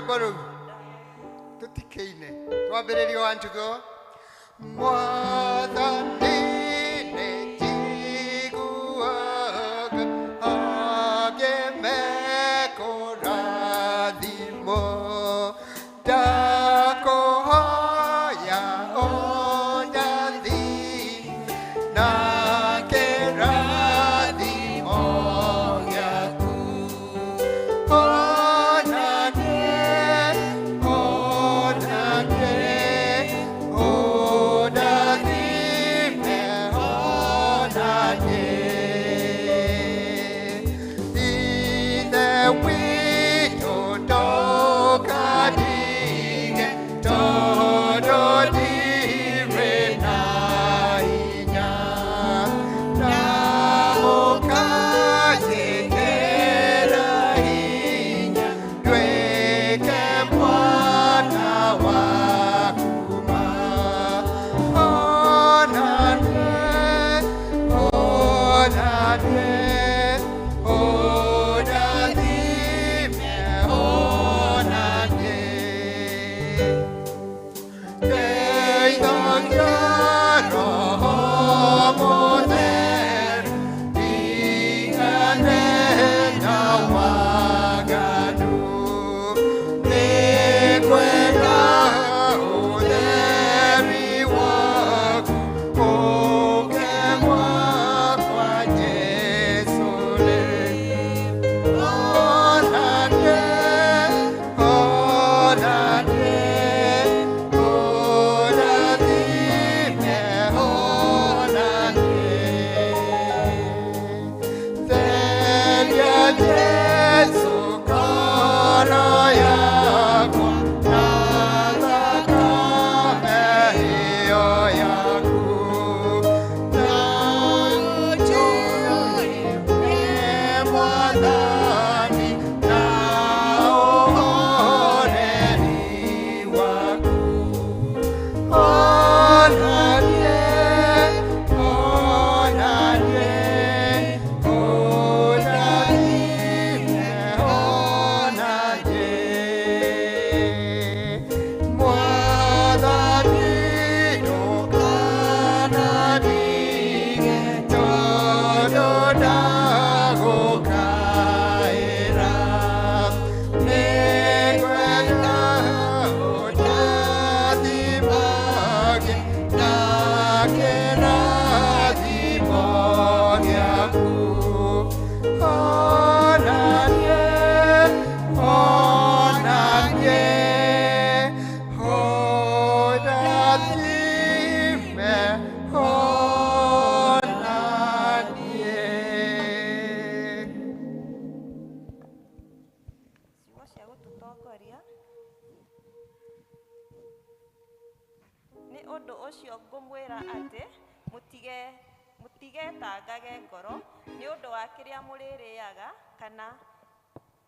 baru tuti kene tua beri rio anjugo muadani ne jigua age me koradimo da ko ya onadi na keradimo yaku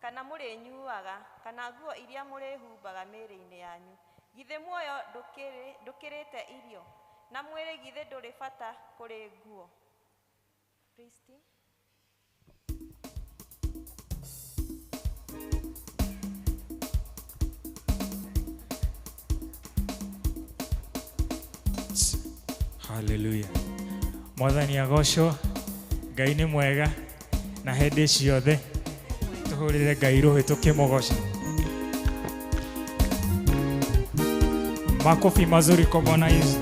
kana murenyuaga kana nguo iria murehumbaga mĩĩrĩ-inĩ yanyu githĩ muoyo ndũkĩrĩte irio na mwĩrĩ githĩ ndũrĩ bata kũrĩ nguo. Kristi Hallelujah. Mwathani agocwo, Ngai nĩ mwega na hĩndĩ ciothe. Tuhurire Ngai rũhĩ tukĩmũgoca. Makofi mazuri kwa Bwana Yesu.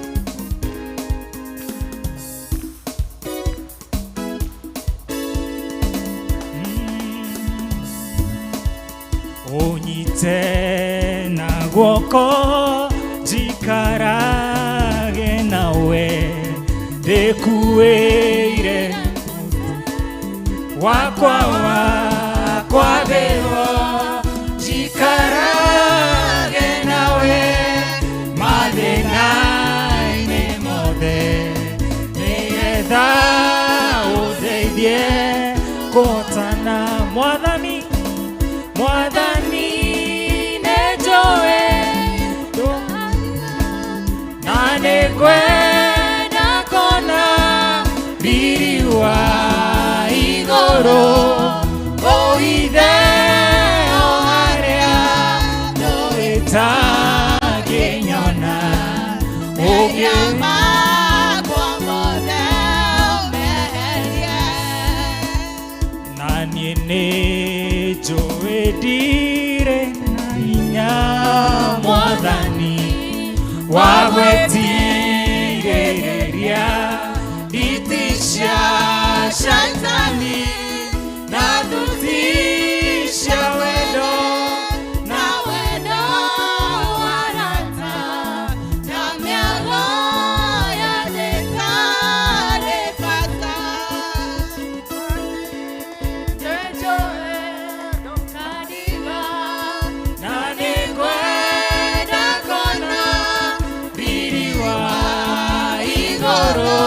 Unyite na guoko jikarage nawe ndĩkuĩire wakwa beho jikarage nawe mathĩna-inĩ mothe nĩgetha ũndeithie kũhotana. Mwathani nĩnjũĩ na nĩngwenda riri wa igũrũ ũitheo harĩa ndũĩtangĩnyona ũngĩmakwa mothe ũmeherie na niĩ nĩnjũĩ ndirĩ na hinya Mwathani wa gwĩtigĩrĩria nditi cia Shaitani na thuti cia wendo na wendo wa arata na mĩago ya thĩtarĩ bata nĩnjũĩ ndũkariga na nĩngwenda kuona riri wa igũrũ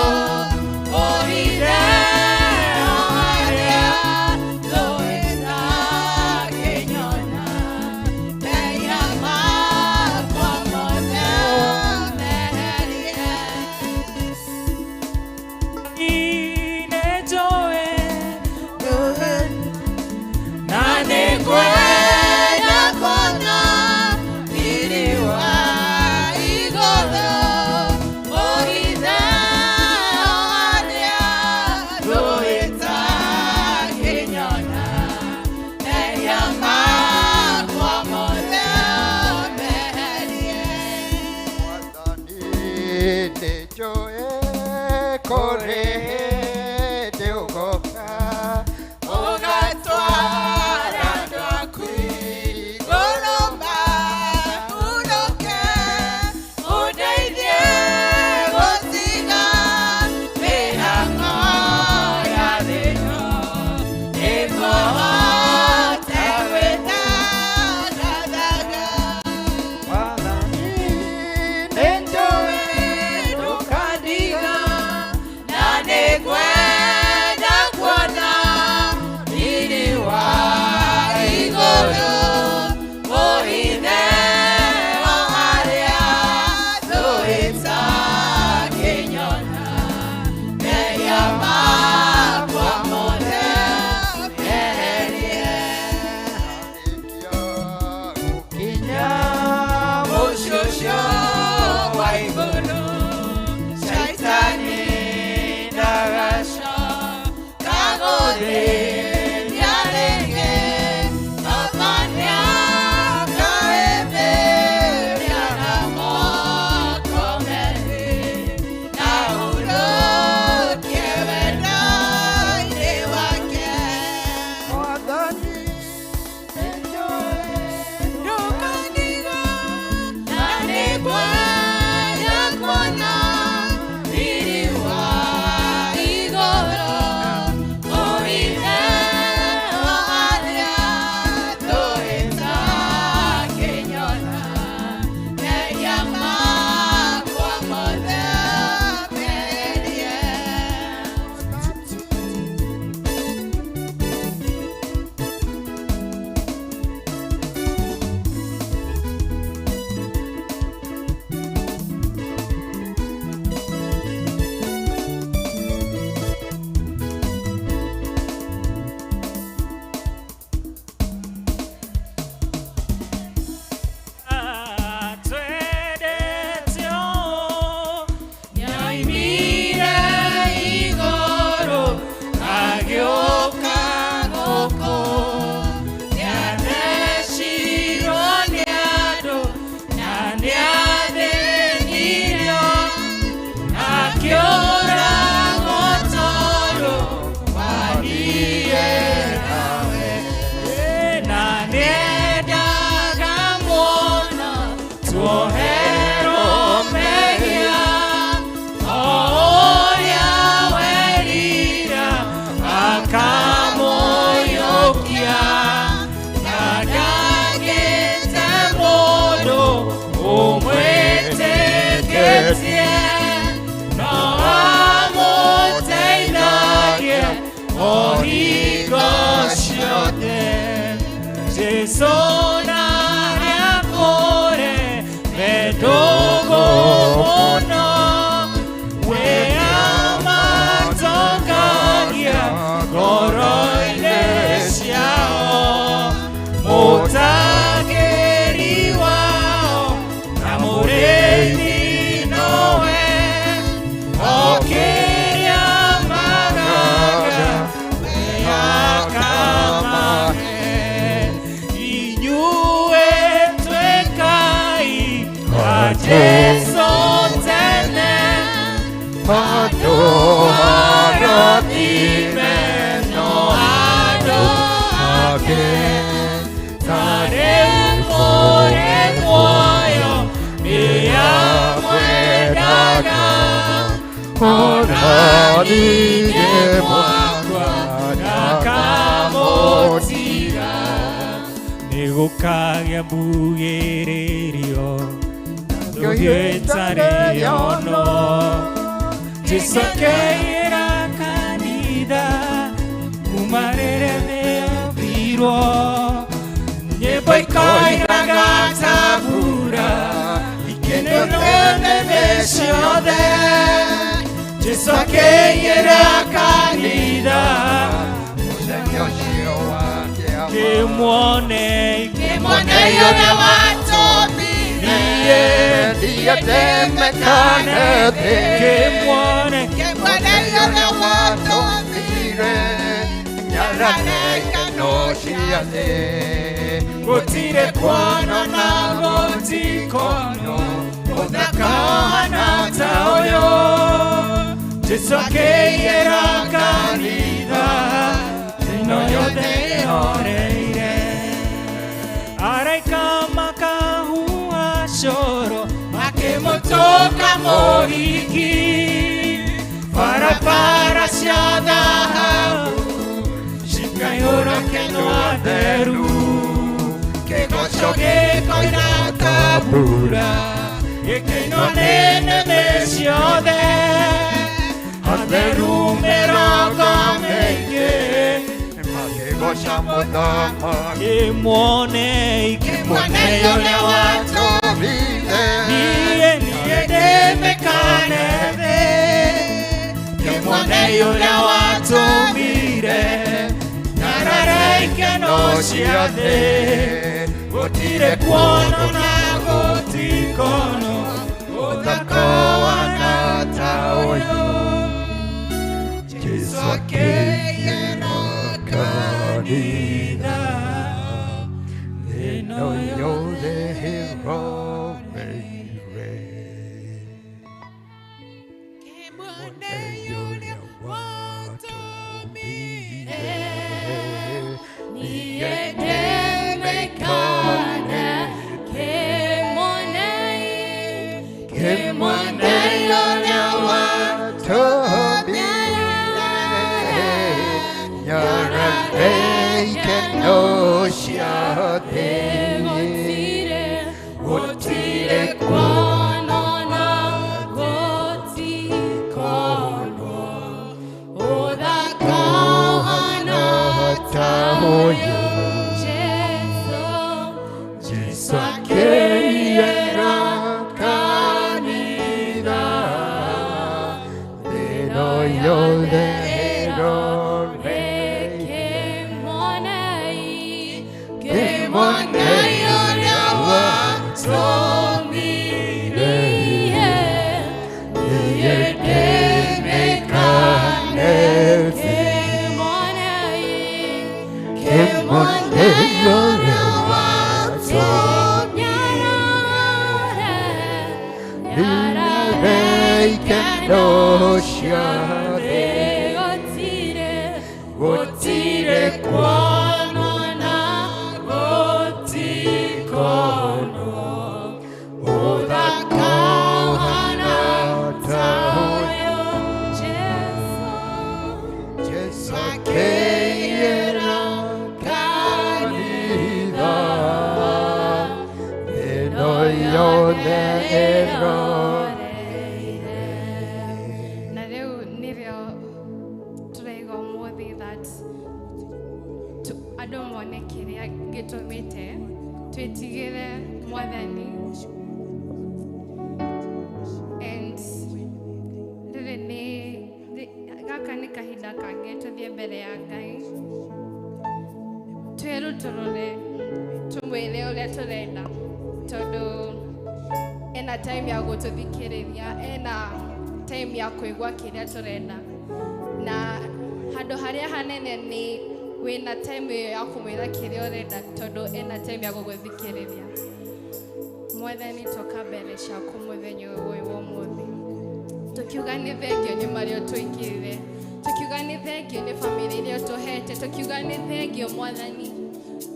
Dogo mono, we ama Nigukagia mbugĩrĩrio ndũgĩtarĩ ono Jicokeire kanitha kuma rĩrĩa thĩombirwo nyĩmbo ikoiraga ta mbura ikenũnũne thĩ ciothe Jicokeire kanitha Kimwone yone watũmire ndiye ndemekane thĩ Kimwone yone watũmire nyarane ikeno cia thĩ gũtirĩ kuona na gũtikono ũthaka ũhana ta ũyũ Jicokeire kanitha ĩno yothe ĩhoreire araika makahuha coro makĩmũtũka mũhiki barabara cia thahabu cikaiũra kenwa theru kĩgoco gĩkoira ta mbura gĩkĩinwo nĩ nĩmĩ ciothe atheru mĩrongo mĩingĩ Gocha mũthama Kimwone yone watũmire niĩ ndĩmĩkane thĩ Kimwone yone watũmire nyarare ikeno cia thĩ gũtirĩ kuona na gũtikono ũthaka ũhana ta ũyũ Jicokeire kanitha ĩno yothe ĩhoreire Kimwone yone watũmire niĩ ndĩmĩkane Kimwone yone watũmire nyarare ikeno cia thĩ gũtirĩ kuona na gũtikono ũthaka ũhana ta ũyũ Jicokeire kanitha ĩno yothe Kimwone yone watũmire niĩ ndĩmĩkane thĩ Kimwone yone watũmire nyarare ikeno cia thĩ gũtirĩ kuona na gũtikono ũthaka ũhana ta ũyũ Jicokeire kanitha ĩno yothe ĩhoreire na rĩu nĩrĩo tũraiga ũmũthĩ that andũ mone kĩrĩa gĩtũmĩte twĩtigĩre Mwathani and rĩrĩ gaka nĩ kahinda kangĩ tũthiĩ mbere ya Ngai twĩrutũrũre tũmwĩre ũrĩa tũrenda tondũ ena time ya gũtũthikĩrĩria ena time ya kũigua kĩrĩa tũrenda na handũ harĩa hanene nĩ wĩna time ĩyo ya kũmwĩra kĩrĩa ũrenda tondũ ena time ya gũgũthikĩrĩria Mwathani toka mbere ciaku mũthenya ũyũ wa ũmũthĩ tukiuga nĩ thengio nĩ marĩa tũingĩrire, tukiuga nĩ thengio nĩ famĩlĩ iria tũhete, tukiuga nĩ thengio Mwathani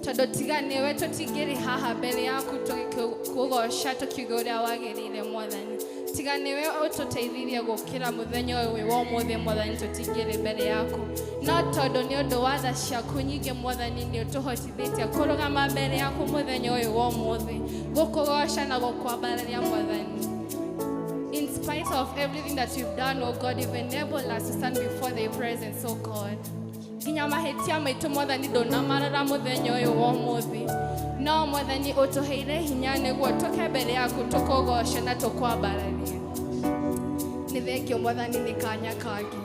tondũ tiga nĩwe tũtingĩrĩ haha mbere yaku tũgĩkũgoca tukiuga ũrĩa wagĩrĩire Mwathani. Tiga nĩwe ũtũteithirie gũkĩra mũthenya ũyũ wa ũmũthĩ Mwathani tũtingĩrĩ mbere yaku, no tondũ nĩ ũndũ wa tha ciaku nyingĩ Mwathani nĩ ũtũhotithĩtie kũrũgama mbere yaku mũthenya ũyũ wa ũmũthĩ gũkũgoca na gũkwambararia Mwathani. In spite of everything that you've done, oh God, you've enabled us to stand before thy presence, oh God. Nginya mahĩtia maitũ Mwathani ndũnamarora mũthenya ũyũ wa ũmũthĩ, no Mwathani ũtũheire hinya nĩguo tũke mbere yaku tũkũgoce na tũkwambararie. Nĩ thengio Mwathani nĩ kanya kangĩ.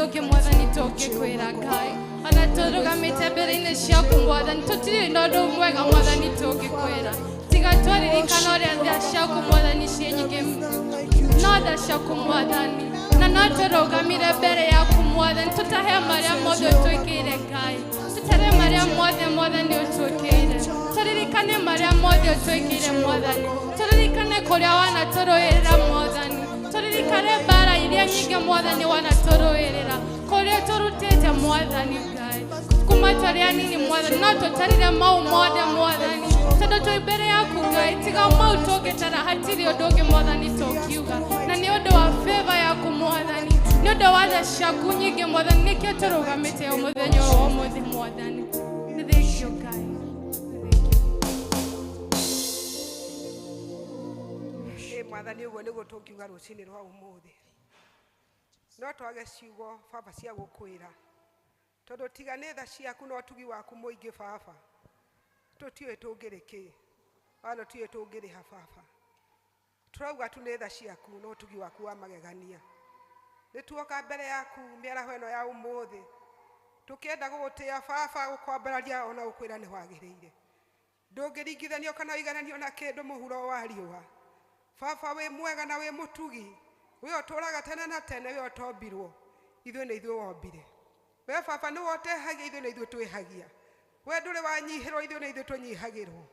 ndoke mwathani toke kwira Ngai ona turugamite mbere-ini ciaku mwathani tutire nondu mwega mwathani toke kwira tiga twaririkana ũrĩa tha ciaku Mwathani ciĩ nyingĩ no tha ciaku Mwathani na no tũrũgamire mbere yaku Mwathani tũtahe marĩa mothe ũtwĩkĩire Ngai tũtare marĩa mothe Mwathani ũtwĩkĩire tũririkane marĩa mothe ũtwĩkĩire Mwathani tũririkane kũrĩa wanatũrũĩrĩra Mwathani tũririkane mbara iria nyingĩ Mwathani wanatũrũĩrĩra kũrĩa tũrutĩte Mwathani Ngai kuma tũrĩ anini Mwathani no tũtarire mau mothe Mwathani tondũ twĩ mbere yaku Ngai tiga mau tũngĩtara hatirĩ ũndũ ũngĩ Mwathani tũkiuga na nĩ ũndũ wa favor yaku Mwathani nĩ ũndũ wa tha ciaku nyingĩ Mwathani nĩkĩo tũrũgamĩte mũthenya wa ũmũthĩ Mwathani nĩ thengio Ngai Mwathani ũguo nĩguo tũngiuga rũcinĩ rwa ũmũthĩ no twage ciugo Baba cia gũkwĩra tondũ tiga nĩ tha ciaku no tugi waku mũingĩ Baba tũtiũĩ tũngĩrĩ kĩ wano tiũĩ tũngĩrĩha Baba tũrauga tu nĩ tha ciaku no tugi waku wa magegania nĩ tuoka mbere yaku mĩaraho ĩno ya ũmũthĩ tũkĩenda gũgũtĩĩa Baba gũkwambararia ona gũkwĩra nĩ wagĩrĩire ndũngĩringithanio kana ũigananio na kĩndũ mũhuro wa riũa Baba wĩ mwega na wĩ mũtugi we ũtũraga tene na tene we ũtombirwo ithuĩ nĩ ithuĩ wombire we Baba nĩ wotehagia ithuĩ nĩ ithuĩ twĩhagia we ndũrĩ wanyihĩrwo ithuĩ nĩ ithuĩ tũnyihagĩrwo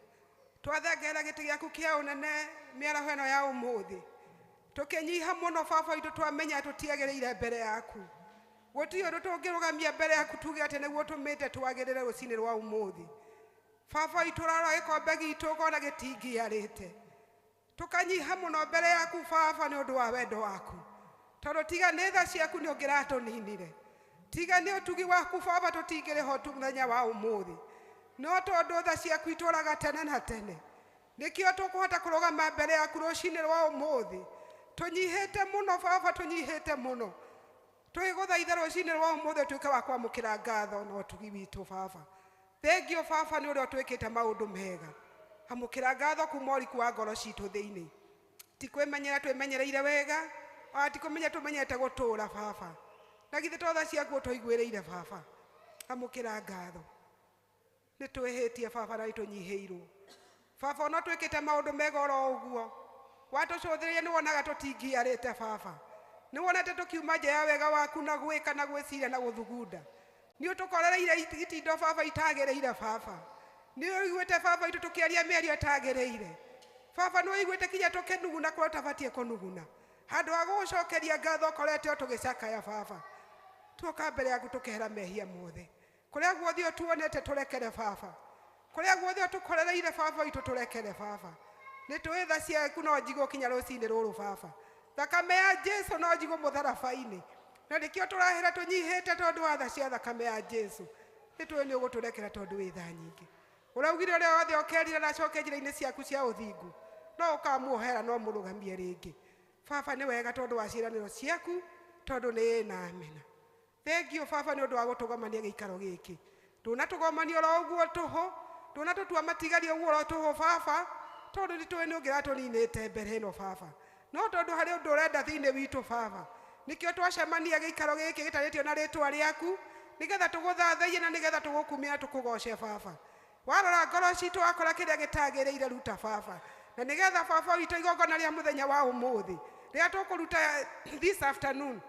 twathengerera gĩtĩ gĩaku kĩa ũnene mĩaraho ĩno ya ũmũthĩ tũkĩnyiha mũno Baba witũ twamenya tũtiagĩrĩire mbere yaku gũtirĩ ũndũ tũngĩrũgamia mbere yaku tuge atĩ nĩguo tũmĩte twagĩrĩre rũcinĩ rwa ũmũthĩ Baba witũ ũrarora gĩkombe gitũ ũkona gĩtingiarĩte tukanyiha mũno mbere yaku Baba nĩ ũndũ wa wendo waku tondũ tiga nĩ tha ciaku nĩ ũngĩratũninire tiga nĩ ũtugi waku Baba tũtingĩrĩho mũthenya wa ũmũthĩ no tondũ tha ciaku itũraga tene na tene nĩkĩo tũkũhota kũrũgama mbere yaku rũcinĩ rwa ũmũthĩ tũnyihĩte mũno Baba tũnyihĩte mũno twĩgũthaitha rũcinĩ rwa ũmũthĩ tuĩke wa kwamũkĩra ngatho na ũtugi witũ Baba thengio Baba nĩ ũrĩa twĩkĩte maũndũ mega amũkĩra ngatho kuma ũriku wa ngoro citũ thĩinĩ ti kwĩmenyera twĩmenyereire wega ti kũmenya tũmenyete gũtũũra Baba na githĩ totha ciaku tũiguĩrĩire Baba amũkĩra ngatho nĩ twĩhĩtie Baba na nĩtũnyihĩirwo Baba ona twĩkĩte maũndũ mega oro ũguo watũcũthĩrĩria nĩ wonaga tũtingiarĩte Baba nĩ wonete tũkiuma nja ya wega waku na gwĩka na gwĩciria na gũthugunda nĩ ũtũkorereire itindo Baba itagĩrĩire Baba nĩ ũiguĩte Baba itũ tũkĩaria mĩario ĩtagĩrĩire Baba nĩ ũiguĩte kinya tũkĩnuguna kũrĩa ũtabatiĩ kũnuguna handũ ha gũgũcokeria ngatho ũkorete o tũgĩcakaya Baba tuoka mbere yaku tũkehera mehia mothe kũrĩa guothe tuonete tũrekere Baba kũrĩa guothe tũkorereire Baba itũ tũrekere Baba nĩ tũĩ tha ciaku no njigwo kinya rũcinĩ rũrũ Baba thakame ya Jesu no njigwo mũtharaba-inĩ na nĩkĩo tũrahera tũnyihĩte tondũ wa tha cia thakame ya Jesu nĩ tũĩ nĩ ũgũtũrekera tondũ wĩ tha nyingĩ ũraugire ũrĩa wothe ũkerire na acoke njĩra-inĩ ciaku cia ũthingu no ũkamuohera no mũrũgamie rĩngĩ Baba nĩ wega tondũ wa ciĩranĩro ciaku tondũ nĩ na amena thengio Baba nĩ ũndũ wa gũtũgomania gĩikaro gĩkĩ ndũnatũgomania oro ũguo tũhũ ndũnatũtua matigari ũguo oro tũhũ Baba tondũ nĩ tũĩ nĩ ũngĩratũninĩte mbere ĩno Baba no tondũ harĩ ũndũ ũrenda thĩinĩ witũ Baba nĩkĩo twacemania gĩikaro gĩkĩ gĩtarĩtio na rĩtwa rĩaku nĩgetha tũgũthathaiye na nĩgetha tũgũkumia tũkũgoce Baba warora ngoro citũ wakora kĩrĩa gĩtagĩrĩire ruta Baba na nĩgetha Baba witũ igongona rĩa mũthenya wa ũmũthĩ rĩrĩa tũkũruta this afternoon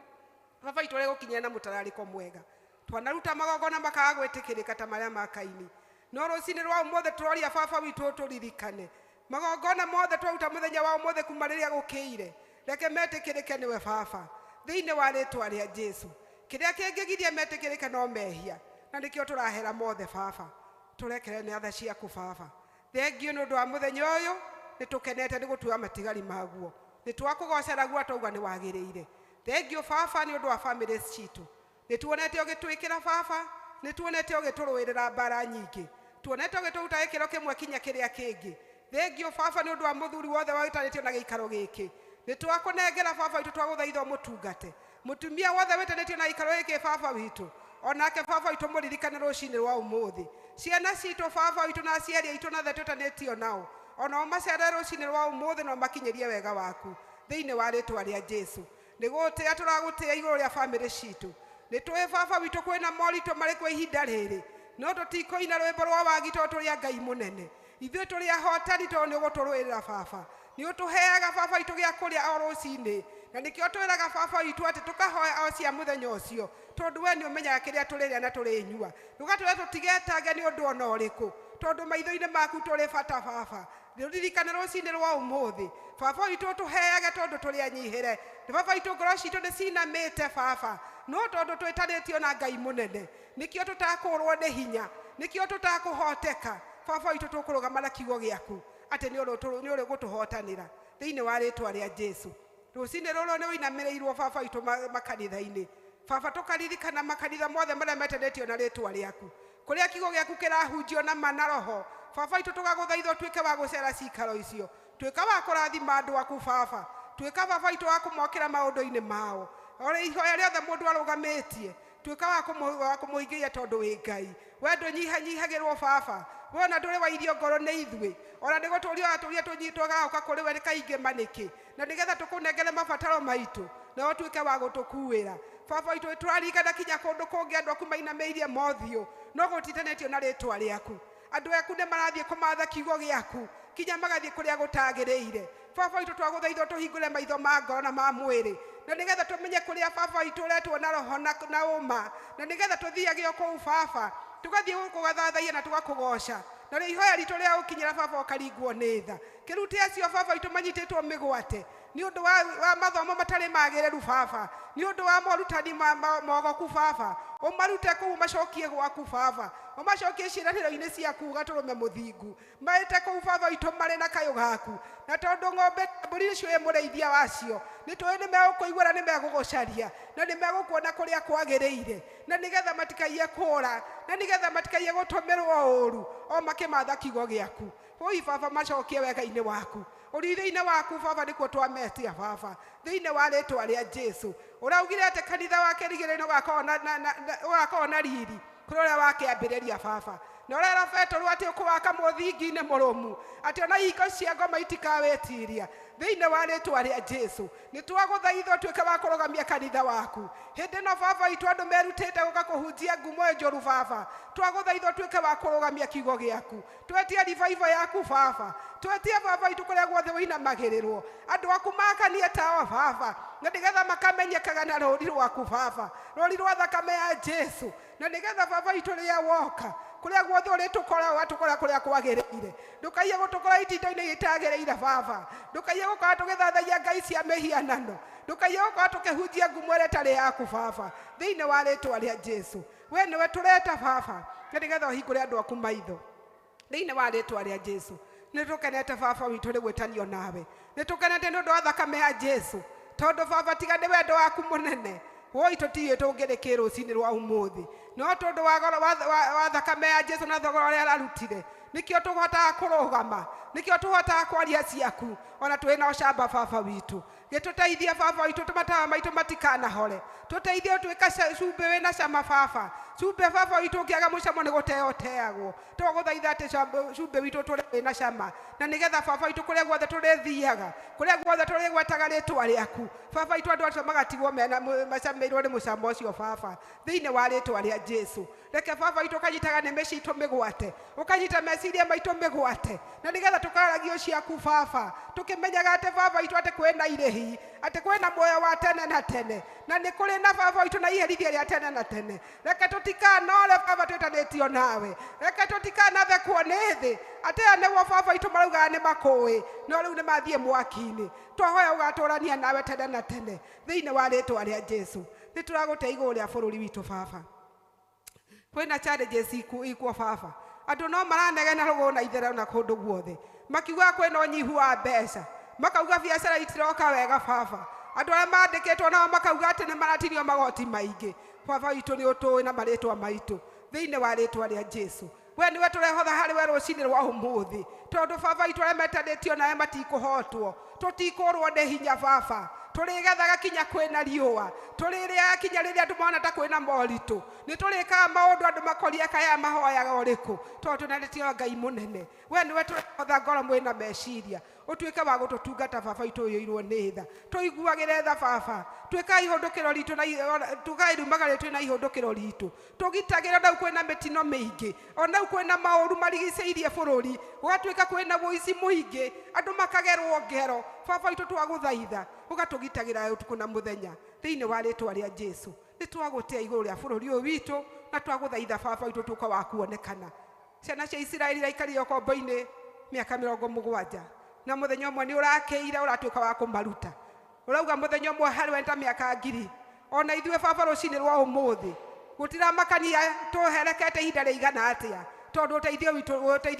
Baba witũ rĩgũkinyia na mũtararĩko mwega twanaruta magongona makaga gwĩtĩkĩrĩka ta marĩa ma Kaini no rũcinĩ rwa ũmũthĩ tũroria Baba witũ tũririkane magongona mothe twaruta mũthenya wa ũmũthĩ kuma rĩrĩa gũkĩire reke metĩkĩrĩke nĩwe Baba thĩinĩ wa rĩtwa rĩa Jesu kĩrĩa kĩngĩgiria metĩkĩrĩke no mehia na nĩkĩo tũrahera mothe Baba tũrekere nĩ tha ciaku Baba thengio nĩ ũndũ wa mũthenya ũyũ nĩ tũkenete nĩ gũtua matigari maguo nĩ twakũgocera guo twauga nĩ wagĩrĩire thengio Baba nĩ ũndũ wa family citũ nĩ tuonete ũgĩtwĩkĩra Baba nĩ tuonete ũgĩtũrũĩrĩra mbara nyingĩ tuonete ũgĩtũruta gĩkĩro kĩmwe kinya kĩrĩa kĩngĩ thengio Baba nĩ ũndũ wa mũthuri wothe wĩtanĩtio na gĩikaro gĩkĩ nĩ twakũnengera Baba witũ twagũthaitha mũtungate mũtumia wothe wĩtanĩtio na gĩikaro gĩkĩ Baba witũ onake Baba witũ mũririkane rũcinĩ rwa ũmũthĩ ciana citũ Baba witũ na aciari aitũ na thetũ twĩtanĩtio nao ona macere rũcinĩ rwa ũmũthĩ no makinyĩrie wega waku thĩinĩ wa rĩtwa rĩa Jesu nĩ gũtĩa tũragũtĩa igũrũ rĩa family citũ nĩ tũĩ Baba witũ kwĩna moritũ marĩ kwa ihinda rĩrĩ no tũtikũina rwĩmbo rwa wagi tondũ tũrĩ Ngai mũnene ithuĩ tũrĩ ahotani tondũ nĩ ũgũtũrũĩrĩra baba nĩ ũtũheaga baba itũ gĩa kũrĩa o rũcinĩ na nĩkĩo twĩraga baba witũ atĩ tũkahoya o cia mũthenya ũcio tondũ we nĩ ũmenyaga kĩrĩa tũrĩrĩa na tũrĩnyua tũgatwĩra tũtigetange nĩ ũndũ ona ũrĩkũ tondũ maitho-inĩ maku tũrĩ bata baba ririkana rũcinĩ rwa ũmũthĩ baba witũ tũheage tondũ tũrĩ anyihĩre baba witũ ngoro citũ nĩ cinamĩte baba no tondũ twĩtanĩtio na Ngai mũnene nĩkĩo tũtakũrwo nĩ hinya nĩkĩo tũtakũhoteka baba witũ tũkũrũgama na kiugo gĩaku atĩ nĩ ũrĩ gũtũhotanĩra thĩinĩ wa rĩĩtwa rĩa Jesũ rũcinĩ rũrũ nĩ ũinamĩrĩirwo baba witũ makanitha-inĩ baba tũkaririkana makanitha mothe marĩa metanĩtio na rĩĩtwa rĩaku kũrĩa kiugo gĩaku kĩrahunjio na ma na roho baba witũ tũgagũthaitha ũtuĩke wa gũcera cikaro icio tuĩka wa kũrathima andũ aku baba tuĩka baba witũ wa kũmokĩra maũndũ-inĩ mao ore ihoya rĩothe mũndũ arũgamĩtie tuĩka wa kũmũingĩria tondũ wĩ Ngai we ndũnyihanyihagĩrwo baba wona ndũrĩ wa irio ngoro nĩ ithuĩ ona nĩ gũtũũria watũũria tũnyitwaga kũrĩ we kaingĩ manĩkĩ na nĩgetha tũkũnengere mabataro maitũ na ũtuĩke wa gũtũkuĩra baba witũ tũraririkana kinya kũndũ kũngĩ andũ aku mainamĩirie mothiũ no gũtitanĩtio na rĩĩtwa rĩaku andũ aku nĩ marathiĩ kũmatha kiugo gĩaku kinya magathiĩ kũrĩa gũtagĩrĩire baba witũ twagũthaitha tũhingũre maitho ma ngoro na ma mwĩrĩ na nĩgetha tũmenye kũrĩa baba witũ ũretwo na roho na ũma na nĩgetha tũthiage kũu baba tũgathiĩ gũkũgathathaia na tũgakũgoca na rĩ ihoya ritũ rĩa gũkinyĩra baba ũkaringwo nĩ tha kĩrute acio baba witũ manyitĩtwo mĩgwate nĩ ũndũ wa mathomo matarĩ magĩrĩru baba nĩ ũndũ wa morutani mogoku baba ũmarute kũu macokie gwaku baba ũmacokie ciĩranĩro-inĩ ciaku gatũrũme mũthingu maĩte kũu baba witũ marĩ na kayũ gaku na tondũ ng'ombe mbũri icio ĩ mũrĩithia wacio nĩ tũĩ nĩ megũkũigua na nĩ megũgũcaria na nĩ megũkuona kũrĩa kwagĩrĩire na nĩgetha matikaiye kũũra na nĩgetha matikaiye gũtũmĩrwo ũũru o makĩmatha kiugo gĩaku ũi baba macokie wega-inĩ waku ũrĩithia-inĩ waku baba nĩkuo twametia baba thĩinĩ wa rĩĩtwa rĩa Jesũ ũraugire atĩ kanitha wa kĩrigĩrĩro ũgakorwo na riri kũrĩ ũrĩa wakĩambĩrĩria baba na ũrĩa rabetũrwo atĩ ũkũwaka mũthingi-inĩ mũrũmu atĩ ona ihingo cia ngoma itikawĩtiria thĩinĩ wa rĩĩtwa rĩa Jesũ nĩ twagũthaitha ũtuĩke wa kũrũgamia kanitha waku hĩndĩ ĩno baba witũ andũ merutĩte gũka kũhunjia ngumo njũru baba twagũthaitha ũtuĩke wa kũrũgamia kiugo gĩaku twetie revival yaku baba twetie baba witũ kũrĩa guothe wĩinamagĩrĩrwo andũ aku makanie tawa baba na nĩgetha makamenyekaga na rũũri rwaku baba rũũri rwa thakame ya Jesũ na nĩgetha baba witũ rĩrĩa woka kũrĩa guothe ũrĩtũkora watũkora kũrĩa kwagĩrĩire ndũkaiye gũtũkora itinda-inĩ gĩtagĩrĩire baba ndũkaiye gũkorwo tũgĩthathaia ngai cia mĩhianano ndũkaiye gũkorwo tũkĩhunjia ngumo ĩrĩa ĩtarĩ yaku baba thĩinĩ wa rĩĩtwa rĩa Jesũ we nĩwe tũreta baba na nĩgetha ũhingũre andũ aku maitho thĩinĩ wa rĩĩtwa rĩa Jesũ nĩ tũkenete baba witũ nĩ gwĩtanio nawe nĩ tũkenete nĩ ũndũ wa thakame ya Jesũ tondũ baba tiga nĩ wendo waku mũnene woi tũtiĩ tũngĩrĩkĩ rũcinĩ rwa ũmũthĩ no tondũ wa thakame ya Jesũ na thogora ũrĩa ararutire nĩkĩo tũhotaga kũrũgama nĩkĩo tũhotaga kwaria ciaku ona twĩ na ũcamba baba witũ gĩtũteithie baba witũ tũmatawa maitũ matikanahore tũteithie ũtuĩka cumbĩ wĩna cama baba cumbĩ baba witũ ũngĩaga mũcamo nĩ gũteo ũteagwo tũgũthaitha atĩ cumbĩ witũ tũrĩ wĩna cama na nĩgetha baba witũ kũrĩa guothe tũrĩthiaga kũrĩa guothe tũrĩgwetaga rĩĩtwa rĩaku baba witũ andũ acio magatigwo macameirwo nĩ mũcamo ũcio baba thĩinĩ wa rĩĩtwa rĩa Jesũ reke baba witũ ũkanyitaga nĩme citũ mĩgwate ũkanyita meciria maitũ mĩgwate na nĩgetha tũkaragio ciaku baba tũkĩmenyaga atĩ baba witũ atĩ kwĩna irĩhi atĩ kwĩna muoyo wa tene na tene na nĩ kũrĩ na baba witũ na iherithia rĩa tene na tene reke tũtikanore baba twĩtanĩtio nawe reke tũtikanathekwo nĩ thĩ atĩ aya nĩguo baba witũ maraugaga nĩ makũĩ no rĩu nĩ mathiĩ mwaki-inĩ twahoya ũgatũrania nawe tene na tene thĩinĩ wa rĩĩtwa rĩa Jesũ nĩ tũragũte igũrũ rĩa bũrũri witũ baba kwĩna challenges ikuo baba andũ no maranegena rũgũ na itherero na kũndũ guothe makiuga kwĩna ũnyihu wa mbeca makauga biacara itiroka wega baba andũ arĩa mandĩkĩtwo nao makauga atĩ nĩ maratirio magoti maingĩ baba witũ nĩ ũtũĩ na marĩtwa maitũ thĩinĩ wa rĩĩtwa rĩa Jesũ we nĩwe tũrehotha harĩ we rũcinĩ rwa ũmũthĩ tondũ baba witũ arĩa metanĩtio nawe matikũhotwo tũtikũrwo nĩ hinya baba tũrĩgethaga kinya kwĩna riũa tũrĩrĩaga kinya rĩrĩa andũ mona ta kwĩna moritũ nĩ tũrĩkaga maũndũ andũ makoria kaya mahoyaga ũrĩkũ tondũ tũnanĩtio Ngai mũnene we nĩwe tũrehotha ngoro mwĩna meciria ũtuĩke wa gũtũtungata baba witũ ũyũirwo nĩ tha tũiguagĩre tha baba tweka ihondokero ritu na tugai rumagare twina ihondokero ritu tugitagira ndau kwena metino meige ona kwena mauru marigiceirie bururi ugatwika kwena voici muingi andu makagerwo ngero baba itu twaguthaitha ugatugitagira utuku na muthenya thiini wa ritwa ria Jesu ni twagutia iguru ria bururi uyu witu na twaguthaitha baba itu tuka wakuonekana ciana cia Israeli raikaria ukombo-ini miaka 70 na muthenya umwe ni urakeire uratwika wa kumaruta urauga muthenya umwe hari wenda miaka 1000 ona ithue baba rucini rwa umuthi gutiramakania tuherekete ihinda riigana atia tondu uteithio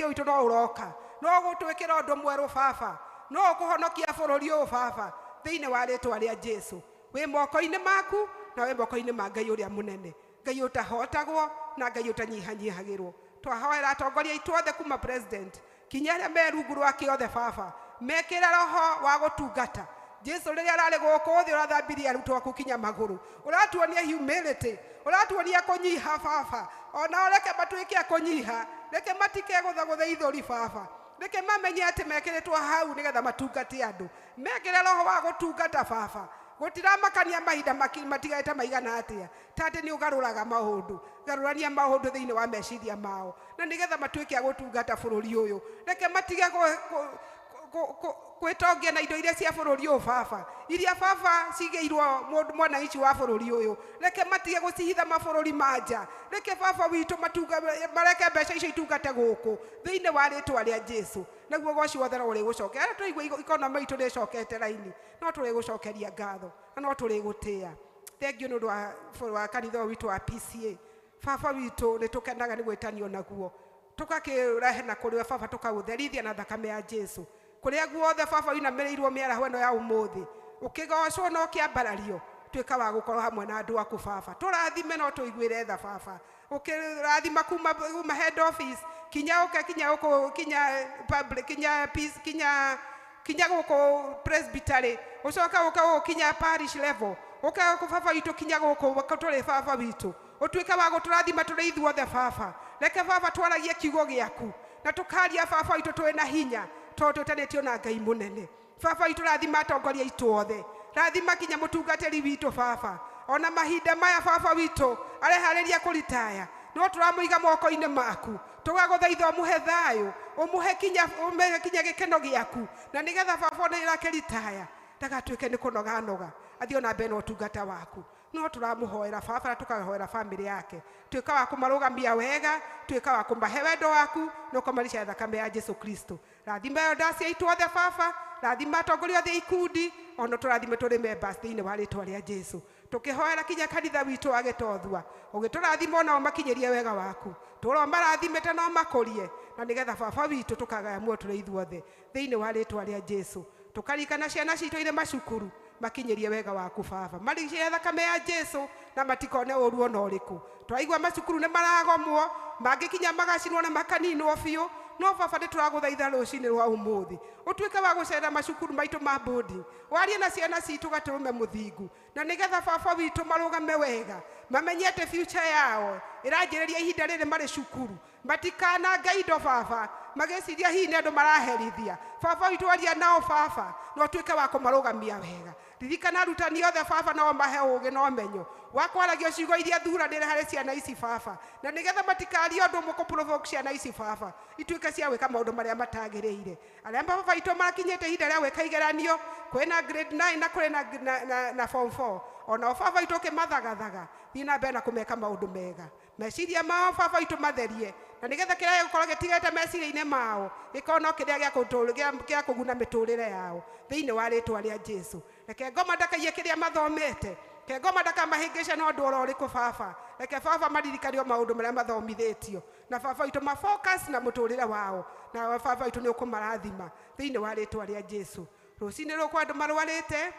witu no uroka no gutwikira undu mweru baba no kuhonokia bururi uyu baba thiini wa ritwa ria Jesu wi moko-ini maku na wi moko-ini ma Ngai uria munene Ngai utahotagwo na Ngai utanyihanyihagirwo twahoera atongoria itu othe kuma president kinya aria me rungu rwake othe baba mekire roho wa gutungata Jesu riria arari guku thi urathambiria arutwo aku kinya maguru uratuonia humility uratuonia kunyiha baba ona reke matwike kunyiha reke matike guthagutha ithori baba reke mamenye ati mekiritwo hau nigetha matungate andu mekire roho wa gutungata baba gutiramakania mahinda matigaite maigana atia tate ni ugaruraga maundu garurania maundu thiini wa meciria mao na nigetha matwike gutungata bururi uyu reke matige kwetongia na indo iria cia bururi uyu baba iria baba cigeirwo mwana ici wa bururi uyu reke matige gucihitha mabururi manja reke baba witu matunga mareke mbeca icio itungate guku thiini wa ritwa ria Jesu naguo goci wothe uri gucoke ara tuigua economy itu ni cokete raini no turi gucokeria ngatho no turi gutia thank you nundu wa kanitha witu wa PCA baba witu ni tukenaga ni gwitanio naguo tukakirahe na kuri baba tukautherithia na thakame ya Jesu kuria guothe baba inamereirwo miaraho eno ya umuthi ukigocwo no kiambarario twika wa gukorwo hamwe na andu aku baba turathime no tuiguire tha baba ukirathima kuma head office kinya public kinya peace kinya guko presbytery ucoka uka kinya parish level uka baba itu kinya guko turi baba witu utwika wa guturathima turi ithuothe baba reke baba twaragie kiugo giaku na tukaria baba itu twina hinya tondu tanetio na Ngai munene baba itu rathima atongoria itu othe rathima kinya mutungatiri witu baba ona mahinda maya baba witu arehariria kuritaya no turamuiga moko-ini maku tugaguthaitha umuhe thayu umuhe kinya gikeno giaku na nigetha baba ni rakiritaya ndagatwike ni kunoga athio na mbere utungata waku no turamuhoera baba na tukahoera family yake twika wa kumarugamia wega twika wa kumahe wendo waku no kumarisha thakame ya Jesu Kristo rathima ndasi itu othe baba rathima atongoria othe ikundi ono turathime turi members thiini wa ritwa ria Jesu tukihoera kinya kanitha witu agetothua ugiturathima ona makinyerie wega waku turo marathimete no makurie na nigetha baba witu tukagaya muo turi ithuothe thiini wa ritwa ria Jesu tukarikana ciana citu ire macukuru makinyerie wega waku baba marishie thakame ya Jesu na matikone uru ona uriku twaigua macukuru ne maragomwo magikinya magacinwo na makaninwo biu no baba ni turaguthaitha rucini rwa umuthi utwike wa gucera macukuru maitu ma boarding warie na ciana citu gaturume muthingu na nigetha baba witu marugame wega mamenyete future yao iranjiriria ihinda riri mari cukuru matikana ngaindo baba mageciria hihi ni andu maraherithia baba witu waria nao baba no twike wa kumarugamia wega ririkana arutani othe baba no mahe ugi no menyo wakwaragia ciugo iria thuranire hari ciana ici baba na nigetha matikari undu mukuprovoke ciana ici baba itwike cia gwika maundu maria matagiriire aria baba itu marakinyete ihinda ria gwika igeranio kwina grade 9 na kuri na form 4 ona baba itu kimathagathaga thina mbere na kumeka maundu mega meciria mao baba itu matherie na nigetha kiria gukorwo gitigete meciria-ini mao gikono kiria gia kuguna miturire yao thiini wa ritwa ria Jesu reke ngoma ndakaiye kiria mathomete ke ngoma ndakamahingisha no ndu uriku baba reke baba maririkane maundu maria mathomithitio na baba itu mafocus na muturire wao na baba itu ni ukumarathima thiini wa ritwa ria Jesu rucini rukwa andu marwarite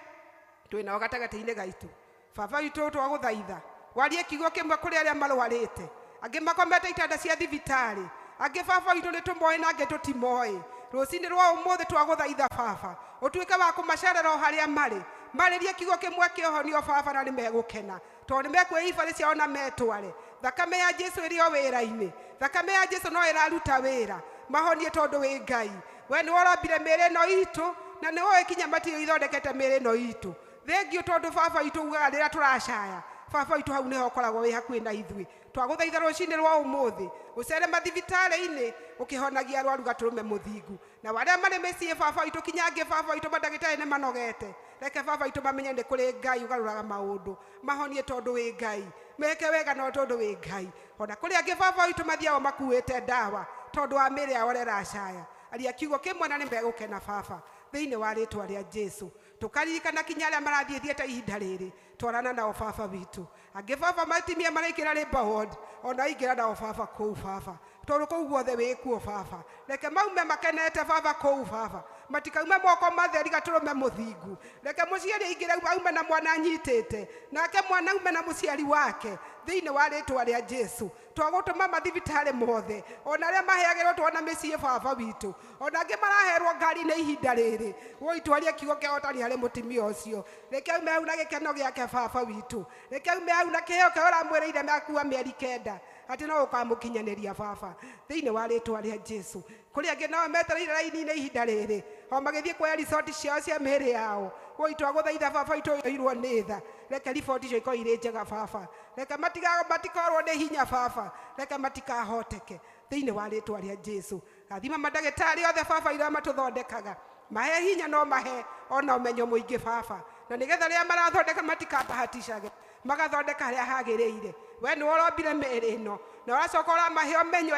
twina gatagati-ini gaitu baba itu twaguthaitha warie kiugo kimwe kuri aria marwarite angi makomete itanda cia thibitari angi baba itu ni tumoe na angi tutimoe rucini rwa umuthi twaguthaitha baba utwike wa kumacerera o haria maririe kiugo kimwe kiohonio baba na ni megukena tondu mekweifa ciao na metware thakame ya Jesu iri o wira-ini thakame ya Jesu no iraruta wira mahonie tondu wi Ngai we ni worobire mĩĩrĩ ĩno itu na ni woe kinya matio ithondekete mĩĩrĩ ĩno itu thengio tondu baba itu ugaga rira turacaya baba itu hau niho koragwo wi hakuhi na ithui twaguthaitha rucini rwa umuthi ucere mathibitari-ini ukihonagia arwaru gaturume muthingu na waria mari micii baba itu kinyange baba itu madagitari ni manogete reke baba itu mamenye ni kuri Ngai ugaruraga maundu mahonie tondu wi Ngai meke wega no tondu wi Ngai ona kuri angi baba itu mathiao makuite ndawa tondu wa miri yao racaya aria kiugo kimwe na ni megukena baba thiini wa ritwa ria Jesu tukaririkana kinya aria marathie thieta ihinda riri twarana nao baba witu angi baba matimia maraikira rimba ward ona ingira nao baba kuu baba tondu kuu guothe wikuo baba reke maume makenete baba kuu baba matikaume moko matheri gaturume muthingu reke muciari ingire aume na mwana anyitite nake mwana aume na muciari wake thiini wa ritwa ria Jesu twagutuma mathibitari mothe ona aria maheagirwo twana micii baba witu ona angi maraherwo ngari na ihinda riri woitwaria kiugo kia otani hari mutimia ucio reke aume hau na gikeno giake baba witu reke aume hau na kiheo kia uramwiriire makua mieri 9 ati no ukamukinyaniria baba thiini wa ritwa ria Jesu kuri angi nao metereire raini-ini ihinda riri o magithie kuoya resort ciao cia mĩĩrĩ yao woitwa guthaitha baba itu yoirwo nĩ tha reke riboti icio ikorwo irĩ njega baba reke matikorwo nĩ hinya baba reke matikahoteke thiini wa ritwa ria Jesu athima madagitari othe baba iria matuthondekaga mahe hinya no mahe ona umenyo muingi baba na nigetha ria marathondeka matikabahaticage magathondeka haria hagiriire we ni urombire mĩĩrĩ ĩno na uracoka uramahe umenyo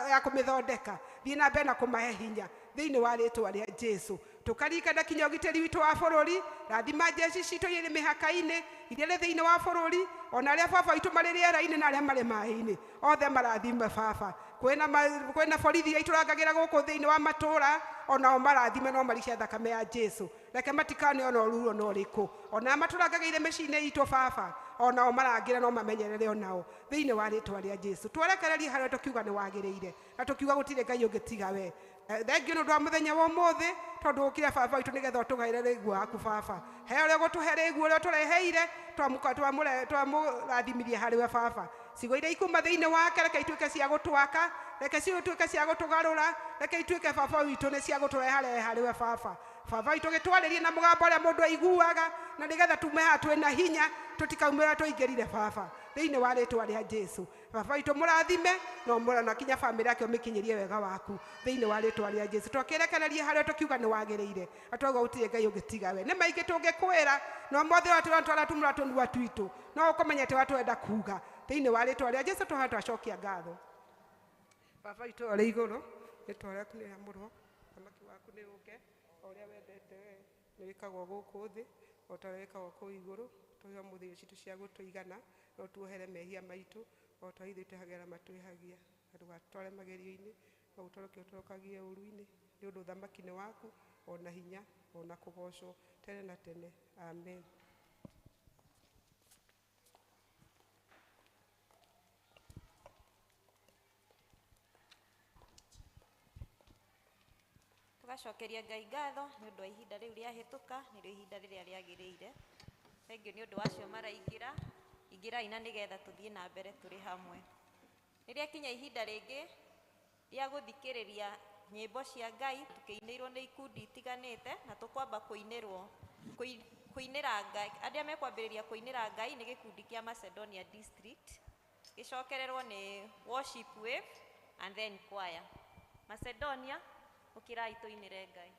ya kumithondeka thii na mbere na kumahe hinya thiini wa ritwa ria Jesu tukarikana kinya ugitiri witu wa bururi rathima jeshi citu iri mihaka-ini iria thiini wa bururi ona aria baba itu mari riera-ini na aria mari mai-ini othe marathime baba kwina borithi iria iturangagira guku thiini wa matura ona o marathime no maricia thakame ya Jesu reke matikane ona ururo no riku ona maturangagire micii-ini itu baba ona o marangira no mamenyerere onao thiini wa ritwa ria Jesu twerekererie haria tukiuga ni wagiriire na tukiuga gutire Ngai ungitiga we thengio ndu wa muthenya wa umuthi tondu ukire baba itu nigetha utugaire riguo aku baba he uria gutuhe riguo uria tureheire twamurathimirie hariwe baba cigo iria ikuma thiini wake reke ituike cia gutwaka reke ituike cia gutugarura reke ituike baba witu ni cia gutureha hariwe baba itu gitwaririe na mugambo uria mundu aiguaga na nigetha tume hatwe na hinya tutikaumira tuingirire baba thiini wa ritwa ria Jesu baba itu murathime no murana kinya family yake umikinyirie wega waku thiini wa ritwa ria Jesu twakirekererie haria tukiuga ni wagiriire atwauga utire Ngai ungitiga we ni maingi tungikwira no mothe watu twara tumura tunua twitu no ukomenyete watu enda kuga thiini wa ritwa ria Jesu tuhata acokia ngatho baba itu uri iguru ritwa riaku ni amurwo thamaki waku ni uke uria wendete we ni wikagwo guku thi otareka kuu iguru tuyo muthio citu cia gutuigana no tuohere mehia maitu o ta ithu tehagera matwihagia ndugatware magerio-ini no utoroke utorokagie uru-ini ni undu thamaki-ini waku ona hinya ona kugocwo tene na tene amen. tugacokeria Ngai ngatho ni undu wa ihinda riu riahituka ni rio ihinda riria riagiriire thengio ni undu wacio ingirai na nigetha tuthie na mbere turi hamwe riria kinya ihinda ringi ria guthikiriria nyimbo cia Ngai tukiinirwo ni ikundi itiganite na tukwamba kuinira Ngai aria mekwambiriria kuinira Ngai ni gikundi kia Macedonia district gicokererwo ni worship wave and then choir Macedonia ukirai tuinire Ngai.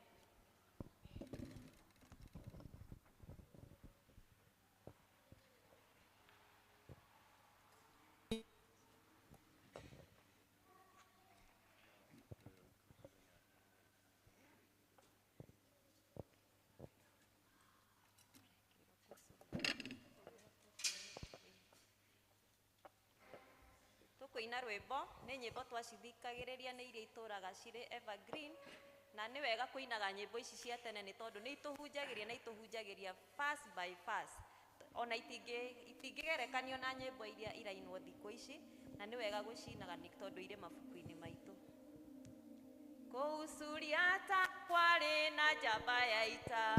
Tukuina rwimbo ni nyimbo twacithikagiriria ni iria ituraga ciri evergreen na ni wega kuinaga nyimbo ici cia tene ni tondu ni ituhunjagiria fast by fast ona itingigerekanio na nyimbo iria irainwo thikũ ici na ni wega gucinaga ni tondu ire mabuku-ini maitu. Kũu Suriata kwarĩ na njamba ya ita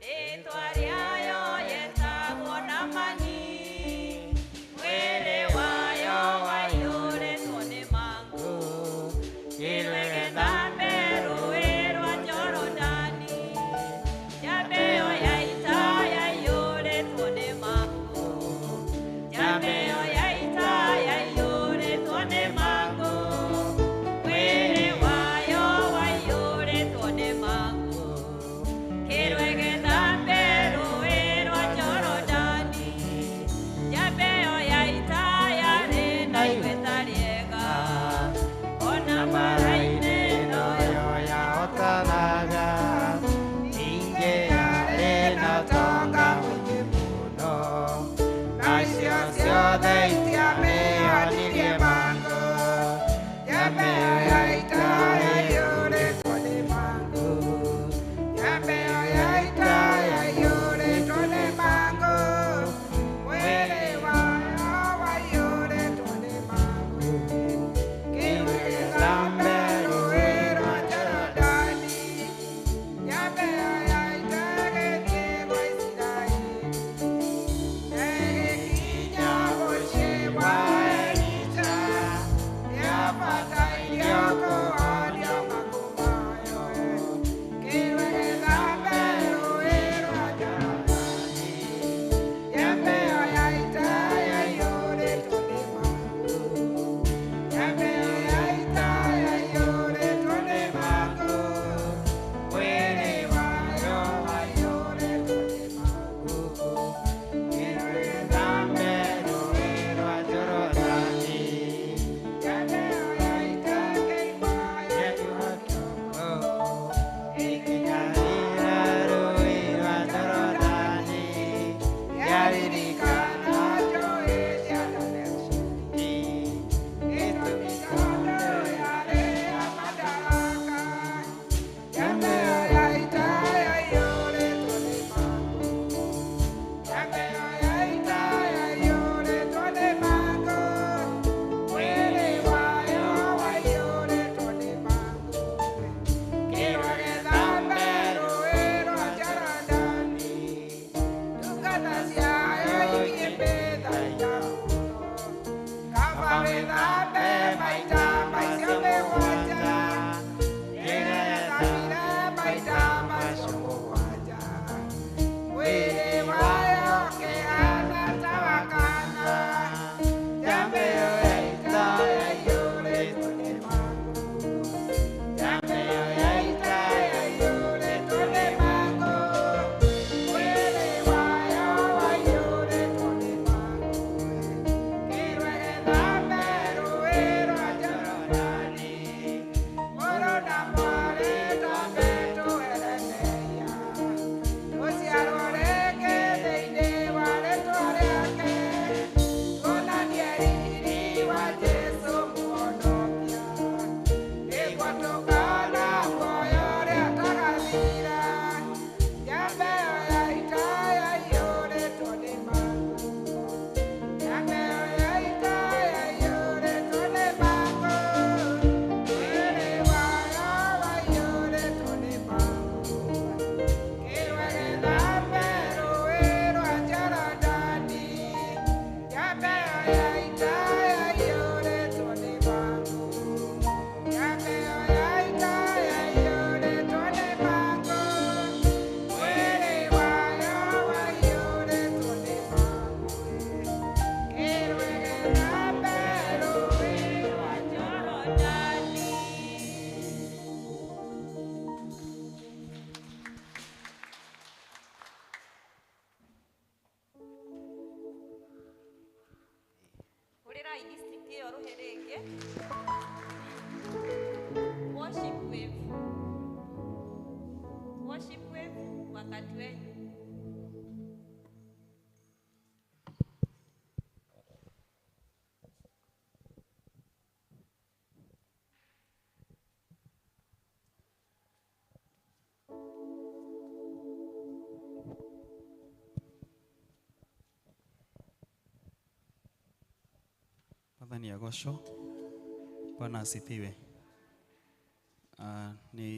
rĩtwa rĩayo yetagwo Naamani mwĩrĩ wayo waiyũrĩtwo nĩ mangũ ilĩgĩthambe rũĩ rwa Jorodani njamba ĩyo ya ita Hurirai district iyo ruherenge. Worship wave wakati wenu. Mwathani agocwo. Bwana asifiwe. Ni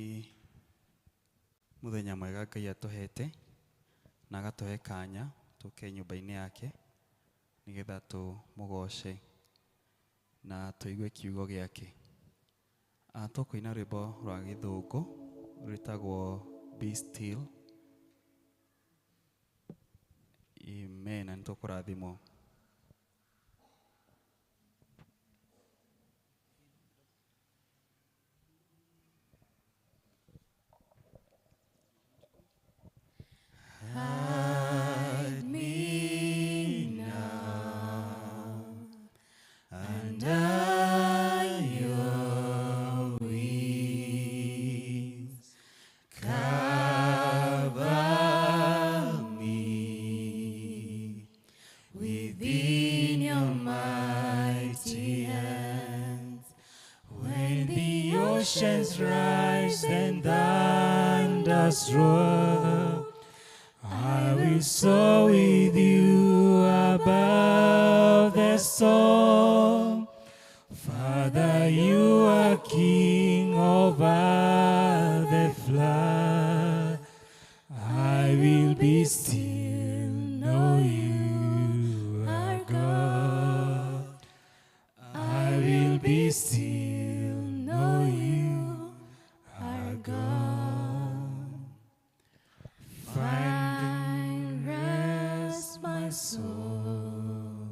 muthenya mwega Ngai atuhete na agatuhe kanya tuke nyumba-inĩ yake nigetha tumugoce na tuigue kiugo giake. Tukuina rwimbo rwa githungu rwitagwo Be Still. Amen. Na nĩtũkũrathimwo. Hide me now under your wings. Cover me with oceans rise and thunders roar, I will soar with you above the storm. Father, you are King over the flood. I will be still, know you are God. I will be still, know you are God. Find rest, my soul,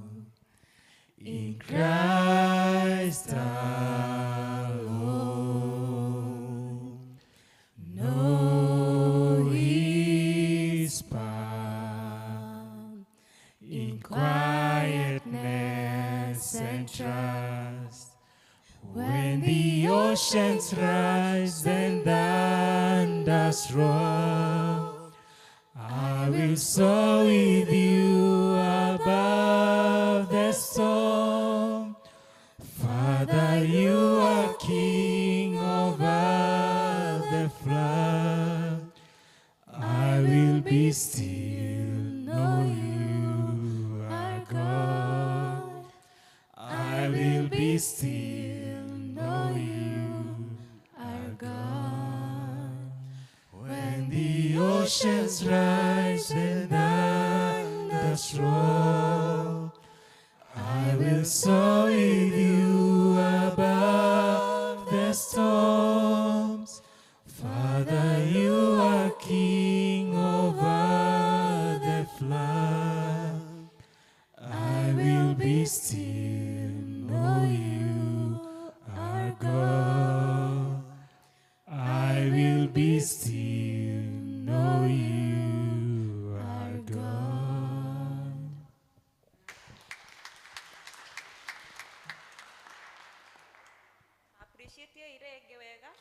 in Christ alone. Know His palm in quietness and trust. When the oceans rise and thunders roar, I will soar with you above the storm. Father, you are King over the flood. I will be still, know you are God. I will be still, know you are God. When the oceans rise and thunders roar, I will soar with you above the storms. Father, you are King over the flood. I will be still, know you are God. I will be still, know you are God. Appreciate irenge wega.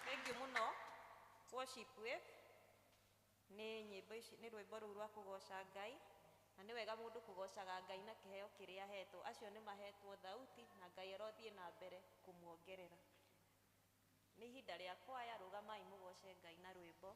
Thank you muno. Worship with nĩ nyĩmbo ici nĩ rwĩmbo rũu rwa kũgoca Ngai, na nĩ wega mũndũ kũgocaga Ngai na kĩheo kĩrĩa ahetwo. Acio nĩ mahetwo thauti na Ngai arothiĩ na mbere kũmuongerera. Nĩ ihinda rĩa kwaya, rũgamai mũgoce Ngai na rwĩmbo.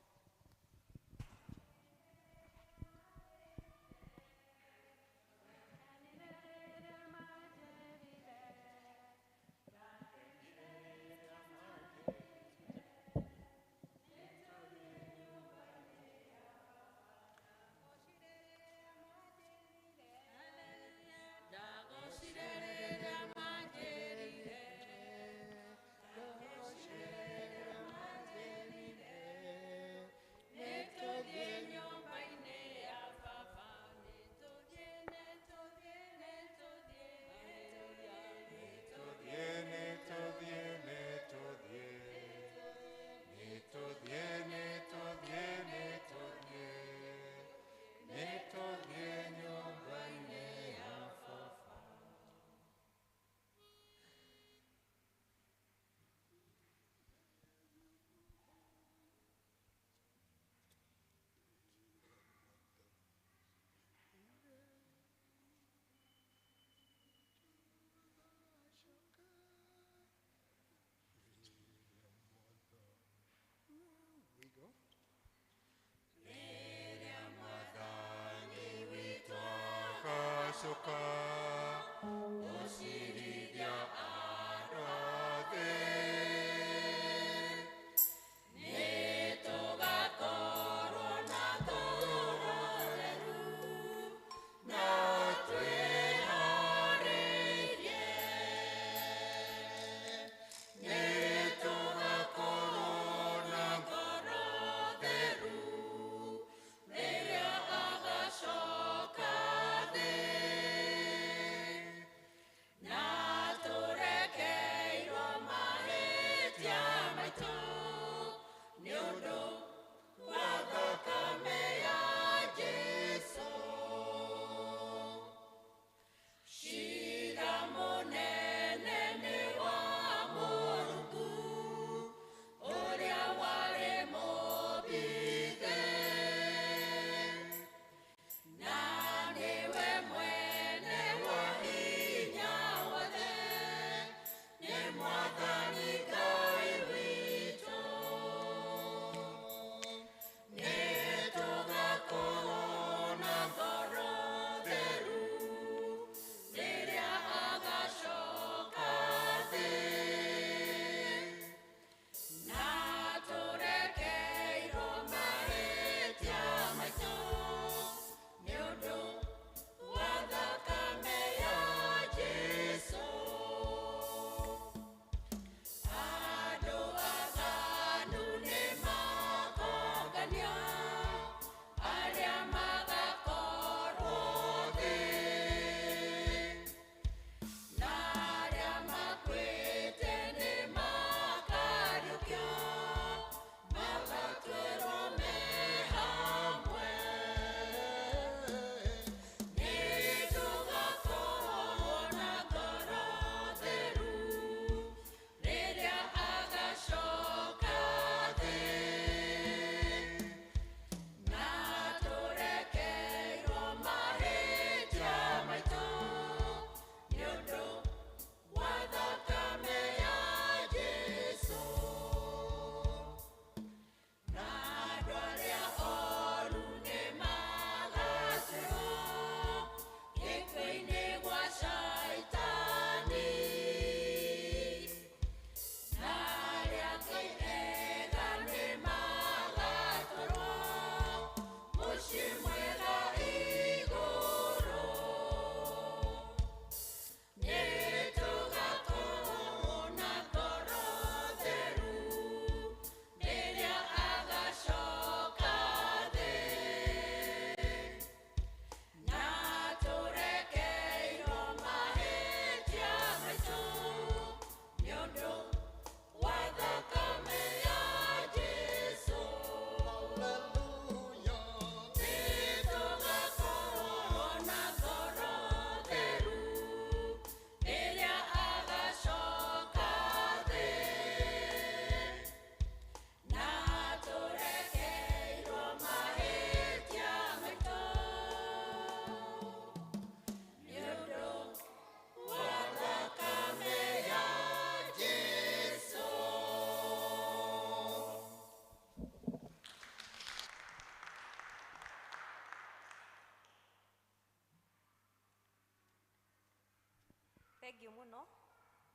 Thengiũ mũno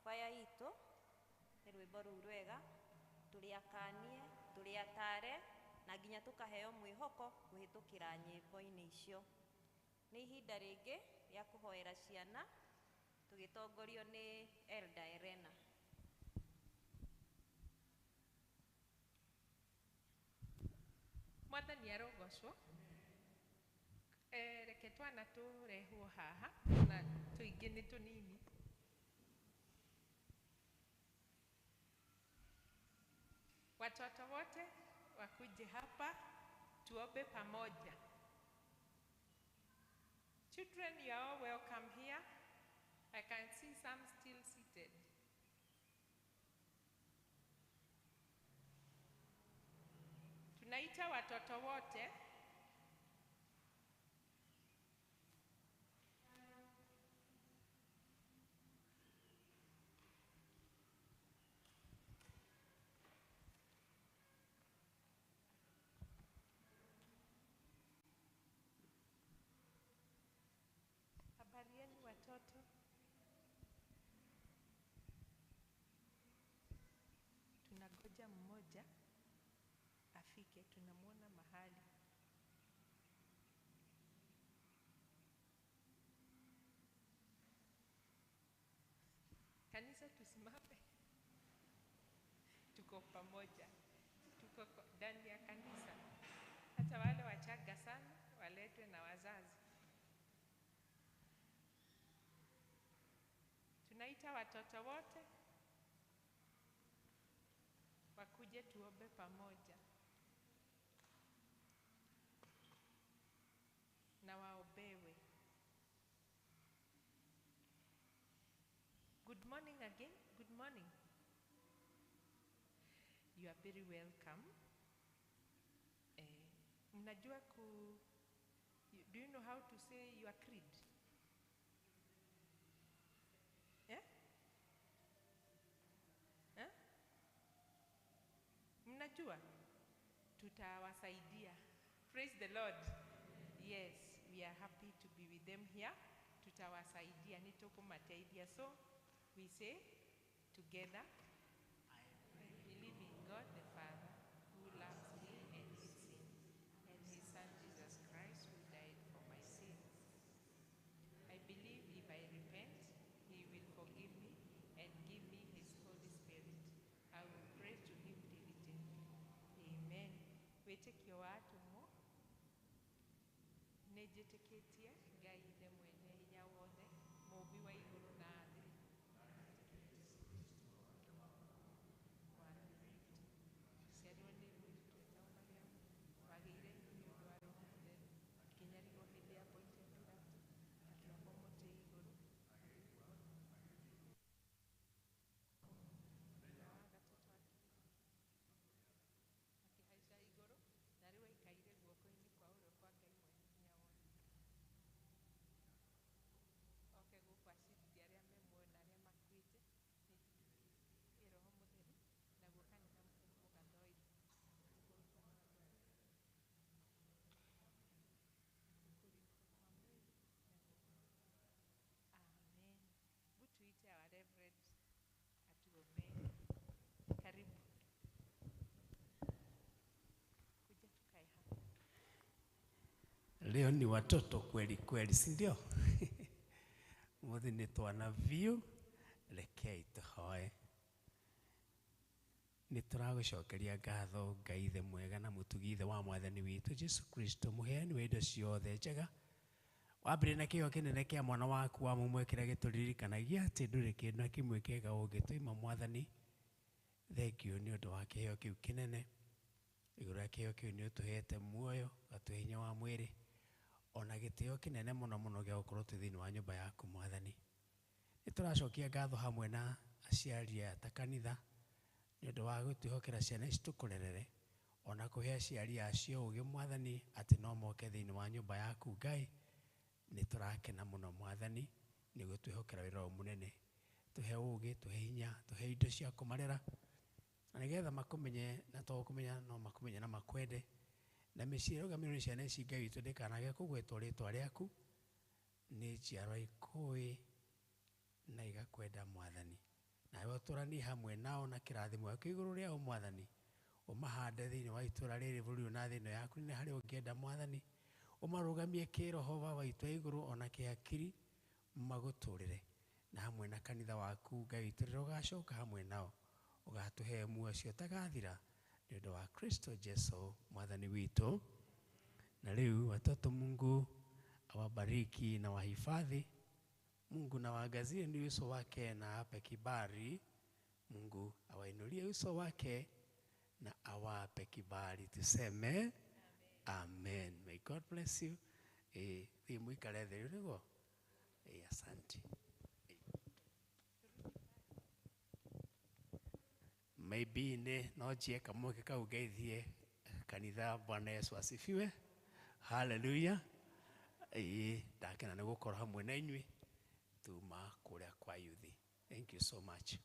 kwaya itũ nĩ rwĩmbo rũu rwega, tũrĩakanie, tũrĩatare na nginya tũkaheo mwĩhoko kũhĩtũkĩra nyĩmbo-inĩ icio. Nĩ ihinda rĩngĩ rĩa kũhoera ciana tũgĩtongorio nĩ Elder Elena. Mwathani arogocwo. Reke twana tũrehwo haha na tũingĩ nĩ tũnini. Watoto wote wakuje hapa tuombe pamoja. Children, you are all welcome here. I can see some still seated. Tunaita watoto wote habari yenu watoto. Tunangoja mmoja afike, tunamwona mahali. Kanisa tusimame. Tuko pamoja. Tuko ndani ya kanisa. Hata wale wachanga sana waletwe na wazazi. Tunaita watoto wote wakuje tuombe pamoja. Na waombewe. Good morning again. Good morning. You are very welcome. Mnajua do you know how to say your creed? Mnajua? Tutawasaidia. Praise the Lord. Yes, we are happy to be with them here. Tutawasaidia, nitokumataidia. So we say together, I believe in God the Father who loves me and hates him, and his Son Jesus Christ who died for my sins. I believe if I repent, he will forgive me and give me his Holy Spirit. I will pray to him diligently. Amen. Wĩtĩkio wa atũmwo nĩnjĩtĩkĩtie Ngai ithe mwene hinya wothe, mũũmbi wa igũrũ na thĩ, ciarĩirwo nĩ mwĩtũ ĩtaũma rĩamu, wagĩire nĩ ũndũ wa Roho Mũtheru, nginyĩrĩirwo hĩndĩ ya Pontius Pilato, akĩombwo mũtĩ igũrũ, akĩhaica igũrũ, na rĩu aikaire guoko-inĩ kwa ũrĩo kwa Ngai mwene hinya wothe. Oke gũkũ acirithia arĩa me muoyo na arĩa makuĩte, nĩnjĩtĩkĩtie Roho Mũtheru, naguo kanitha mũgathoire. Amen. Good to eat our Reverend atuombee. Karibu. Kuja tukae hapa. Leo ni watoto kweli kweli, si ndio? Muthi ni twana biũ, rekei tũhoe. Nĩ tũragũcokeria ngatho Ngai ithe mwega na mũtugi ithe wa Mwathani witũ Jesu Kristo, mũheani wa indo ciothe njega. Wambere na kĩheo kĩnene kĩa mwana waku wa mũmwe kĩrĩa gĩtũririkanagia atĩ ndũrĩ kĩndũ na kĩmwe kĩega ũngĩtũima Mwathani. Thengiũ nĩ ũndũ wa kĩheo kĩu kĩnene. Igũrũ rĩa kĩheo kĩu nĩ ũtũhete muoyo, ũgatũhe hinya wa mwĩrĩ, ona gĩtĩo kĩnene mũno mũno gĩa gũkorwo twĩ thĩinĩ wa nyũmba yaku Mwathani. Nĩ tũracokia ngatho hamwe na aciari aya ta kanitha nĩ ũndũ wa gũtwĩhokera ciana ici tũkũrerere, ona kũhe aciari acio ũgĩ Mwathani atĩ no moke thĩinĩ wa nyũmba yaku Ngai. Nĩ tũrakena mũno Mwathani nĩ gũtwĩhokera wĩra ũyũ mũnene. Tũhe ũgĩ, tũhe hinya, tũhe indo cia kũmarera, na nĩgetha makũmenye na to kũmenya no makũmenye na makwende, na mĩciĩ ĩrũgamĩrĩirwo nĩ ciana ici Ngai witũ ndĩkanage kũgwetwo rĩĩtwa rĩaku nĩ njiarwa ikũĩ na igakwenda mwathani nawe ũtũranie hamwe nao na kĩrathimo gĩaku igũrũ rĩao mwathani ũmahande thĩinĩ wa itũũra rĩrĩ bũrũri na thĩinĩ yaku nĩ harĩa ũngĩenda mwathani ũmarũgamie kĩroho baba witũ igũrũ ona kĩhakiri magũtũrĩre na hamwe na kanitha waku Ngai witũ rĩrĩa ũgacoka hamwe nao ũgatũhe muoyo ũcio ũtagathira nĩ ũndũ wa Kristo Jesu mwathani witũ. Na leo watoto Mungu awabariki na wahifadhi. Mungu na waangazie ni uso wake na awape kibali. Mungu awainulie uso wake na awape kibali. Tuseme amen. May God bless you. Mwikale therigo. Asante. Maybe ne nojie kamoke ka ugeithie kanitha. Bwana Yesu asifiwe. Hallelujah. Ndakena nĩ gũkorwo hamwe na inyuĩ tuma kũrĩa kwa yuthi. Thank you so much.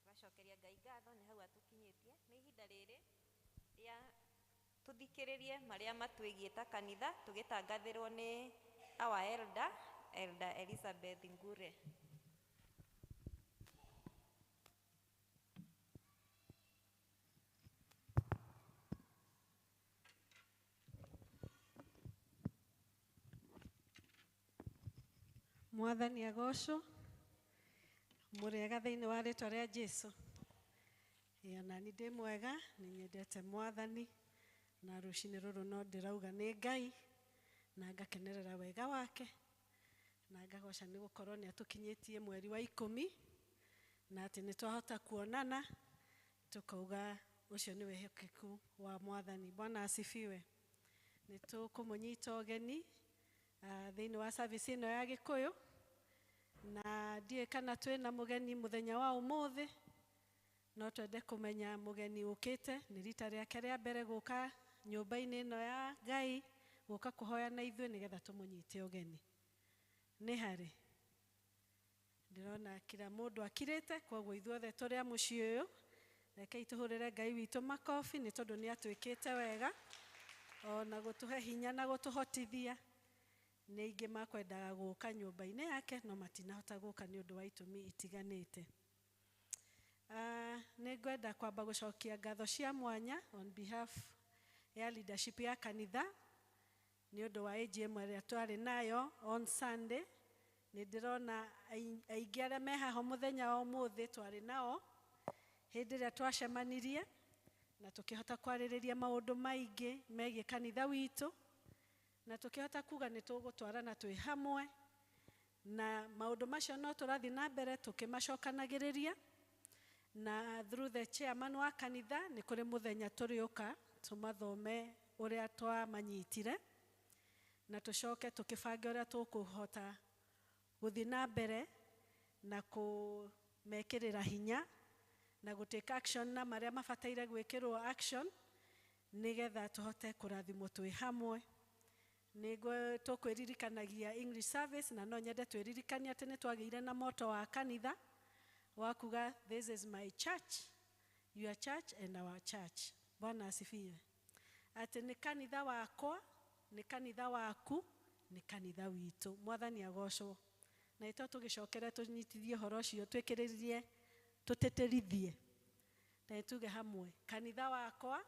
Twacokeria Ngai ngatho nĩ hau atũkinyĩtie nĩ ihinda rĩrĩ rĩa tũthikĩrĩrie marĩa matwĩgiĩ ta kanitha tũgĩtangathĩrwo nĩ our Elder Elizabeth Ngure. Mwathani agocwo mũrĩega thĩinĩ wa rĩtwa rĩa Jesũ. Ona ni ndĩ mwega nĩ nyendete Mwathani na rũcinĩ rũrũ no ndĩrauga nĩ Ngai na ngakenerera wega wake na ngagoca nĩ gũkorwo nĩ atũkinyĩtie mweri wa 10 na atĩ nĩ twahota kuonana tukauga ũcio nĩ wĩhokeku wa Mwathani. Bwana asifiwe. Nĩ tũkũmũnyita ũgeni thĩinĩ wa service ĩno ya Gĩkũyũ na ndiĩ kana twĩna mũgeni mũthenya wa ũmũthĩ no twende kũmenya mũgeni ũkĩte nĩ rita rĩake rĩa mbere gũka nyũmba-inĩ ĩno ya Ngai gũka kũhoya na ithuĩ nĩgetha tũmũnyite ũgeni. Nĩ harĩ ndĩrona kila mũndũ akirĩte koguo ithuothe tũrĩ a mũciĩ ũyũ rekei tũhũrĩre Ngai witũ makobi nĩ tondũ nĩ atwĩkĩte wega ona gũtũhe hinya na gũtũhotithia. Nĩ ingĩ makwendaga gũka nyũmba-inĩ yake no matinahota gũka nĩ ũndũ wa itũmi itiganĩte. Nĩ ngwenda kwamba gũcokia ngatho cia mwanya on behalf ya leadership ya kanitha nĩ ũndũ wa AGM ĩrĩa twarĩ nayo on Sunday. Nĩ ndĩrona aingĩ arĩa me haha mũthenya wa ũmũthĩ twarĩ nao hĩndĩ ĩrĩa twacemanirie na tũkĩhota kwarĩrĩria maũndũ maingĩ megiĩ kanitha witũ na tũkĩhota kuga nĩ tũgũtwarana twĩ hamwe na maũndũ macio no tũrathiĩ na mbere tũkĩmacokanagĩrĩria na through the chairman wa kanitha nĩ kũrĩ mũthenya tũrĩũka tũmathome ũrĩa twamanyitire na tũcoke tũkĩbange ũrĩa tũkũhota gũthiĩ na mbere na kũmekĩrĩra hinya na gũtake action na marĩa mabataire gwĩkĩrwo action nĩgetha tũhote kũrathimwo twĩ hamwe. Nĩguo tũkwĩririkanagia English service na no nyende twĩririkania atĩ nĩ twagĩire na moto wa kanitha wa kuga this is my church, your church and our church. Bwana asifiwe. Atĩ nĩ kanitha wakwa, nĩ kanitha waku, nĩ kanitha witũ. Mwathani agocwo. Na ito tũgĩcokere tũnyitithie ũhoro ũcio twĩkĩrĩrie tũtĩtĩrithie. Na tuge hamwe kanitha wakwa,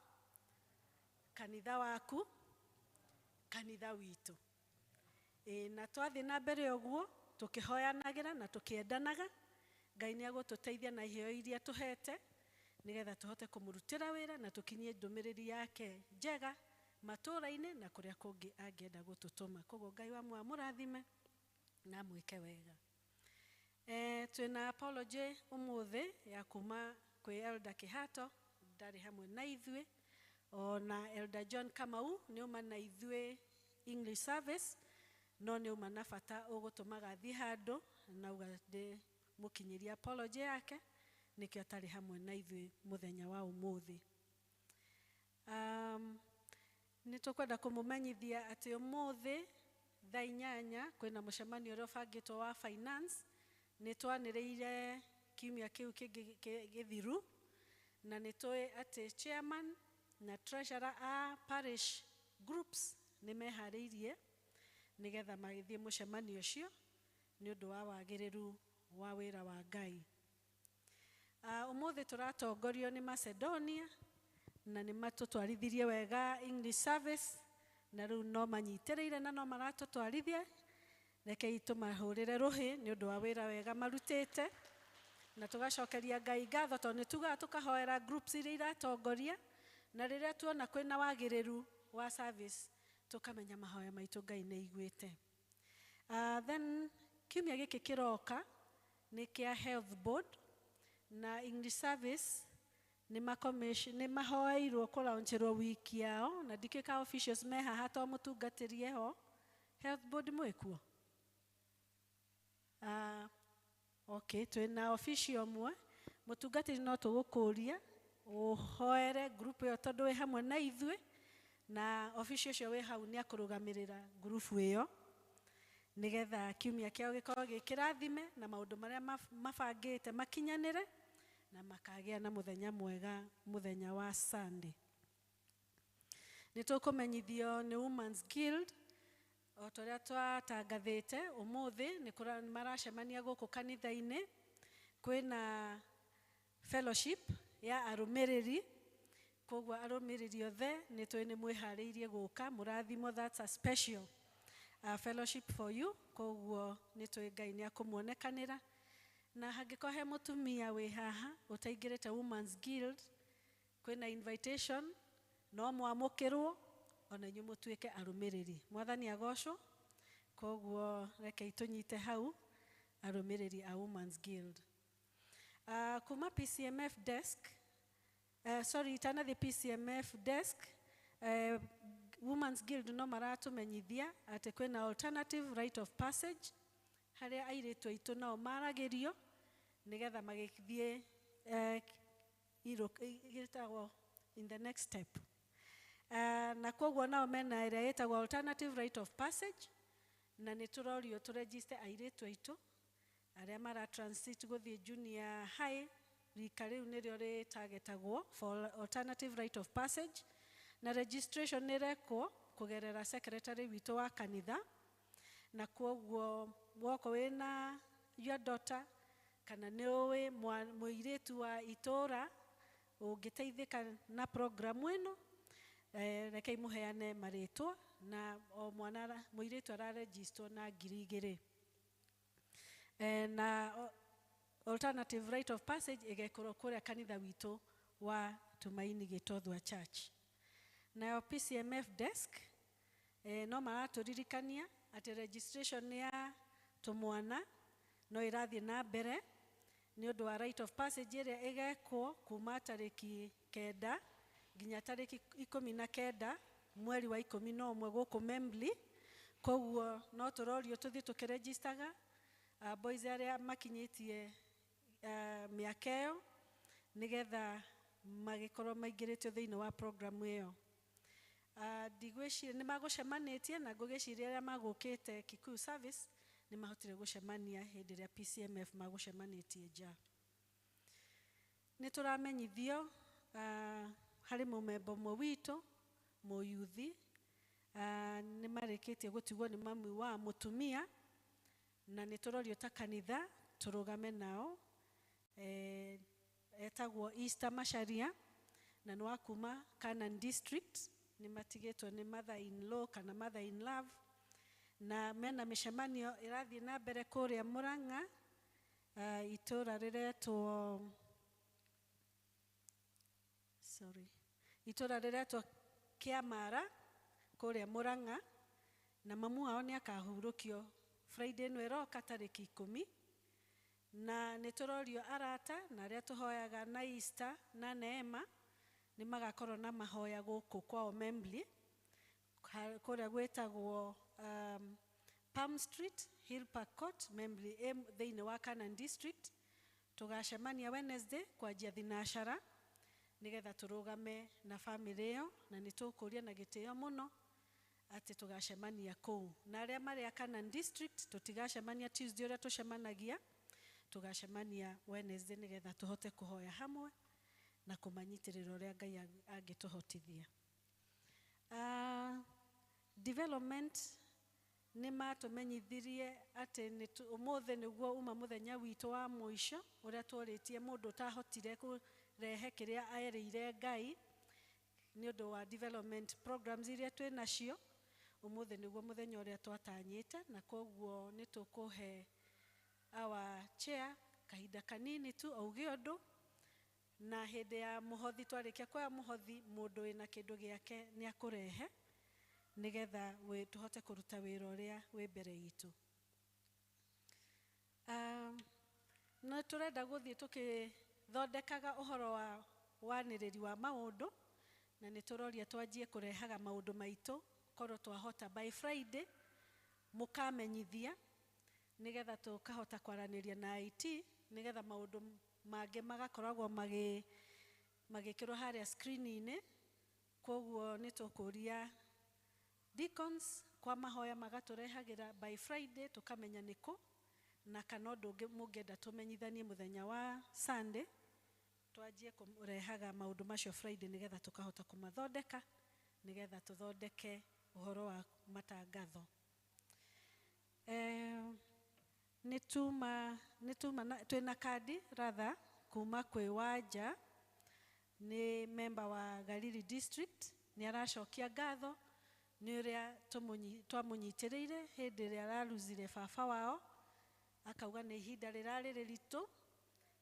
kanitha waku, kanitha witũ. Na twathiĩ na mbere ũguo tũkĩhoyanagĩra na tũkĩendanaga Ngai nĩ agũtũteithia na iheo iria tũhete nĩgetha tũhote kũmũrutĩra wĩra na tũkinyie ndũmĩrĩri yake njega matũũra-inĩ na kũrĩa kũngĩ angĩenda gũtũtũma. Koguo Ngai wa mũrathime na mwĩke wega. Twĩna apology ũmũthĩ ya kuma kwĩ Elder Kĩhato ndarĩ hamwe na ithuĩ ona Elder John Kamau nĩ uma na ithuĩ English service no nĩ uma na bata ũgũtũmaga thiĩ handũ na ugathe mũkinyĩria apology yake nĩkĩo atarĩ hamwe na ithuĩ mũthenya wa ũmũthĩ. Nĩ tũkwenda kũmũmenyithia atĩ ũmũthĩ thaa 8 kwĩna mũcemanio ũrĩa ũbangĩtwo wa finance. Nĩ twanĩrĩire kiumia kĩu kĩngĩ gĩthiru na nĩ tũĩ atĩ chairman na treasurer a parish groups nĩ meharĩirie nĩgetha magĩthiĩ mũcemanio ũcio nĩ ũndũ wa wagĩrĩru wa wĩra wa Ngai. Ũmũthĩ tũratongorio nĩ Macedonia na nĩ matũtwarithirie wega English service na rĩu no manyitĩrĩire na no maratũtwarithia. Rekei tũmahũrĩre rũhĩ nĩ ũndũ wa wĩra wega marutĩte na tũgacokeria Ngai ngatho tondũ nĩ tugaga tũkahoera groups iria iratongoria na rĩrĩa tuona kwĩna wagĩrĩru wa service tũkamenya mahoya maitũ Ngai nĩ aiguĩte. Then kiumia gĩkĩ kĩroka nĩ kĩa health board na English service nĩ mahoeirwo kũraunchĩrwo wiki yao na ndikĩka officials me haha to mũtungatĩrie ho. Health board mwĩkuo? Okay, twĩna official mwe mũtungatĩri no tũgũkũria ũhoere group ĩyo tondũ wĩ hamwe na ithuĩ na official ũcio wĩ hau nĩ akũrũgamĩrĩra group ĩyo nĩgetha kiumia kĩao gĩkorwo gĩkĩrathime na maũndũ marĩa mabangĩte makinyanĩre na makagĩa na mũthenya mwega, mũthenya wa Sunday. Nĩ tũkũmenyithio nĩ Women's Guild o torĩa twatangathĩte ũmũthĩ nĩ maracemania gũkũ kanitha-inĩ. Kwĩna fellowship ya arũmĩrĩri, koguo arũmĩrĩri othe nĩ tũĩ nĩ mwĩharĩirie gũka mũrathimo. That's a special fellowship for you, koguo nĩ tũĩ Ngai nĩ akũmuonekanĩra. Na hangĩkorwo he mũtumia wĩ haha ũtaingĩrĩte Women's Guild, kwĩna invitation no mwamũkĩrwo ona inyuĩ mũtuĩke arũmĩrĩri. Mwathani agocwo. Koguo rekei tũnyite hau arũmĩrĩri a Women's Guild. Kuma PCMF desk, itanathi PCMF desk, Women's Guild no maratũmenyithia atĩ kwĩna alternative right of passage harĩa airĩtu aitũ nao maragĩrio nĩgetha magĩthiĩ in the next step. Na koguo nao mena ĩrĩa ĩtagwo alternative right of passage na nĩ tũrorio tũregister airĩtu aitũ arĩa mara transit gũthiĩ junior high. Rika rĩu nĩrĩo rĩtargetagwo for alternative right of passage na registration nĩrekwo kũgerera secretary witũ wa kanitha. Na koguo woko wĩna your daughter kana nĩ ũĩ mũirĩtu wa itũra ũngĩteithĩka na programu ĩno, rekei mũheane marĩtwa na o mwana mũirĩtu araregistwo na 2,000. Na alternative right of passage ĩgekĩrwo kũrĩa kanitha witũ wa Tumaini Gĩtothua Church. Nayo PCMF desk no maratũririkania atĩ registration ya tũmwana no ĩrathiĩ na mbere nĩ ũndũ wa right of passage ĩrĩa ĩgekwo kuma tarĩki 9 nginya tarĩki 19 mweri wa 11 gũkũ Membli. Koguo no tũrorio tũthiĩ tũkĩregistaga boys arĩa makinyĩtie mĩaka ĩyo nĩgetha magĩkorwo maingĩrĩtio thĩinĩ wa programu ĩyo. Ndigwĩciria nĩ magũcemanĩtie na ngũgĩciria arĩa magũkĩte Kikuyu service nĩ mahotire gũcemania hĩndĩ ĩrĩa PCMF magũcemanĩtie nja. Nĩ tũramenyithio harĩ mũmemba ũmwe witũ mũyuthi nĩ marĩkĩtie gũtigwo nĩ mami wa mũtumia na nĩ tũrorio ta kanitha tũrũgame nao. Etagwo Easter Macharia na nĩ wa kuma Canaan district. Nĩ matigĩtwo nĩ mother in law kana mother in love na mena mĩcemanio ĩrathiĩ na mbere kũrĩa Mũrang'a itũra rĩretwo Kĩamara kũrĩa Mũrang'a na mamu wao nĩ akahurũkio Friday ĩno ĩroka tarĩki 10. Na nĩ tũrorio arata na arĩa tũhoyaga na Easter na Neema nĩ magakorwo na mahoya gũkũ kwao Membli kũrĩa gwĩtagwo Palm Street, Hill Park Court, Membli thĩinĩ wa Canaan district. Tũgacemania Wednesday kwanjia thinacara nĩgetha tũrũgame na family ĩyo na nĩ tũkũria na gĩtĩo mũno atĩ tũgacemania kũu. Na arĩa marĩ a Canaan district tũtigacemania Tuesday ũrĩa tũcemanagia, tũgacemania Wednesday nĩgetha tũhote kũhoya hamwe na kũmanyitirĩra ũrĩa Ngai angĩtũhotithia. Development nĩ matũmenyithirie atĩ ũmũthĩ nĩguo uma mũthenya witũ wa mũico ũrĩa tũrĩtie mũndũ ũtahotire kũrehe kĩrĩa aerĩire Ngai nĩ ũndũ wa development programs iria twĩ nacio. Ũmũthĩ nĩguo mũthenya ũrĩa twatanyĩte, na koguo nĩ tũkũhe our chair kahinda kanini tu auge ũndũ, na hĩndĩ ya mũhothi twarĩkia kuoya mũhothi mũndũ wĩna kĩndũ gĩake nĩ akũrehe nĩgetha tũhote kũruta wĩra ũrĩa wĩ mbere itũ. Na tũrenda gũthiĩ tũkĩthondekaga ũhoro wa wanĩrĩri wa maũndũ, na nĩ tũroria twanjie kũrehaga maũndũ maitũ korwo twahota by Friday mũkamenyithia nĩgetha tũkahota kwaranĩria na IT nĩgetha maũndũ mangĩ magakoragwo magĩkĩrwo harĩa screen-inĩ. Koguo nĩ tũkũria deacons kwa mahoya magatũrehagĩra by Friday tũkamenya nĩkũ, na kana ũndũ ũngĩ mũngĩenda tũmenyithanie mũthenya wa Sunday twanjie kũrehaga maũndũ macio Friday nĩgetha tũkahota kũmathondeka nĩgetha tũthondeke ũhoro wa matangatho. Twĩna kandi rather kuma kwĩ Wanja, nĩ member wa Gariri District, nĩ aracokia ngatho nĩ ũrĩa twamũnyitĩrĩire hĩndĩ ĩrĩa araruzire baba wao, akauga nĩ ihinda rĩrarĩ rĩritũ,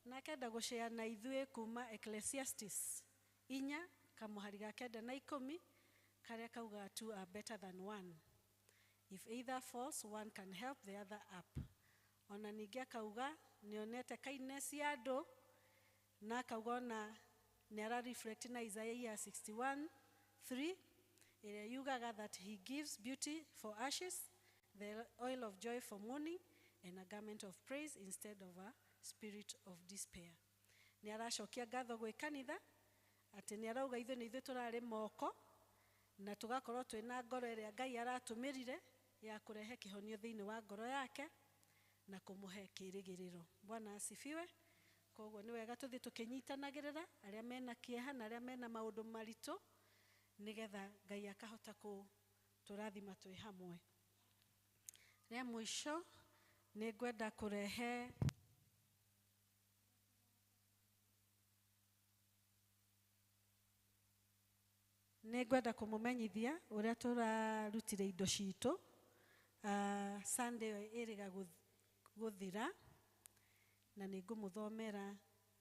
na akenda gũshare na ithuĩ kuma Ecclesiastes 4:9 karĩa kauga two are better than one. If either falls, one can help the other up. Ona ningĩ akauga nĩonete kindness ya andũ, na akauga ona nĩ ara reflect na Isaiah 61:3 ĩrĩa yugaga that he gives beauty for ashes, the oil of joy for mourning, and a garment of praise instead of a spirit of despair. Nĩ aracokia ngatho gwĩ kanitha atĩ nĩ arauga ithuĩ nĩ ithuĩ tũrarĩ moko na tũgakorwo twĩna ngoro ĩrĩa Ngai aratũmĩrire ya kũrehe kĩhonio thĩinĩ wa ngoro yake na kũmũhe kĩĩrĩgĩrĩro. Bwana asifiwe. Koguo nĩ wega tũthiĩ tũkĩnyitanagĩrĩra arĩa mena kĩeha na arĩa mena maũndũ maritũ nĩgetha Ngai akahota kũtũrathima twĩ hamwe. Rĩa mũico nĩ ngwenda kũrehe kũmũmenyithia ũrĩa tũrarutire indo citũ Sunday ĩrĩga gũthira, na nĩ ngũmũthomera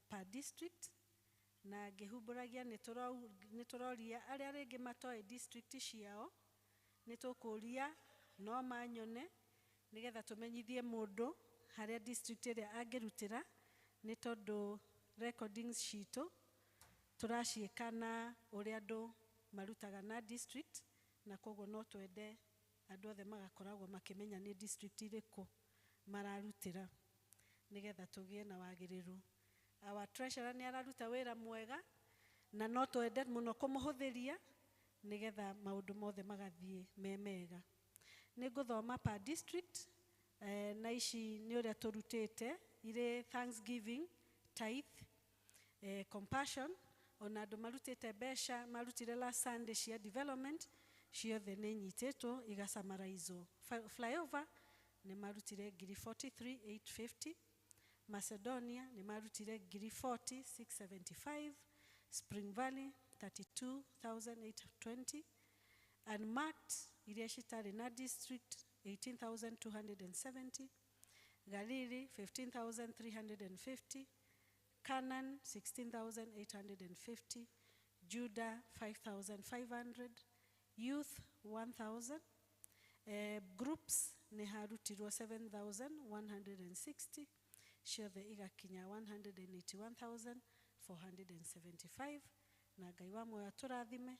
per district, na ngĩhumbũragia nĩ tũroria arĩa rĩngĩ matoĩ district ciao, nĩ tũkũria no manyone nĩgetha tũmenyithie mũndũ harĩa district ĩrĩa angĩrutĩra, nĩ tondũ recordings citũ tũraciĩka na ũrĩa andũ marutaga na district, na koguo no twende andũ othe magakoragwo makĩmenya nĩ district irĩkũ mararutĩra nĩgetha tũgĩe na wagĩrĩru. Our treasurer nĩ araruta wĩra mwega na no twende mũno kũmũhũthĩria nĩgetha maũndũ mothe magathiĩ me mega. Nĩ ngũthoma per district, na ici nĩ ũrĩa tũrutĩte irĩ thanksgiving, tithe, compassion, ona andũ marutĩte mbeca marutire last Sunday cia development ciothe nĩ nyitĩtwo igacamaraizwo. Flyover nĩ marutire 43,850, Macedonia nĩ marutire 40,675, Spring Valley 32,820, Unmarked iria citarĩ na district 18,270, Gariri 15,350, Canaan 16,850, Judah 5,500, Youth 1,000, Groups nĩ harutirwo 7,160, ciothe igakinya 181,475, na Ngai wa muoyo atũrathime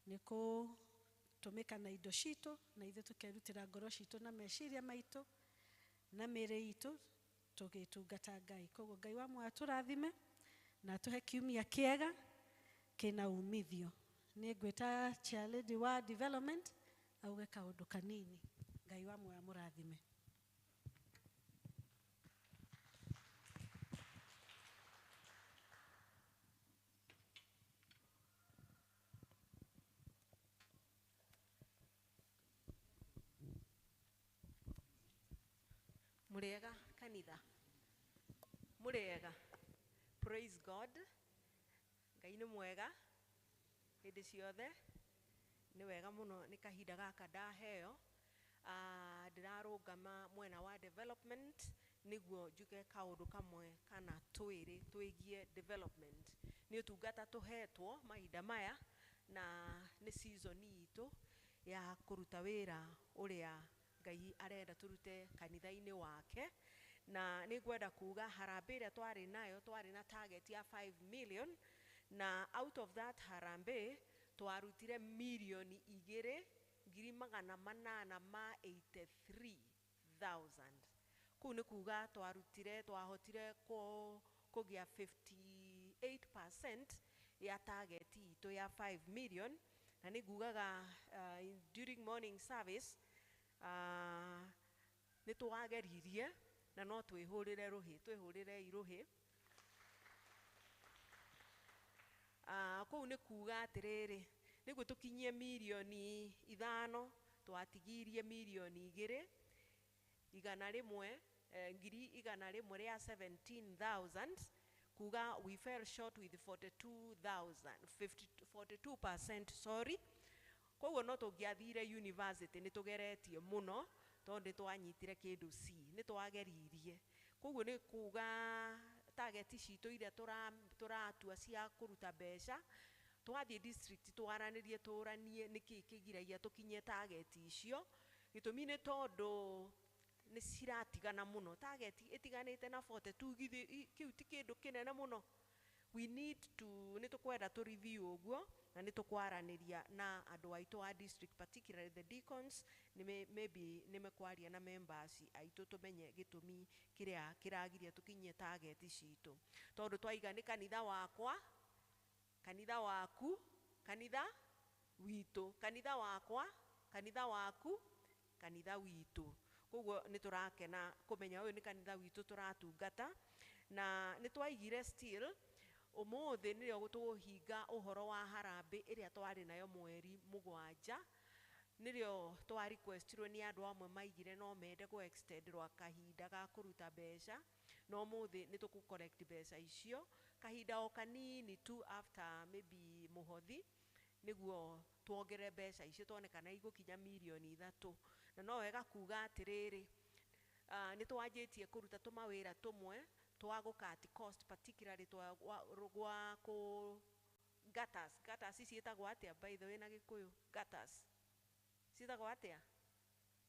nĩ kũtũmĩka na indo citũ na ithuĩ tũkerutĩra ngoro citũ na meciria maitũ na mĩĩrĩ itũ tũgĩtungata Ngai. Koguo Ngai wa muoyo atũrathime na tũhe kiumia kĩega kĩna umithio. Nĩ ngwĩta chair lady wa development auge kaũndũ kanini. Ngai wa muoyo amũrathime. Murega kanitha. Murega. Praise God. Ngai nĩ mwega. Hĩndĩ ciothe. Nĩ wega mũno nĩ kahinda gaka ndaheo. Ndĩrarũngama mwena wa development nĩguo njuge kaũndũ kamwe kana twĩrĩ twĩgie development. Nĩ ũtungata tũhetwo mahinda maya na nĩ season itũ ya kũruta wĩra ũrĩa Ngai arenda turute kanitha-inĩ wake. Na nĩ ngwenda kuga harambee ĩrĩa twarĩ nayo twarĩ na target ya 5 million na out of that harambee twarutire milioni 2,883,000. Kũu nĩ kuga twahotire kũgĩa 58% ya target itũ ya 5 million. Na nĩ ngugaga during morning service nĩ twageririe na no twĩhũrĩre irũhĩ. Kũu nĩ kuga atĩrĩrĩ nĩguo tũkinyie milioni 5 twatigirie milioni 2,100 rĩa 17,000 kuga we fell short with 42%, sorry. Koguo no tũngĩathire university nĩ tũgeretie mũno tondũ twanyitire kĩndũ C, nĩ twageririe. Koguo nĩ kuga target citũ iria tũratua cia kũruta mbeca twathiĩ district twaranĩrie tũranie nĩkĩ kĩgiragia tũkinye target icio. Gĩtũmi nĩ tondũ nĩ ciratigana mũno. Target ĩtiganĩte na 42 kĩu ti kĩndũ kĩnene mũno. We need to nĩ tũkwenda tũ review ũguo na nĩ tũkwaranĩria na andũ aitũ a district, particularly the deacons, maybe nĩmekwaria na members aitũ tũmenye gĩtũmi kĩrĩa kĩragiria tũkinyie target citũ. Tondũ twaiga nĩ kanitha wakwa, kanitha waku, kanitha witũ, kanitha wakwa, kanitha waku, kanitha witũ. Koguo nĩ tũrakena kũmenya ũyũ nĩ kanitha witũ tũratungata na nĩ twaigire still ũmũthĩ nĩrĩo tũhinga ũhoro wa harambee ĩrĩa twarĩ nayo mweri 7. Nĩrĩo twa requestirwo nĩ andũ amwe maigire no mende gũ extend rwa kahinda ga kũruta mbeca. No ũmũthĩ nĩ tũkũ collect mbeca icio kahinda o kanini tu after maybe mũhothi nĩguo tuongere mbeca icio tuone kana igũkinya milioni 3. Na no wega kuga atĩrĩrĩ nĩ twanjĩtie kũruta tũmawĩra tũmwe twa gũcut cost, particularly twa gutters. Gutters ciĩtagwo atĩa by the way na Gĩkũyũ? Gutters ciĩtagwo atĩa?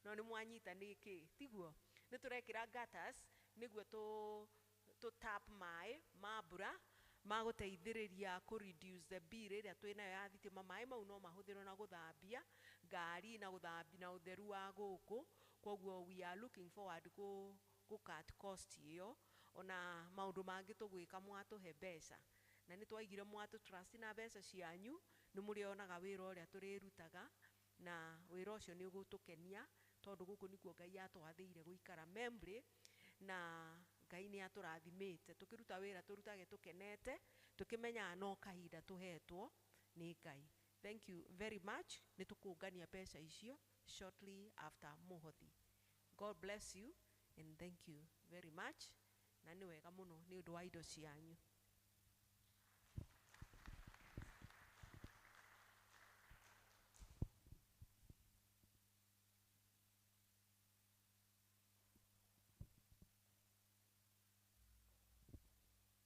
No nĩ mwanyita nĩkĩ tiguo? Nĩ tũrekĩra gutters nĩguo tũ tap maĩ ma mbura ma gũteithĩrĩria kũ reduce the bill ĩrĩa twĩnayo ya thitima. Maĩ mau no mahũthĩrwo na gũthambia ngari na gũthambia na ũtheru wa gũkũ. Koguo we are looking forward cut cost ĩyo. Ona maũndũ mangĩ tũgwĩka mwatũhe mbeca na nĩ twaigire mwatũ trust na mbeca cianyu nĩ mũrĩonaga wĩra ũrĩa tũrĩrutaga na wĩra ũcio nĩ ũgũtũkenia tondũ gũkũ nĩkuo Ngai atwathĩire gũikara memory na Ngai nĩ atũrathimĩte tũkĩruta wĩra tũrutage tũkenete tũkĩmenyaga no kahinda tũhetwo nĩ Ngai. Thank you very much. Nĩ tũkũngania mbeca icio shortly after mũhothi. God bless you and thank you very much. Na nĩ wega mũno nĩ ũndũ wa indo cianyu.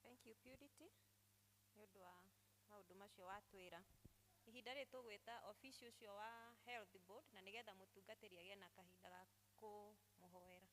Thank you Purity nĩ ũndũ wa maũndũ macio watwĩra. Ihinda rĩ tũgwĩta official ũcio wa health board na nĩgetha mũtungatĩri agĩe na kahinda ga kũmũhoera.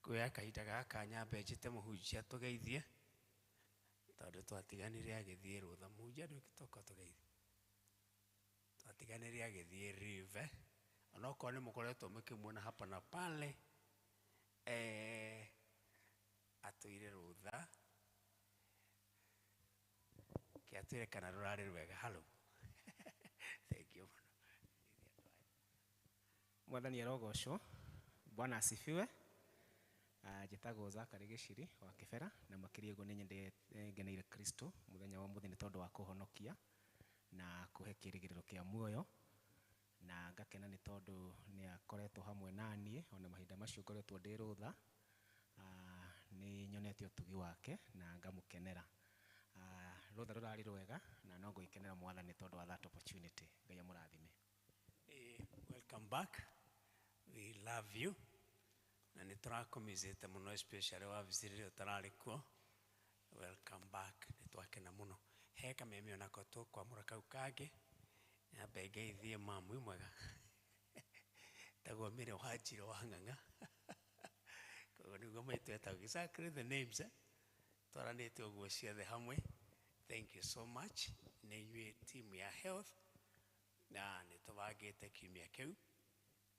Kuya kahinda gaka nyambe njĩte mũhunjia tũgeithie tondũ twatiganire agĩthiĩ rũtha. Mũhunjia ndũngĩtoka tũgeithie. Twatiganire agĩthiĩ rive onokorwo nĩ mũkoretwo mũkĩmuona hapa na pale atũire rũtha kĩatwĩre kana rũrarĩ rwega. Halo. Thank you. Mwathani arogocwo. Bwana asifiwe. Njĩtagwo Zakari Gĩciri wa Kĩbera, na makĩria ũguo nĩ ngeneire Kristo mũthenya wa ũmũthĩ nĩ tondũ wa kũhonokia na kũhe kĩĩrĩgĩrĩro kĩa muoyo, na ngakena nĩ tondũ nĩ akoretwo hamwe naniĩ ona mahinda macio ngoretwo ndĩ rũtha. Nĩ nyonete ũtugi wake na ngamũkenera. Rũtha rũrarĩ rwega na no ngũgĩkenera Mwathani tondũ wa that opportunity. Ngai amũrathime. Welcome back. We love you. Na nĩ tũrakomizĩte mũno, especially wabici ũtararĩ kuo. Welcome back. Nĩ twakena mũno. He kameme onako tũkwamũra kau kangĩ. Nyambe ngeithie mamu mwega. Tagwo Mĩrĩ wa Njirũ wa Ng'ang'a. Koguo nĩguo maitũ etagwo exactly the names. Twaranĩte ũguo ciothe hamwe. Thank you so much. Nĩ inyuĩ team ya health. Na nĩ tũbangĩte kiumia kĩu.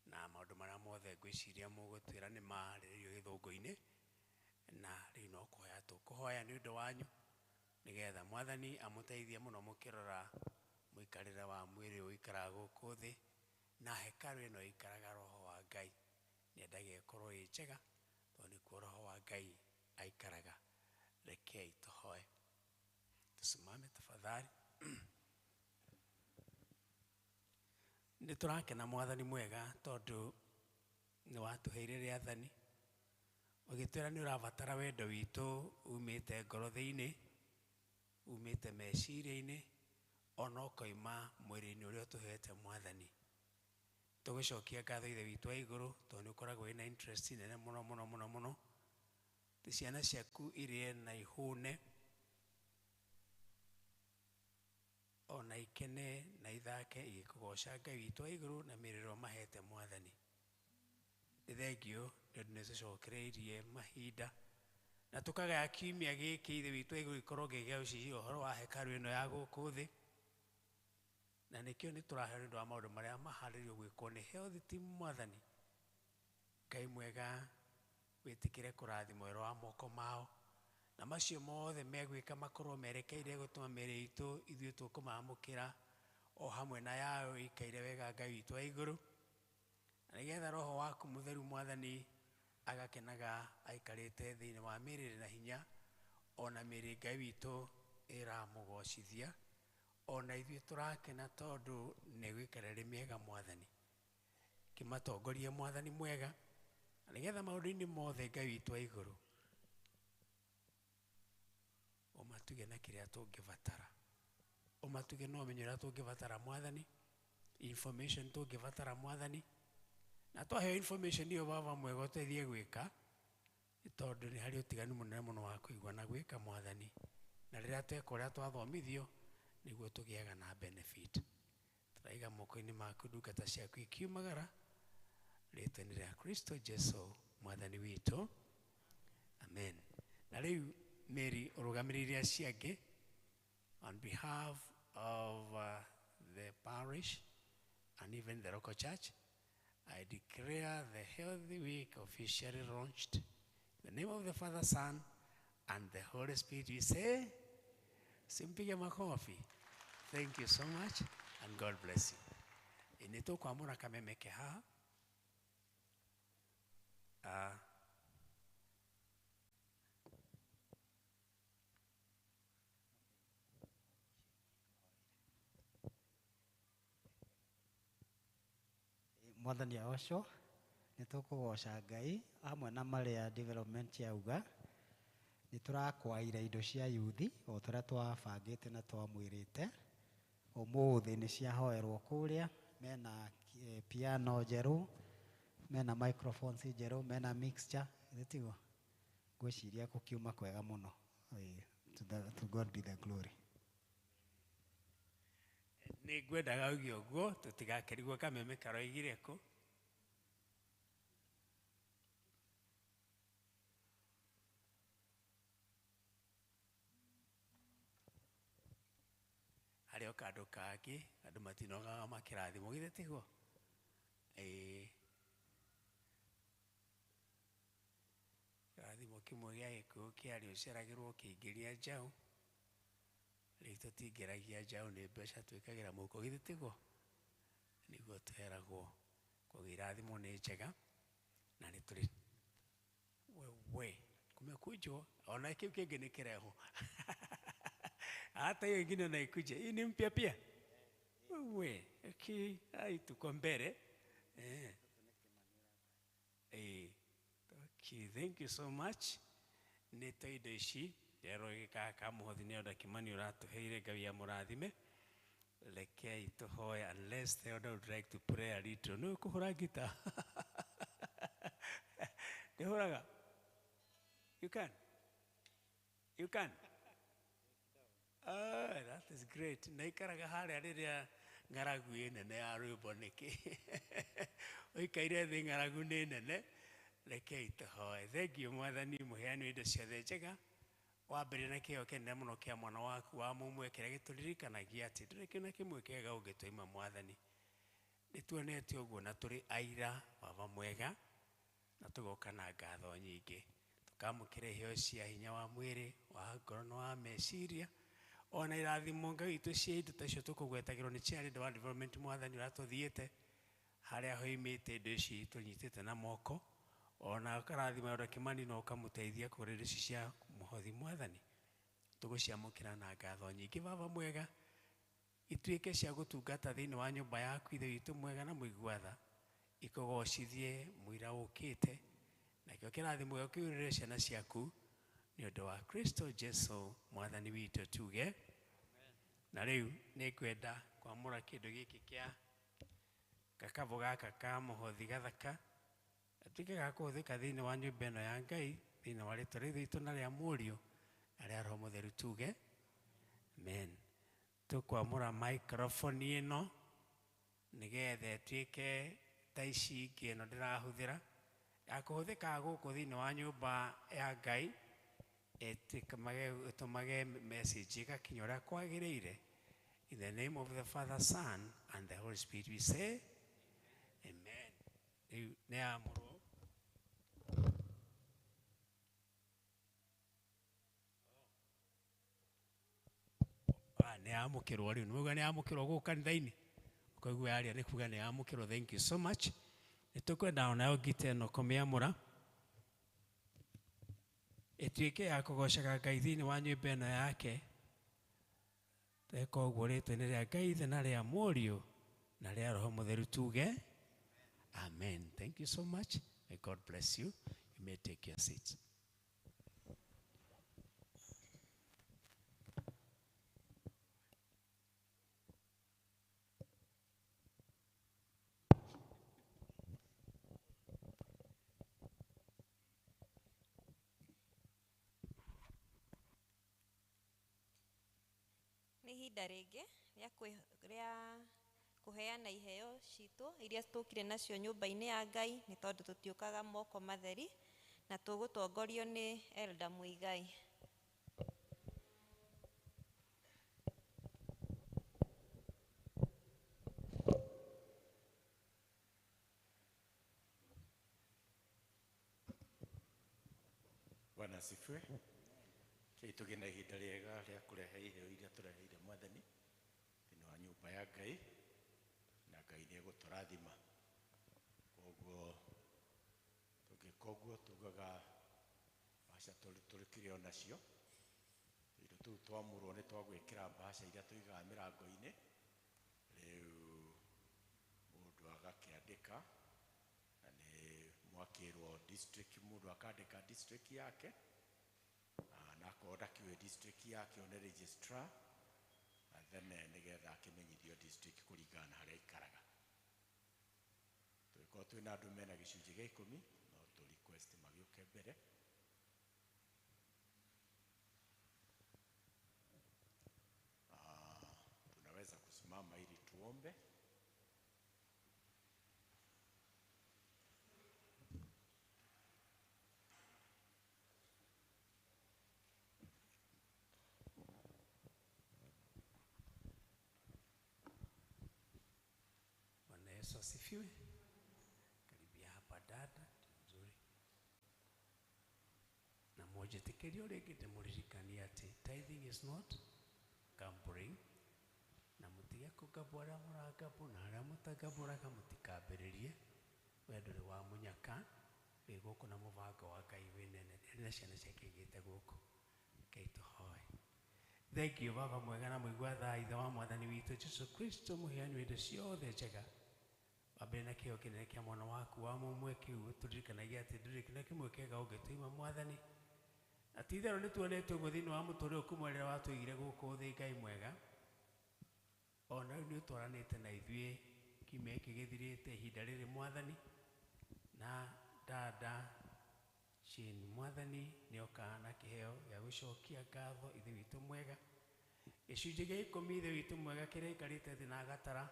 Na maũndũ marĩa mothe ngwĩciria mũgũtwĩra nĩ marĩrĩrio gĩthũngũ-inĩ. Na rĩu no kũhoya tũkũhoya nĩ ũndũ wanyu, nĩgetha Mwathani amũteithie mũno mũkĩrora mũikarĩre wa mwĩrĩ ũyũ ũikaraga gũkũ thĩ, na hekarũ ĩno ĩikaraga Roho wa Ngai. Nĩendaga ĩkorwo ĩ njega, tondũ nĩkuo Roho wa Ngai aikaraga. Rekei tũhoe. Tusimame tafadhali. Nĩ tũrakena Mwathani mwega tondũ nĩ watũheire rĩathani. Ũgĩtwĩra nĩ ũrabatara wendo witũ umĩte ngoro thĩinĩ, umĩte meciria-inĩ, ona ũkoima mwĩrĩ-inĩ ũrĩa ũtũhete Mwathani. Tũgũcokia ngatho Ithe witũ wa igũrũ tondũ nĩ ũkoragwo wĩna interest nene mũno mũno mũno mũno. Ciana ciaku irĩe na ihũne, ona ikene na ithake igĩkũgoca Ngai witũ wa igũrũ na mĩrĩro mahete Mwathani. Nĩ thengio nĩ ũndũ nĩ tũcokereirie mahinda na tũkagaya kiumia gĩkĩ Ithe witũ wa igũrũ gĩkorwo gĩgĩa ũciria ũhoro wa hekarũ ĩno ya gũkũ thĩ. Na nĩkĩo nĩ tũraheo nĩ ũndũ wa maũndũ marĩa maharĩrĩirio gwĩkwo nĩ health team Mwathani. Ngai mwega wĩtĩkĩre kũrathima wĩra wa moko mao, na macio mothe megwĩka makorwo merekeire gũtũma mĩĩrĩ itũ ithuĩ tũkũmamũkĩra o hamwe na yao ikaire wega Ngai witũ wa igũrũ. Na nĩgetha Roho waku mũtheru Mwathani agakenaga aikarĩte thĩinĩ wa mĩĩrĩ na hinya, ona mĩĩrĩ Ngai witũ ĩramũgocithia, ona ithuĩ tũrakena tondũ nĩ gwĩkara rĩ mĩega Mwathani. Kĩmatongorie Mwathani mwega, na nĩgetha maũndũ-inĩ mothe Ngai witũ wa igũrũ ũmatuge na kĩrĩa tũngĩbatara. Ũmatuge na ũmenyo ũrĩa tũngĩbatara Mwathani, information tũngĩbatara Mwathani. Na twaheo information iyo Baba mwega ũteithie gwĩka, nĩ tondũ nĩ harĩ ũtiganu mũnene mũno wa kũigua na gwĩka Mwathani. Na rĩrĩa tweka ũrĩa twathomithio nĩguo tũgĩaga na benefit. Tũraiga moko-inĩ maku ndungata ciaku ikiumagara, rĩĩtwa-inĩ rĩa Kristo Jesũ Mwathani witũ. Amen. Na rĩu Mary ũrũgamĩrĩire acio angĩ on behalf of the parish and even the local church, I declare the Healthy Week officially launched. In the name of the Father, Son, and the Holy Spirit, we say, simpige makofi. Thank you so much, and God bless you. Inito kwa muna kameme keha. Mwathani aoco nĩ tũkũgoca Ngai hamwe na marĩa development yauga. Nĩ tũrakwaira indo cia yuthi o tũrĩa twabangĩte na twamwĩrĩte. Ũmũthĩ nĩ ciahoerwo kũrĩa, mena piano njerũ, mena microphones njerũ, mena mixture. Tiguo ngwĩciria gũkiuma kwega mũno. To God be the glory. Nĩ ngwendaga uge ũguo tũtigakĩrigwo kameme karoigire kũ. Harĩ o kandũ kangĩ andũ matinogaga makĩrathimwo githĩ tiguo. Kĩrathimo kĩmwe gĩa gĩkũyũ kĩarĩ ũceragĩrwo ũkĩingĩria njaũ. Rĩu tũtingĩragia njaũ nĩ mbeca twĩkagĩra mũhuko githĩ tiguo. Nĩguo tũheragwo Kwa irathimo nĩ njega na nĩ tũrĩ we kumekujwa ona kiu kingi ni kireho hata hiyo ingine naikuja hii ni mpya pia we okay ai tuko mbele okay thank you so much nĩ toindo ici rero gĩkaka mũhothi nĩ onda Kimani ũratuheire Ngai amũrathime rekei tũhoe unless Theodore would like to pray a little no kũhũra gita ndĩhũraga you can that is great na ikaraga harĩa rĩrĩa ng'aragu nene ya rwĩmbo nĩkĩ ũikaire thĩ ng'aragu nĩ nene rekei tũhoe thank you Mwathani mũheani wa indo ciothe njega wambere na kĩo kĩnene mũno kĩa mwana waku wa mũmwe kĩrĩa gĩtũririkanagia atĩ ndũrĩ kĩndũ kĩmwe kĩega ũngĩtũima Mwathani nĩtuonete ũguo na tũrĩ aira baba mwega na tũgoka na ngatho nyingĩ tukamũkĩra iheo cia hinya wa mwĩrĩ wa ngoro na wa meciria ona irathimo Ngai witũ cia indo ta icio tũkũgwetagĩrwo nĩ Child Development Mwathani ũratũthiĩte harĩa hoimĩte indo ici tũnyitĩte na moko ona ũkarathima Onda Kimani na ũkamũteithia kũgũra indo ici cia mũhothi Mwathani tũgũciamũkĩra na ngatho nyingĩ baba mwega ituĩke cia gũtungata thĩinĩ wa nyũmba yaku ithe witũ mwega na mũigua-tha ikũgocithie mũira ũkĩte nakĩo kĩrathimo gĩaku kĩihũrĩre ciana ciaku nĩ ũndũ wa Kristo Jesu Mwathani witũ tuge na rĩu nĩngwenda kwamũra kĩndũ gĩkĩ kĩa gakabo gaka ka mũhothi gathaka gatuĩke ga kũhũthĩka thĩinĩ wa nyũmba ĩno ya Ngai thĩinĩ wa rĩtwa rĩu ritũ na rĩa Mũriũ na rĩa Roho Mũtheru tuge amen tũkwamũra microphone ĩno nĩgetha ĩtuĩke ta ici ingĩ ĩno ndĩrahũthĩra ya kũhũthĩka gũkũ thĩinĩ wa nyũmba ya Ngai ĩtũmage message ĩgakinya ũrĩa kwagĩrĩire in the name of the Father, Son and the Holy Spirit we say amen. Rĩu nĩamũrwo nĩamũkĩrwo rĩu nĩmauga nĩamũkĩrwo gũkũ kanitha-inĩ koguo yaria nĩ kuga nĩamũkĩrwo thank you so much nĩtũkwenda onayo ngita ĩno kũmĩamũra ĩtuĩke ya kũgocaga Ngai thĩinĩ wa nyũmba ĩno yake tweka ũguo rĩtwa-inĩ rĩa Ngai Ithe na rĩa Mũriũ na rĩa Roho Mũtheru tuge amen. Thank you so much. May God bless you. You may take your seats. Nĩ ihinda rĩngĩ rĩa kũheana iheo citũ iria tũkire nacio nyũmba-inĩ ya Ngai nĩ tondũ tũtiũkaga moko matheri na tũgũtongorio nĩ Elder Muigai. Bwana asifiwe. Tũgĩe na ihinda rĩega rĩa kũrehe iheo iria tũreheire Mwathani thĩinĩ wa nyũmba ya Ngai na Ngai nĩ egũtũrathima. Koguo tũngĩka ũguo tugaga mbaca tũrĩkĩrĩ o nacio indo tũu twamũrwo nĩ twagwĩkĩra mbaca iria tũigaga mĩrango-inĩ rĩu mũndũ agakĩandĩka na nĩ mwakĩrwo district mũndũ akandĩka district yake na akoda kiwe district yake one registrar and then nĩgetha akĩmenyithio district kũringana na harĩa ikaraga. Tũgĩkorwo twĩna andũ mena gĩcunjĩ gĩa 10 no tũ request magĩũke mbere. Tunaweza kusimama ili tuombe. Yesu asifiwe. Karibia hapa dada nzuri. Na moja tekerio rege demuririkania ati tithing is not gambling. Na mutige kugabura muragabu na haria mutagaburaga mutikambiririe we ndũrĩ wa mũnyaka wĩ gũkũ na mũbango wa Ngai wĩ nene na ciana ciake igĩte gũkũ. Ngai tũhoe. Thank you Baba mwega na mũigua tha ithe wa Mwathani witũ Jesu Kristo mũheani wa indo ciothe njega. Wambere na kĩo kĩnene kĩa mwana waku wa mũmwe kĩu ũtũririkanagia atĩ ndũrĩ kĩndũ kĩmwe kĩega ũngĩtũima Mwathani. Na ti itherũ nĩtuonete ũguo thĩinĩ wa mũtũrĩre kuma rĩrĩa watũigire gũkũ thĩ Ngai mwega. Ona rĩu nĩũtwaranĩte na ithuĩ kiumia gĩkĩ gĩthirĩte ihinda rĩrĩ Mwathani. Na dada Shane Mwathani nĩoka na kĩheo gĩa gũcokia ngatho ithe witũ mwega. Gĩcunjĩ gĩa 10 ithe witũ mwega kĩrĩa aikarĩte thĩ na agatara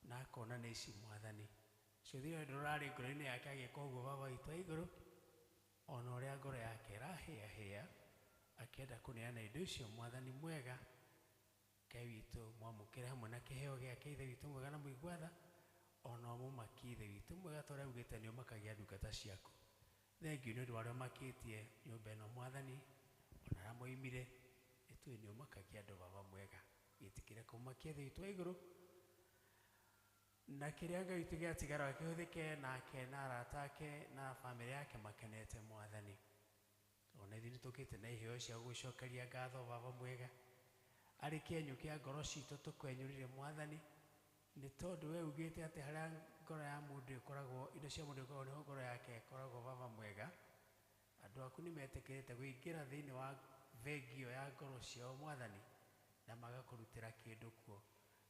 na akona nĩ ici Mwathani. Cio thĩ ndũrarĩ ngoro-inĩ yake agĩka ũguo Baba witũ wa igũrũ. Ona ũrĩa ngoro yake ĩrahĩahĩa akĩenda kũneana indo icio Mwathani mwega. Ngai witũ mwamũkĩre hamwe na kĩheo gĩake ithe witũ mwega na mũigua tha. Ona mũmaki ithe witũ mwega tũrĩa ugĩte nĩũmakagia ndungata ciaku. Thank you nĩ ũndũ wa arĩa ũmakĩtie nyũmba ĩno Mwathani. Ona arĩa moimire nĩtũĩ nĩũmakagia andũ Baba mwega. Gĩtĩkĩre kũmakia thĩ witũ wa igũrũ. Na kĩrĩa Ngai witũ gĩatigara kĩhũthĩke nake na arata ake na bamĩrĩ yake makenete Mwathani. Ona ithuĩ nĩtũkĩte na iheo cia gũgũcokeria ngatho Baba mwega. Arĩ kĩenyũ kĩa ngoro citũ tũkwenyũrire Mwathani. Nĩ tondũ we ugĩte atĩ harĩa ngoro ya mũndũ ĩkoragwo, indo cia mũndũ ĩkoragwo nĩho ngoro yake ĩkoragwo Baba mwega. Andũ aku nĩmetĩkĩrĩte kũingĩra thĩinĩ wa vengio ya ngoro ciao Mwathani na magakũrutĩra kĩndũ kuo.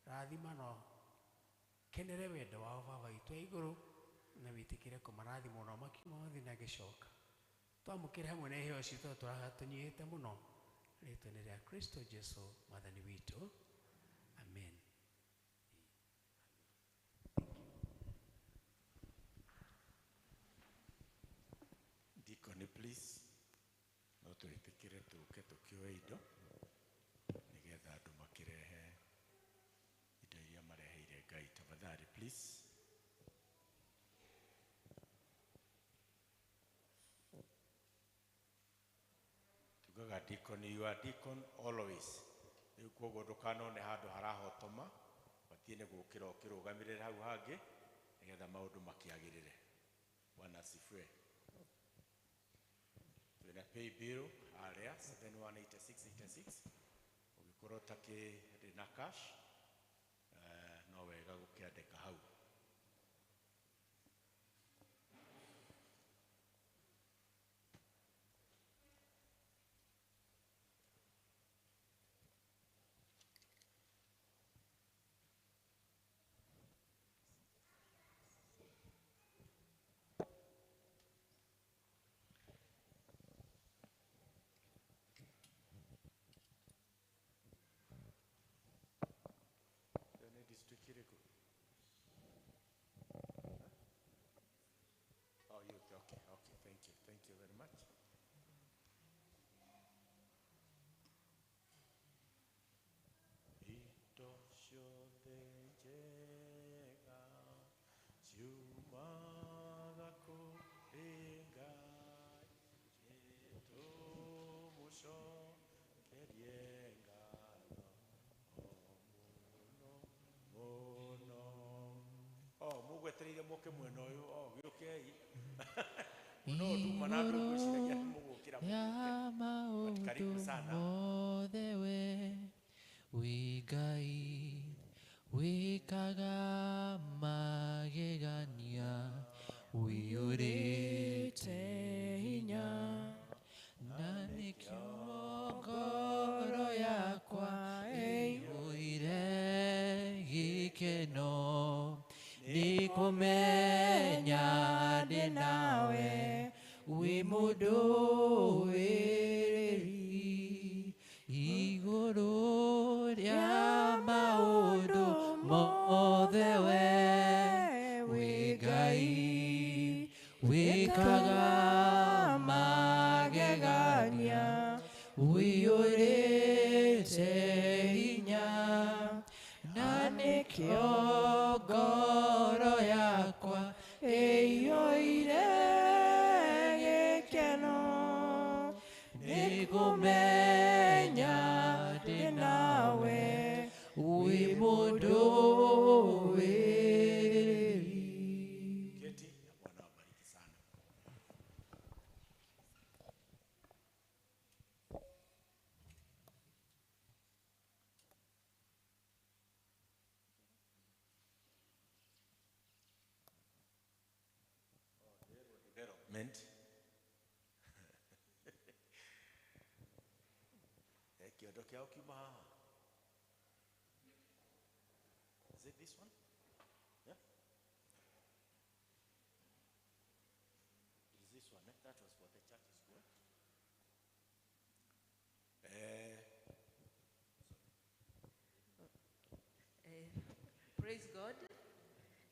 Rathima no kenere wendo wao Baba witũ wa igũrũ na wĩtĩkĩre kũmarathima ona makiuma thĩ na gĩcoka. Twamũkĩre hamwe na iheo citũ tũnyihĩte mũno rĩtwa-inĩ rĩa Kristo Jesu Mwathani witũ. Amen. Deacon please. No twĩtĩkĩre tũke tũkĩoe indo nĩgetha andũ makĩrehe indo iria mareheire Ngai. Tafadhali please. Tugaga deacon, you are deacon always. Rĩu koguo ndũkanone handũ harahotoma, batie nĩ gũkĩra ũkĩrũgamĩrĩra hau hangĩ nĩgetha maũndũ makĩagĩrĩre. Bwana asifiwe. Twĩna pay bill harĩa 718686. Ũngĩkorwo ũtakĩrĩ na cash no wega gũkĩandĩka hau. District Kiriko. Oh, you okay? Okay, thank you very much. Ito ciothe njega ciumaga kũrĩ Ngai, tũmũcokerie ngatho mũno. Mũgwetereire moke mwena ũyũ gĩũkei. No nduma na andũ gwĩciragia mũgũkĩra mũgũke. Karibu sana. Mothe we wĩ Ngai wĩkaga magegania wĩyũrĩte hinya na nĩkĩo ngoro yakwa ĩiyũire gĩkeno nĩ kũmenya ndĩ nawe wĩ mũndũ wĩrĩri igũrũ rĩa maũndũ mothe we wĩ Ngai wĩkaga magegania wĩyũrĩte hinya na nĩkĩo ngoro yakwa ĩiyũire gĩkeno nĩ kũmenya ndĩ nawe wĩ mũndũ wĩrĩ. development. Kiondo kiao kiuma haha. Is it this one? Yeah. It is this one. That was for the church school. Praise God.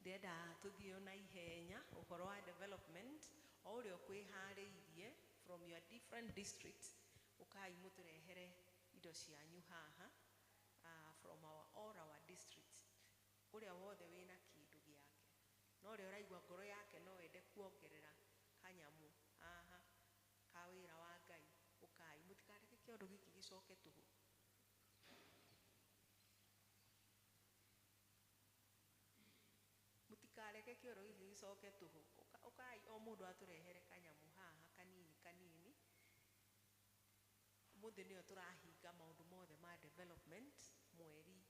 Ndenda tuthio na ihenya ukoro wa development orio kwihariirie from your different districts ukai muturehere indo cianyu haha from all our districts uria wothe wina kindu giake no uri uraigwa ngoro yake no ende kuongerera kanyamu haha ka wira wa Ngai ukai mutikareke kiondo giki gicoke tuhu. Mutikareke kiondo giki gicoke tuhu ukai o mundu aturehere kanyamu haha kanini kanini. Muthi niyo turahinga maundu mothe ma development mweri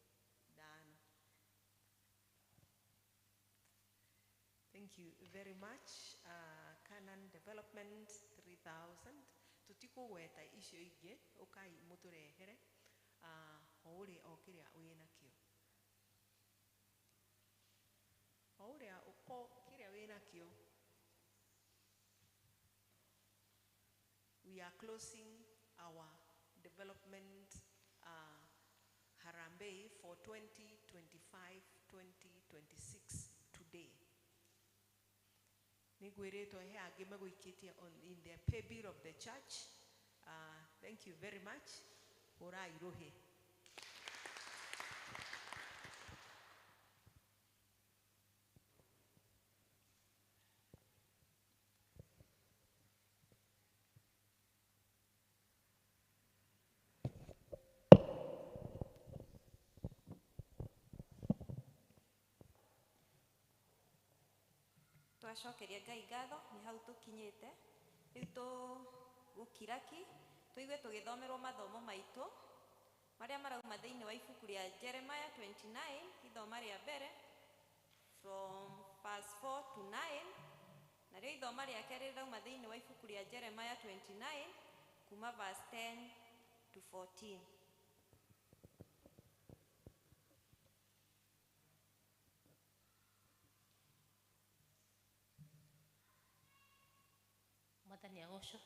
dano. Thank you very much. Canaan Development 3000 tutikugweta icio ingi ukai muturehere uri okiria wina kio uri okiria wina kio. We are closing our development Harambee for 2025-2026 today. Nigwireto he age meguikitia in the pay bill of the church. Thank you very much. Ora irohe. Twacokeria Ngai ngatho ni hau tukinyite riu tugukiraki tuigue tugithomerwo mathomo maitu maria marauma thiini wa ibuku ria Jeremiah 29 ithoma ria mbere from verse 4 to 9 na rio ithoma ria keri rirauma thiini wa ibuku ria Jeremiah 29 kuma verse 10 to 14. Mwathani agocwo.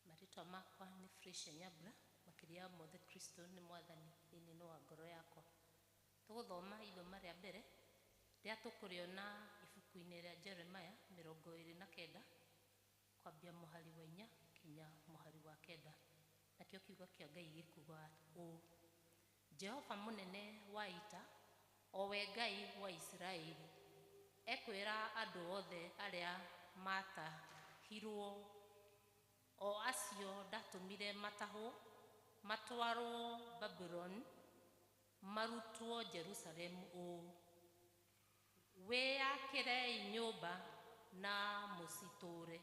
Maritwa makwa ni Fresh Nyabura makiria mothe Kristo ni mwathani thini no wa ngoro yakwa. Tuguthoma ithoma ria mbere ria tukuriona ibuku-ini ria Jeremiah 29 kwambia muhari wa 4 kinya muhari wa 9 nakio kiugo kia Ngai gikuga uu: Jehova munene wa ita, owe Ngai wa Israeli, ekwira andu othe aria matahirwo o acio ndatumire mataho matwarwo Babylon marutwo Jerusalem uu: wiyakire nyumba na musiture,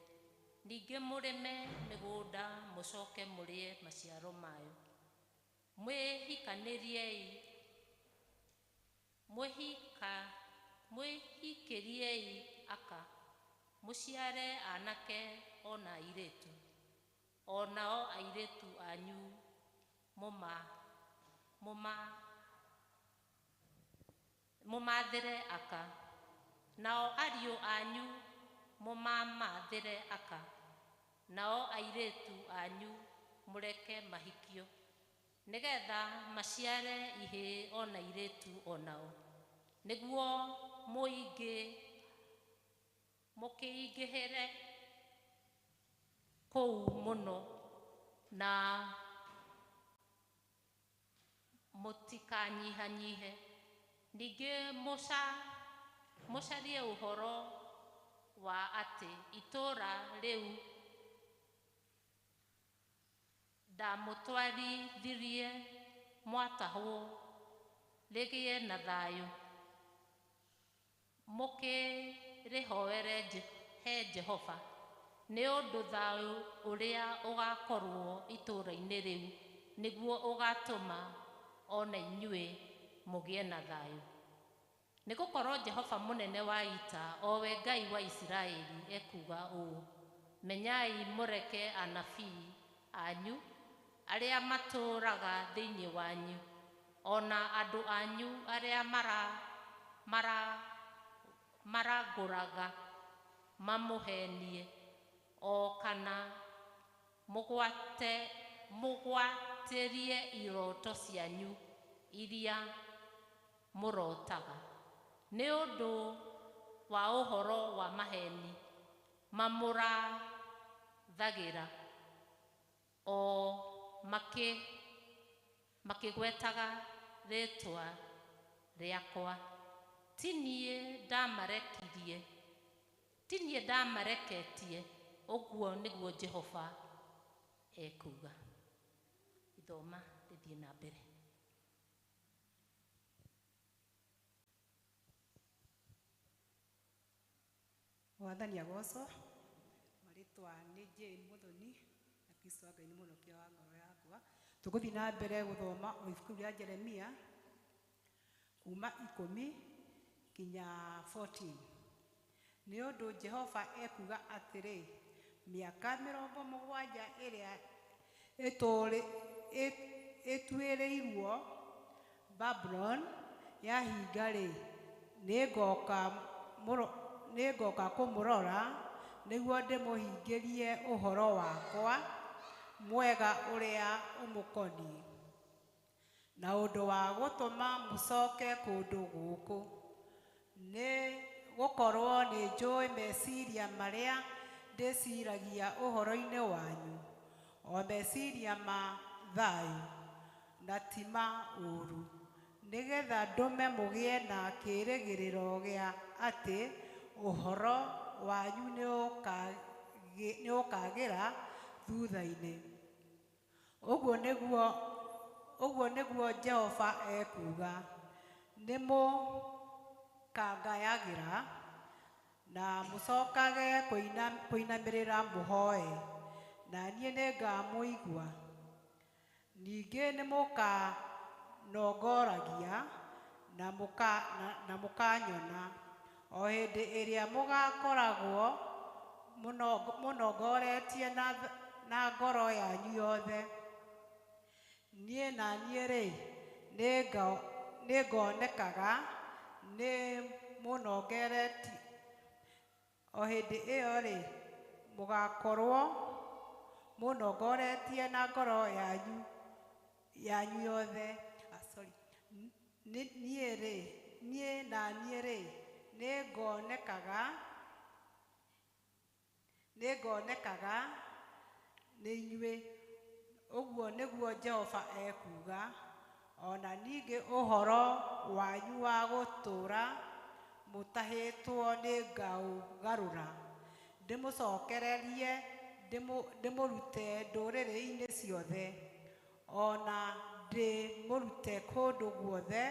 ninge murime migunda mucoke murie maciaro mayo, mwihikiriei aka, muciare anake ona airetu, onao airetu anyu mumathire aka, nao ariu anyu mumamathire aka, nao airetu anyu mureke mahikio, nigetha maciare ihi ona airetu onao, niguo mukiingihere kou muno na mutikanyihanyihe, ninge mucarie uhoro wa ati itura riu ndamutwarithirie mwatahwo rigie na thayu, mukirihoere he Jehova ni undu thayu uria ugakorwo itura-ini riu niguo ugatuma ona inyue mugie na thayu. nĩ gũkorwo Jehova mũnene wa ita, o we Ngai wa Isiraeli, ekuga ũũ: menyai mũreke anabii anyu arĩa matũũraga thĩinĩ wanyu, ona andũ anyu arĩa marangũraga mamũhenie, o kana mũgwatĩrie iroto cianyu iria mũrotaga. Nĩ ũndũ wa ũhoro wa maheni mamũrathagĩra, o makĩgwetaga rĩtwa rĩakwa. Ti niĩ ndamareketie, ũguo nĩguo Jehova ekuga. Ithoma rĩthiĩ na mbere. Mwathani agocwo. Marĩtwa nĩ Jane Muthoni, na Kristo wa Ngai nĩ mũhonokia wa ngoro yakwa. Tũgũthiĩ na mbere gũthoma o ibuku rĩa Jeremia kuma 10 nginya 14. Nĩ ũndũ Jehova ekuga atĩrĩ: mĩaka 70 ĩrĩa ĩtuĩrĩirwo Babylon yahinga-rĩ, nĩngoka kũmũrora nĩguo ndĩmũhingĩrie ũhoro wakwa mwega ũrĩa ũmũkoniĩ, na ũndũ wa gũtũma mũcoke kũndũ gũkũ. Nĩ gũkorwo nĩ njũĩ meciria marĩa ndĩciragia ũhoro-inĩ wanyu, o meciria ma thayũ na ti ma ũũru, nĩgetha ndũme mũgĩe na kĩĩrĩgĩrĩro gĩa atĩ ũhoro wanyu nĩũkagĩra thutha-inĩ. Ũguo nĩguo Jehova ekuga: nĩmũkangayagĩra na mũcokage kũinamĩrĩra mũhoe, na niĩ nĩngamũigua. Ningĩ nĩmũkanongoragia na mũkanyona, o hĩndĩ ĩrĩa mũgakoragwo mũnongoretie na ngoro yanyu yothe. Niĩ na niĩ-rĩ, nĩngonekaga nĩ mũnongoretie. O hĩndĩ ĩyo-rĩ, mũgakorwo mũnongoretie na ngoro yanyu yothe. Niĩ na niĩ-rĩ, nĩngonekaga nĩ inyuĩ. Ũguo nĩguo Jehova ekuga. Ona ningĩ ũhoro wanyu wa gũtũũra mũtahĩtwo nĩngaũgarũra, ndĩmũcokererie, ndĩmũrute ndũrĩrĩ-inĩ ciothe, ona ndĩmũrute kũndũ guothe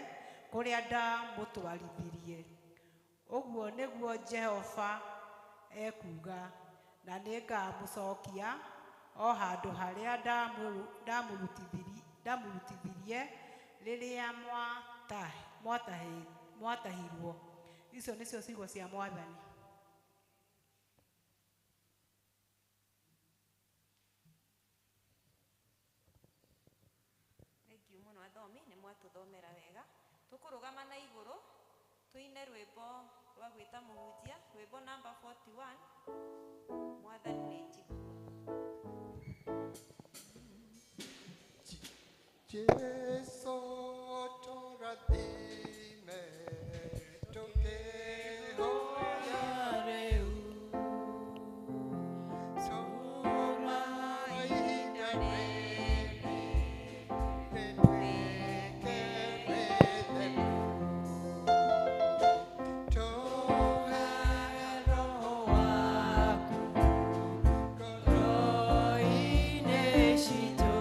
kũrĩa ndamũtwarithirie. Ũguo nĩguo Jehova ekuga, na nĩngamũcokia o handũ harĩa ndamũrutithirie rĩrĩa mwatahirwo. Icio nĩcio ciugo cia Mwathani. Thengiũ mũno athomi, nĩ mwatũthomera wega. Tũkũrũgama na igũrũ tũine rwĩmbo rwa gwĩta mũhunjia, rwĩmbo namba 41, Mwathani nĩ njĩga. Jesu tũrathime tũkĩhoya rĩu, tuma ihinda rĩrĩ rĩtuĩke rĩtheru. Tũhe Roho waku ngoro-inĩ citũ.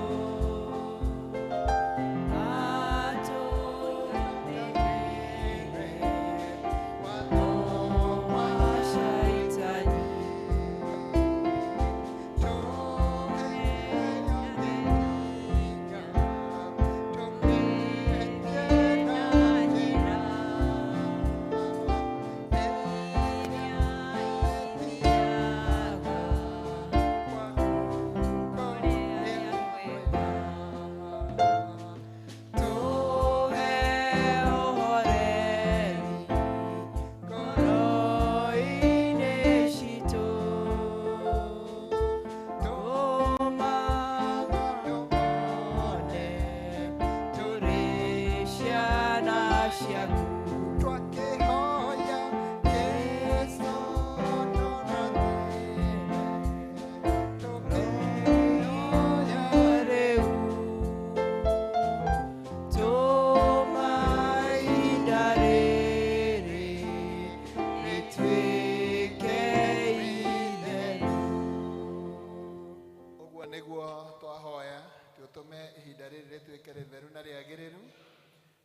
atĩ ũtũme ihinda rĩrĩ rĩtuĩke rĩtheru na rĩagĩrĩru,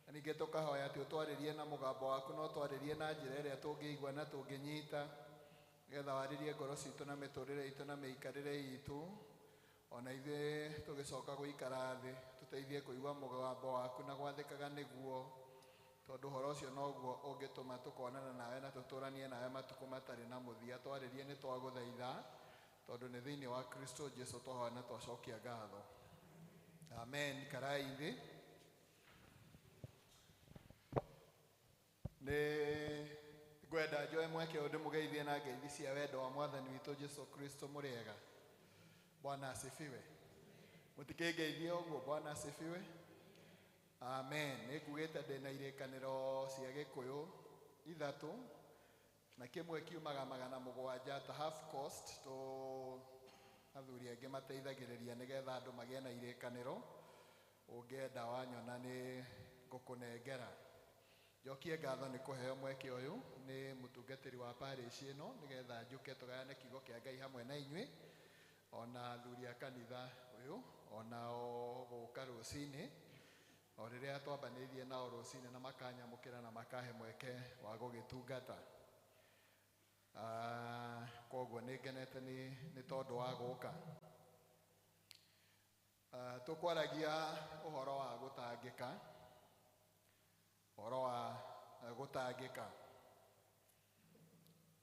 na ningĩ tũkahoya atĩ ũtwarĩrie na mũgambo waku na ũtwarĩrie na njĩra ĩrĩa tũngĩigua na tũngĩnyita, nĩgetha warĩrie ngoro citũ na mĩtũrĩre itũ na mĩikarĩre itũ, ona ithuĩ tũgĩcoka gũikara thĩ tũteithie kũigua mũgambo waku na gwathĩkaga nĩguo, tondũ ũhoro ũcio noguo ũngĩtũma tũkonana nawe na tũtũranie nawe matukũ matarĩ na mũthia. Twarĩrie nĩ twagũthaitha, tondũ nĩ thĩinĩ wa Kristo Jesũ twahoya na twacokia ngatho. Amen. Karai thĩ. Nĩ ngwenda njoe mweke ũndũ mũgeithie na ngeithi cia wendo wa Mwathani witũ Jesũ Kristo mũrĩega. Bwana asifiwe. Mũtikĩngeithie ũguo. Bwana asifiwe. Amen. Nĩngugĩte ndĩna irĩkanĩro cia Gĩkũyũ ithatũ, na kĩmwe kiumaga 700 ta half cost, to athuri angĩ mateithagĩrĩria nĩgetha andũ magĩe na irĩkanĩro. Ũngĩenda wanyona nĩ ngũkũnengera. Njokie ngatho nĩ kũheo mweke ũyũ nĩ mũtungatĩri wa parish ĩno, nĩgetha njũke tũgayane kiugo kĩa Ngai hamwe na inyuĩ, ona athuri a kanitha ũyũ, ona o gũka rũcinĩ, o rĩrĩa twambanĩirie nao rũcinĩ na makanyamũkĩra na makahe mweke wa gũgĩtungata. Koguo nĩ ngenete nĩ tondũ wa gũka. Tũkwaragia ũhoro wa gũtangĩka, ũhoro wa gũtangĩka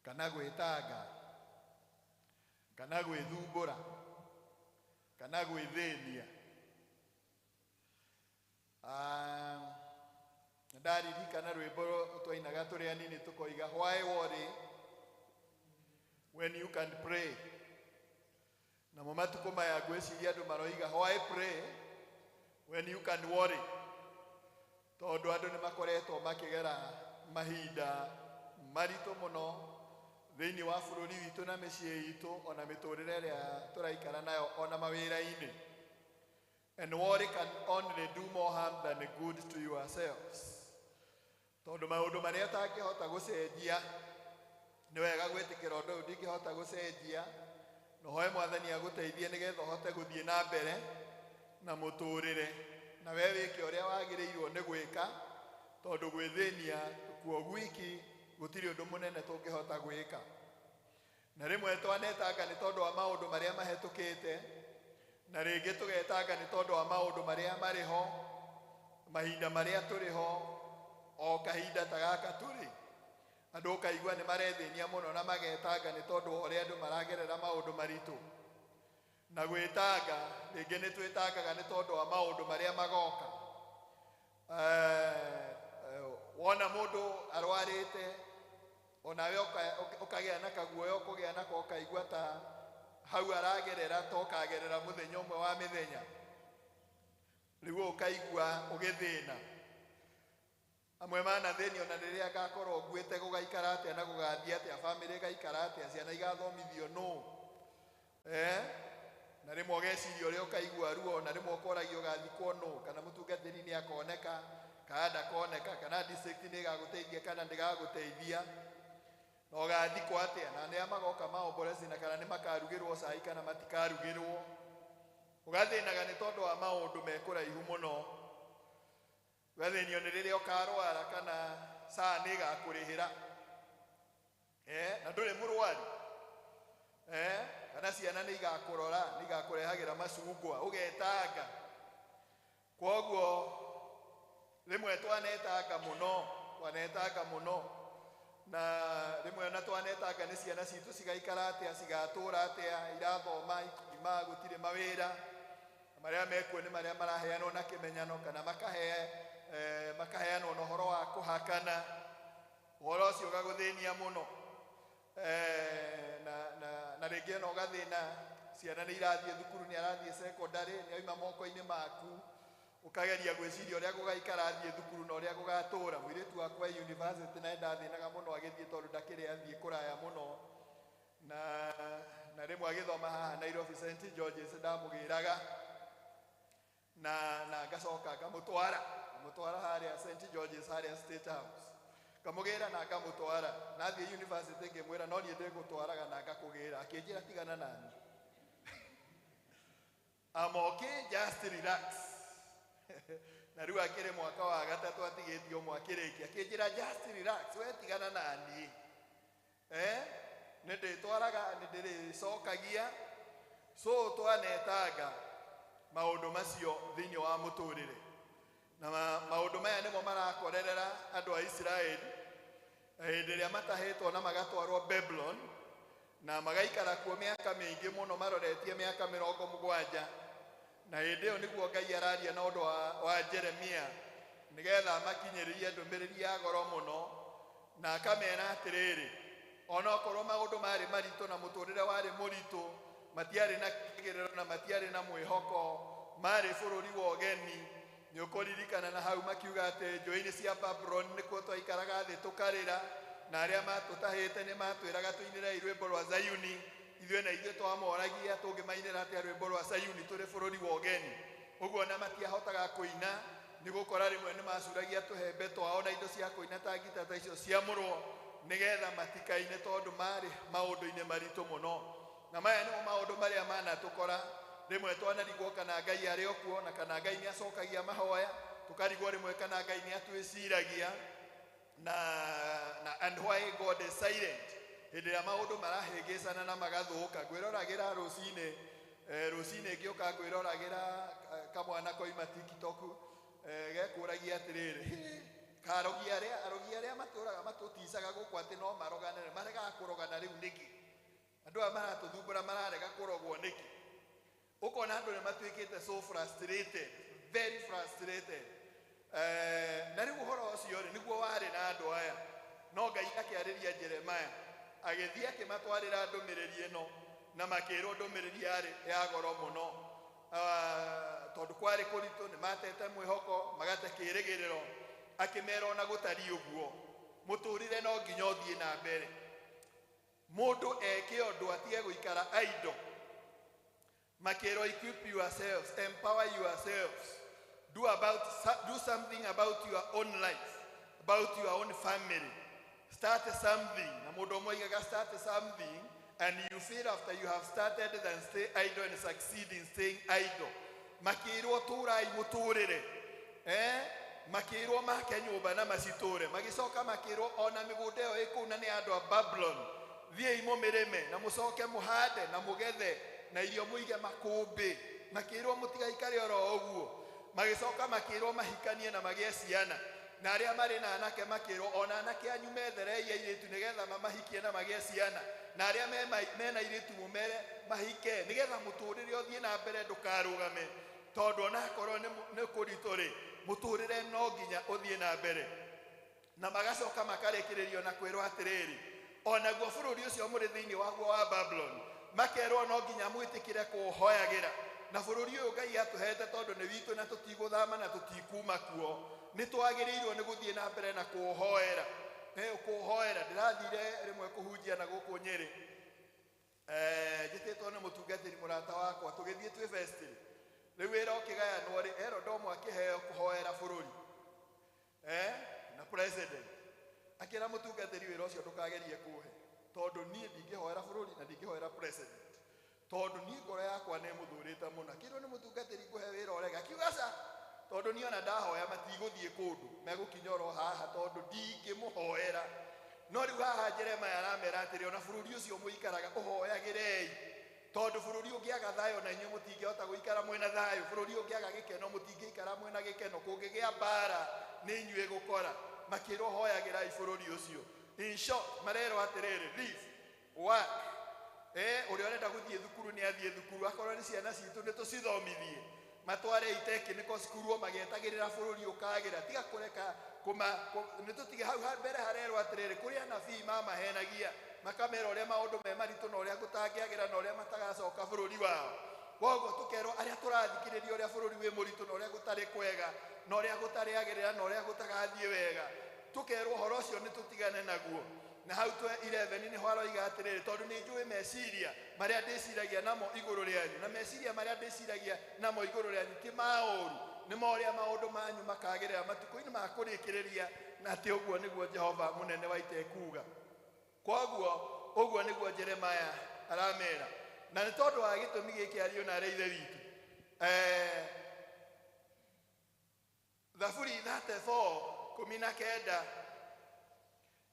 kana gwĩtanga kana gwĩthumbũra kana gwĩthĩnia. Ndaririkana rwĩmbo twainaga tũrĩ anini tũkoiga, why worry when you can pray. Namo matukũ maya ngwĩciria andũ maroiga, why pray when you can worry. Tondũ andũ nĩ makoretwo makĩgera mahinda maritũ mũno thĩinĩ wa bũrũri witũ na mĩciĩ itũ, ona mĩtũrĩre ĩrĩa tũraikara nayo, ona mawĩra-inĩ. And worry can only do more harm than good to yourselves. Tondũ maũndũ marĩa ũtangĩhota gũcenjia, nĩ wega gwĩtĩkĩra ũndũ ũyũ ndingĩhota gũcenjia, na ũhoe Mwathani agũteithie nĩgetha ũhote gũthiĩ na mbere na mũtũrĩre, na we wĩke ũrĩa wagĩrĩirwo nĩ gwĩka, tondũ gwĩthĩnia kuo gwiki gũtirĩ ũndũ mũnene tũngĩhota gwĩka. Na rĩmwe twanetanga nĩ tondũ wa maũndũ marĩa mahetũkĩte, na rĩngĩ tũgetanga nĩ tondũ wa maũndũ marĩa marĩ ho, mahinda marĩa tũrĩ ho, o kahinda ta gaka tũrĩ. Andũ ũkaigua nĩ marethĩnia mũno na magetanga nĩ tondũ wa ũrĩa andũ maragerera maũndũ maritũ. Na gwĩtanga, rĩngĩ nĩ twĩtangaga nĩ tondũ wa maũndũ marĩa magoka. Wona mũndũ arwarĩte, onawe ũkagĩa na kaguoya, ũkũgĩa nako ũkaigua ta hau aragerera tokagerera mũthenya ũmwe wa mĩthenya. Rĩu ũkaigua ũgĩthĩna. Amwe manathĩni ona rĩrĩa ngakorwo nguĩte gũgaikara atĩa na gũgathiĩ atĩa, bamĩrĩ ĩgaikara atĩa, ciana igathomithio nũ. Na rĩmwe ũgeciria ũrĩa ũkaigua ruo, na rĩmwe ũkoragio ũgathikwo nũ, kana mũtungatĩri nĩ akoneka kana ndakoneka, kana district nĩ ĩgagũteithia kana ndĩgagũteithia, na ũgathikwo atĩa, na nĩ magoka maombolesi na kana nĩ makarugĩrwo cai kana matikarugĩrwo. Ũgathĩnaga nĩ tondũ wa maũndũ mekũraihu mũno. Ũgathĩnio nĩ rĩrĩa ũkarwara kana saa nĩ ĩgakũrĩhĩra, na ndũrĩ mũrwaru, kana ciana nĩ igakũrora, nĩ igakũrehagĩra macungwa, ũgetanga. Koguo rĩmwe twanetanga mũno, na rĩmwe ona twanetanga nĩ ciana citũ cigaikara atĩa, cigatũra atĩa, irathoma, ima gũtirĩ mawĩra, marĩa mekuo nĩ marĩa maraheanwo na kĩmenyano, kana makaheanwo na ũhoro wa kũhakana. Ũhoro ũcio ũgagũthĩnia mũno. Na rĩngĩ no ũgathĩna, ciana nĩ irathiĩ thukuru, nĩ arathiĩ secondary, nĩ oima moko-inĩ maku, ũkageria gwĩciria ũrĩa gũgaikara athiĩ thukuru na ũrĩa gũgatũra. Mũirĩtu wakwa university naye ndathĩnaga mũno agĩthiĩ tondũ ndakĩrĩ athiĩ kũraya mũno, na rĩmwe agĩthoma haha Nairobi St George's ndamũgĩraga, na ngacoka ngamũtwara harĩa St George's harĩa State House, ngamũgĩra na ngamũtwara. Nathiĩ university ngĩmwĩra no niĩ ndĩgũtwaraga na ngakũgĩra, akĩnjĩra tigana nani. amoke just relax na riu akire mwaka wa gatatu atigitio mwakiriki akinjira just relax we tigana nani ninditwaraga nindiricokagia so twanetaga maundu macio thiini wa muturire na maundu maya nimo marakorerera andu a Israeli hindi ria matahitwo na magatwarwo Babylon na magaikara kuo miaka mingi muno maroretie miaka 70 na hindi yo niguo Ngai araria na undu wa Jeremia nigetha makinyiririe ndumiriri ya goro muno na akamera atiriri ona okorwo maundu mari maritu na muturire wari muritu matiari na kigiriro na matiari na mwihoko mari bururi wa ugeni nyokoririkana na hau makiuga ati njoini cia Babylon nikuo twaikaraga thi tukarira na aria matutahite ni matwiraga tuinire irwimbo rwa Zayuni ithwe na ithwe twamoragia tungimainira ati rwimbo rwa Zayuni turi bururi wa ugeni uguo na matiahotaga kuina nigukora rimwe ni macuragia tuhembe twao na indo cia kuina ta ngita ta icio cia murwo nigetha matikaine tondu mari maundu-ini maritu muno na maya nimo maundu maria manatukora rimwe twanarigwo kana Ngai ari okuo na kana Ngai ni acokagia mahoya tukarigwo rimwe kana Ngai ni atwiciragia na and why God is silent hindira maundu marahengecana na magathuka ngwiroragira rucine ngioka ngwiroragira kamwana koima TikTok gekuragia atiriri karogia aria maturaga matuticaga guku ati no maroganere marega kurogana riu niki andu maratuthumbura mararega kurogwo niki ukona andu ni matwikite so frustrated very frustrated na riu uhoro ucio ri niguo wari na andu aya no Ngai akiariria Jeremiah agithia akimatwarira ndumiriri ino na makiro ndumiriri yari ya goro muno tondu kwari kuritu ni matete mwihoko magate kirigiriro akimera ona gutari uguo muturire no nginya uthie na mbere mundu eke undu atige guikara idle makero equip yourselves empower yourselves do something about your own life about your own family start something na mundu moigaga start something and you feel after you have started then stay idle and succeed in staying idle makiro turai muturire makiro make nyumba na maciture magicoka makiro ona migude yo ikuna ni andu a Babylon thie imo mireme na mucoke muhande na mugethe na irio muige makumbi makiro mutigaikare oro oguo magicoka makiro mahikanie na magie ciana na aria mari na anake makiro ona anake anyu methereie iritu nigetha mamahikie na magie ciana na aria mena iritu mumere mahike nigetha muturire uthie na mbere ndukarugame tondu ona korwo ni kuritori muturire no nginya uthie na mbere na magacoka makarekererio na kwirwo atiriri ona guo bururi ucio muri thiini waguo wa Babylon makerwo no nginya mwitikire kuhoyagira na bururi uyu Ngai atuhete tondu ni witu na tutiguthama na tutikuma kuo ni twagirirwo ni guthie na mbere na kuhoera kuhoera ndirathire rimwe kuhunjia na guku Nyeri njititwo ni mutungatiri murata wakwa tugithie twi festival riu wira ukigayanwo ri Erodomu akiheo kuhoera bururi na president akira mutungatiri wira ucio ndukagerie kuhe tondu nie ndingihoera bururi na ndingihoera president tondu nie ngoro yakwa ni muthurite muno akirwo ni mutungatiri kuhe wira orega akiugaca tondu nie ona ndahoya matiguthie kundu megukinyoro haha tondu ndingimuhoera no riu haha Jeremiah aramera atiri ona bururi ucio muikaraga uhoyagirei tondu bururi ungiaga thayo na inyu mutingihota guikara mwena thayo bururi ungiaga gikeno mutingikara mwena gikeno kungigia bara ni inyu igukora makiro hoyagirai bururi ucio in short marero atiriri live work uri orenda guthie thukuru ni athie thukuru akorwo ni ciana citu ni tucithomithie matware itekinico cukuru magietagirira bururi ukagira tiga kureka ni tutige hau mbere harero atiriri kuria nabii mamahenagia makamera uria maundu me maritu na uria gutangiagira na uria matagacoka bururi wao koguo tukero aria turathikiriria uria bururi wi muritu na uria gutari kwega na uria gutari agirira na uria gutagathie wega tukerwo horo ucio ni tutigane naguo na hau 11 ni hwaroiga atiriri tondu ni njui meciria maria ndiciragia namo iguru rianyu na meciria maria ndiciragia namo iguru rianyu ti mauru ni moria maundu manyu makagirira matuko-ini ma kurikiriria na ati uguo niguo Jehova munene wa ite kuga koguo uguo niguo Jeremiah aramera na ni tondu wa gitumi giki ario na reithe witu Thaburi 34:19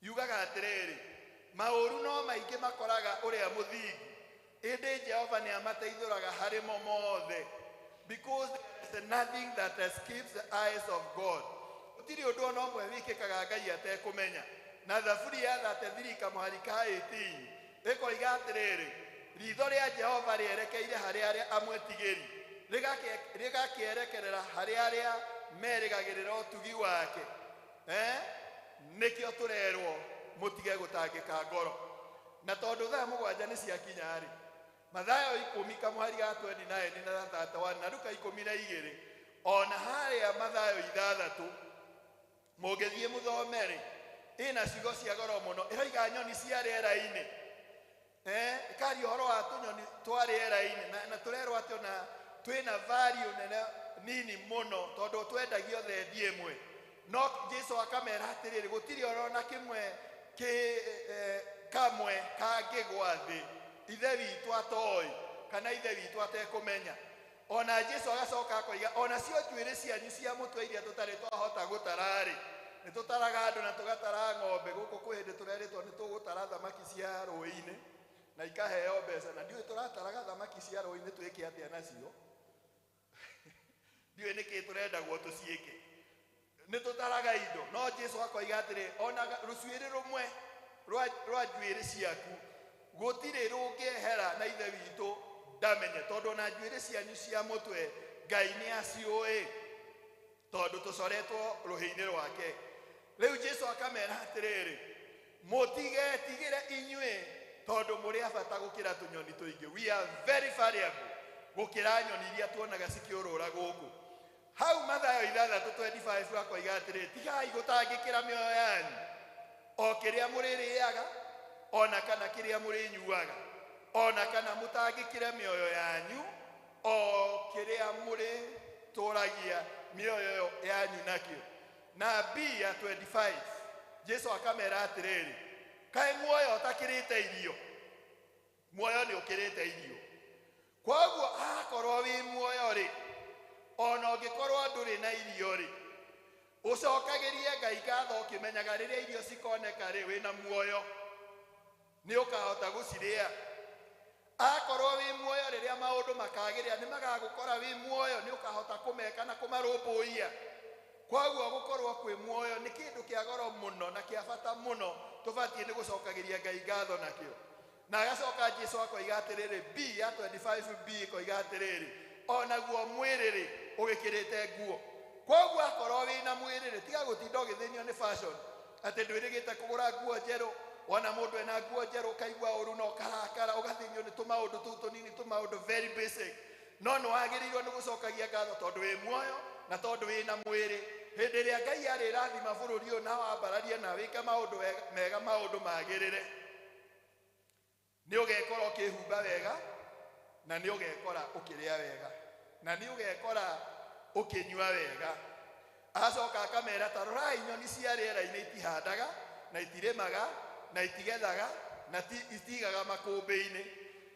yugaga atiriri, maũru no maingĩ makoraga ũrĩa mũthingu, ĩndĩ Jehova nĩ amateithũraga harĩ mo mothe, because there is nothing that escapes the eyes of God. Gũtirĩ ũndũ ona ũmwe wĩkĩkaga Ngai atekũmenya. Na thaburi ya 33 kamũharika 18 ĩkoiga atiriri, ritho rĩa Jehova rĩerekeire harĩ arĩa amwetigĩri, rĩgakĩerekerera harĩ arĩa merĩgagĩrĩra ũtugi wake. Nĩkĩo tũrerwo mũtige gũtangĩka ngoro. Na tondũ thaa mũgwanja nĩ ciakinya-rĩ, Mathayo 10 kamũharika 29 na 31 na Luka 12, ona harĩa Mathayo 6 mũngĩthiĩ mũthome-rĩ, ĩna ciugo cia goro mũno, ĩroiga nyoni cia rĩera-inĩ, ĩkaria ũhoro wa tũnyoni twa rĩera-inĩ, na tũrerwo atĩ ona twĩna value nene nini mũno tondũ twendagio thendi ĩmwe. No Jesũ akamera atĩrĩrĩ, gũtirĩ ona kĩmwe kamwe kangĩgwa thĩ ithe witũ atoĩ kana ithe witũ atekũmenya. Ona Jesũ agacoka akoiga, ona cio njuĩrĩ cianyu cia mũtwe iria tũtarĩ twahota gũtara-rĩ, nĩ tũtaraga andũ na tũgatara ng'ombe. Gũkũ kwĩ hĩndĩ tũreritwo nĩ tũgũtara thamaki cia rũĩ-inĩ na ikaheo mbeca, na ndiũĩ tũrataraga thamaki cia rũĩ-inĩ twĩke atĩa nacio. Ndiũĩ nĩkĩ tũrendagwo tũciĩke. Nĩ tũtaraga indo. No Jesũ akoiga atĩrĩ, ona rũcuĩrĩ rũmwe rwa njuĩrĩ ciaku gũtirĩ rũngĩehera na ithe witũ ndamenye, tondũ na njuĩrĩ cianyu cia mũtwe Ngai nĩ aciũĩ, tondũ tũcoretwo rũhĩ-inĩ rwake. Rĩu Jesũ akamera atĩrĩrĩ, mũtigetigĩre inyuĩ tondũ mũrĩ a bata gũkĩra tũnyoni tũingĩ. We are very valuable gũkĩra nyoni iria tuonaga cikĩũrũra gũkũ. Hau Mathayo 6:25 akoiga atĩrĩ, tigai gũtangĩkĩra mĩoyo yanyu, o kĩrĩa mũrĩrĩaga ona kana kĩrĩa mũrĩnyuaga, ona kana mũtangĩkĩre mĩoyo yanyu o kĩrĩa mũrĩtũragia mĩoyo yanyu nakĩo. Na B ya 25 Jesũ akamera atĩrĩrĩ, kaĩ muoyo ũtakĩrĩte irio? Muoyo nĩ ũkĩrĩte irio. Koguo akorwo wĩ muoyo-rĩ, ona ũngĩkorwo ndũrĩ na irio-rĩ, ũcokagĩrie Ngai ngatho ũkĩmenyaga rĩrĩa irio cikoneka-rĩ, wĩna muoyo nĩ ũkahota gũcirĩa. Akorwo wĩ muoyo rĩrĩa maũndũ makagĩrĩra, nĩ magagũkora wĩ muoyo, nĩ ũkahota kũmeka na kũmarũmbũiya. Koguo gũkorwo kwĩ muoyo nĩ kĩndũ kĩa goro mũno na kĩa bata mũno, tũbatiĩ nĩ gũcokagĩria Ngai ngatho nakĩo. Na agacoka Jesũ akoiga atĩrĩrĩ, B ya 25B ĩkoiga atĩrĩrĩ, onaguo mwĩrĩ-rĩ ũgĩkĩrĩte nguo. Koguo akorwo wĩna mwĩrĩ-rĩ, tiga gũtinda ũgĩthĩnio nĩ fashion atĩ ndwĩrĩgĩte kũgũra nguo njerũ. Ona mũndũ ena nguo njerũ ũkaigua ũru na ũkarakara, ũgathĩnio nĩ tũmaũndũ tũu tũnini, tũmaũndũ very basic. No nĩ wagĩrĩirwo nĩ gũcokagia ngatho tondũ wĩ muoyo na tondũ wĩna mwĩrĩ. Hĩndĩ ĩrĩa Ngai arĩrathima bũrũri ũyũ na wambararie na wĩke maũndũ mega, maũndũ magĩrĩre, nĩ ũgekora ũkĩhumba wega, na nĩ ũgekora ũkĩrĩa wega, na nĩ ũgekora ũkĩnyua wega. Acoka akamera, ta rorai nyoni cia rĩera-inĩ itihandaga na itirĩmaga na itigethaga na itigaga makũmbĩ-inĩ,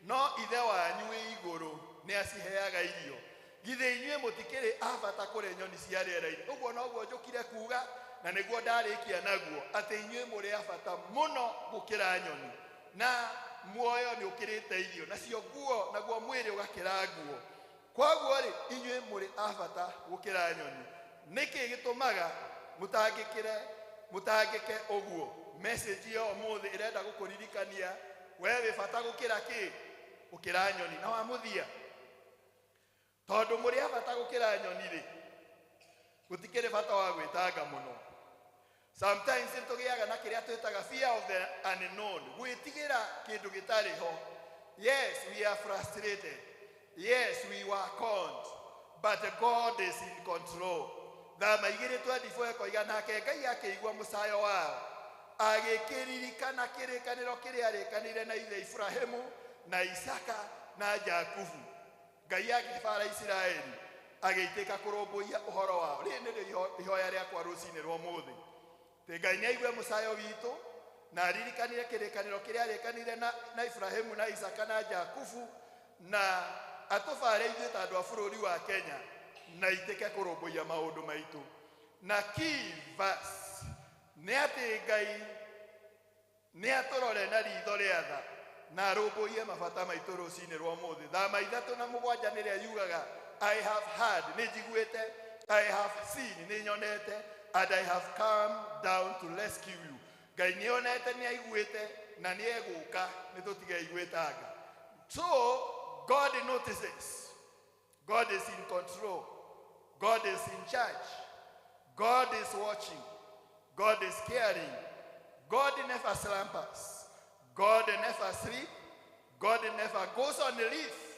no ithe wanyu wĩ igũrũ nĩ aciheaga irio. Githĩ inyuĩ mũtikĩrĩ a bata kũrĩ nyoni cia rĩera-inĩ? Ũguo noguo njũkire kuuga, na nĩguo ndarĩkia naguo, atĩ inyuĩ mũrĩ a bata mũno gũkĩra nyoni, na muoyo nĩ ũkĩrĩte irio, nacio nguo naguo mwĩrĩ ũgakĩra nguo. Koguo-rĩ, inyuĩ mũrĩ a bata gũkĩra nyoni. Nĩkĩ gĩtũmaga mũtangĩke ũguo? Message ya ũmũthĩ ĩrenda gũkũririkania wewe wĩ bata gũkĩra kĩ? Gũkĩra nyoni. Na wa mũthia, tondũ mũrĩ a bata gũkĩra nyoni-rĩ, gũtikĩrĩ bata wa gwĩtanga mũno. Sometimes nĩtũgĩaga na kĩrĩa twĩtaga fear of the unknown, gwĩtigĩra kĩndũ gĩtarĩ ho. Yes, we are frustrated. Yes, we were conned, but God is in control. Thama 2:24 ĩkoiga, nake Ngai akĩigua mũcayo wao, agĩkĩririkana kĩrĩkanĩro kĩrĩa arĩkanĩire na ithe Ibrahimu na Isaka na Jakubu. Ngai agĩbara Isiraeli agĩitĩka kũrũmbũiya ũhoro wao. Rĩrĩ nĩrĩo ihoya rĩakwa rũcinĩ rwa ũmũthĩ. Ngai nĩ aigue mũcayo witũ na aririkanire kĩrĩkanĩro kĩrĩa arĩkanĩire na Ibrahimu na Isaka na Jakubu, na atubare ithuĩ ta andũ a bũrũri wa Kenya na itĩke kũrũmbũiya maũndũ maitũ. Na key verse nĩ atĩ Ngai nĩ atũrore na ritho rĩa tha na arũmbũiye mabata maitũ rũcinĩ rwa ũmũthĩ. Thama 3:7 nĩrĩa yugaga I have heard, nĩ njiguĩte, I have seen, nĩ nyonete, and I have come down to rescue you. Ngai nĩ onete, nĩ aiguĩte na nĩ egũka, nĩ tũtige igwĩtanga. So God notices, God is in control, God is in charge, God is watching, God is caring, God never slumbers, God never sleeps, God never goes on leave.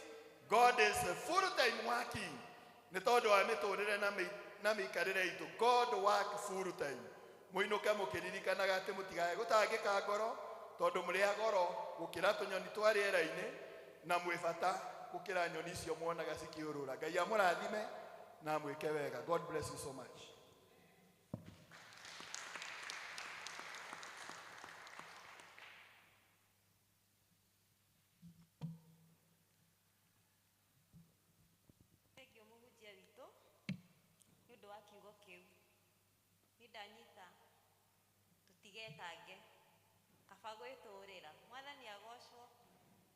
God is full time working. Nĩ tondũ wa mĩtũrĩre na mĩikarĩre itũ. God work full time. Mũinũke mũkĩririkanaga atĩ mũtigae gũtangĩka ngoro, tondũ mũrĩ agoro gũkĩra tũnyoni twa rĩera-inĩ na mwĩ bata gũkĩra nyoni icio muonaga cikĩũrũra. Ngai amũrathime na mwĩke wega. God bless you so much. Ndanyita tutigetange kaba gwĩtũrĩra. Mwathani agocwo.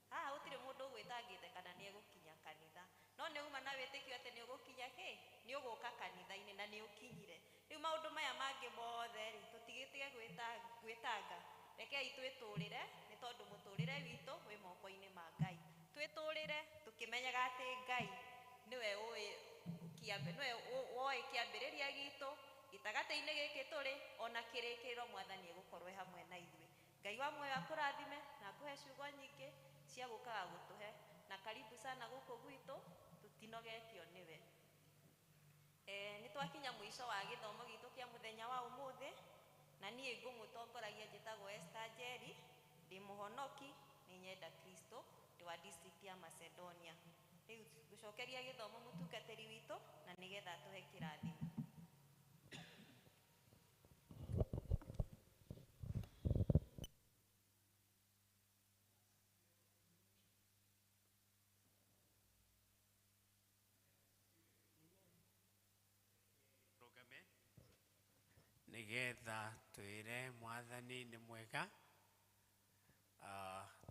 Haha gũtirĩ mũndũ ũgwĩtangĩte kana nĩ egũkinya kanitha, no nĩ uma na wĩtĩkio atĩ nĩ ũgũkinya kĩ, nĩ ũgũka kanitha-inĩ na nĩ ũkinyire. Rĩu maũndũ maya mangĩ mothe rĩ, tũtigĩtige gwĩtanga, rekei twĩtũrĩre, nĩ tondũ mũtũrĩre witũ wĩ moko-inĩ ma Ngai. Twĩtũrĩre tũkĩmenyaga atĩ Ngai nĩwe woĩ kĩambĩrĩria gitũ, gĩtagatĩ-inĩ gĩkĩ tũrĩ, ona kĩrĩkĩrĩro Mwathani egũkorwo hamwe na ithuĩ. Ngai wa muoyo akũrathime na akũhe ciugo nyingĩ cia gũkaga gũtũhe, na karibu sana gũkũ gwitũ, tũtinogetio nĩwe. Nĩ twakinya mũico wa gĩthomo gitũ kĩa mũthenya wa ũmũthĩ, na niĩ ngũmũtongoragia njĩtagwo Esther Njeri, ndĩ mũhonoki, nĩ nyenda Kristo, ndĩ wa district ya Macedonia. Rĩu gũcokeria gĩthomo mũtungatĩri witũ na nĩgetha tũhe kĩrathimo. Nigetha twĩre Mwathani nĩ mwega,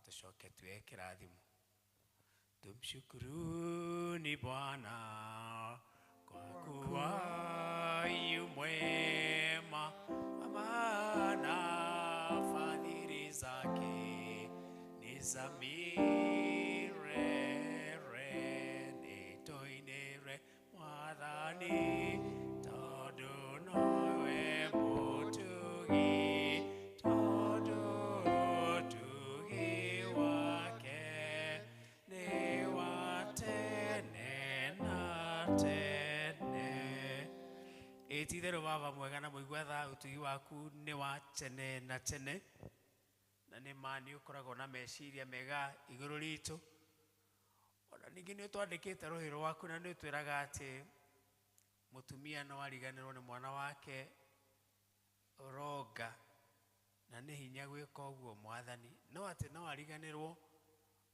tucoke tuoe kĩrathimo. Tumshukuruni Bwana kwa kuwa yu mwema, maana fadhili zake ni za milele. Nitoinere Mwathani tondũ nowe mũtugi, tondũ ũtugi wake nĩ wa tene na tene. Ti-itherũ Baba mwega na mũigua tha, ũtugi waku nĩ wa tene na tene, na nĩ ma nĩ ũkoragwo na meciria mega igũrũ ritũ. Ona ningĩ nĩ ũtwandĩkĩte rũhĩ rwaku na nĩ ũtwĩraga atĩ mũtumia no ariganĩrwo nĩ mwana wake ũronga, na nĩ hinya gwĩka ũguo Mwathani, no atĩ no ariganĩrwo,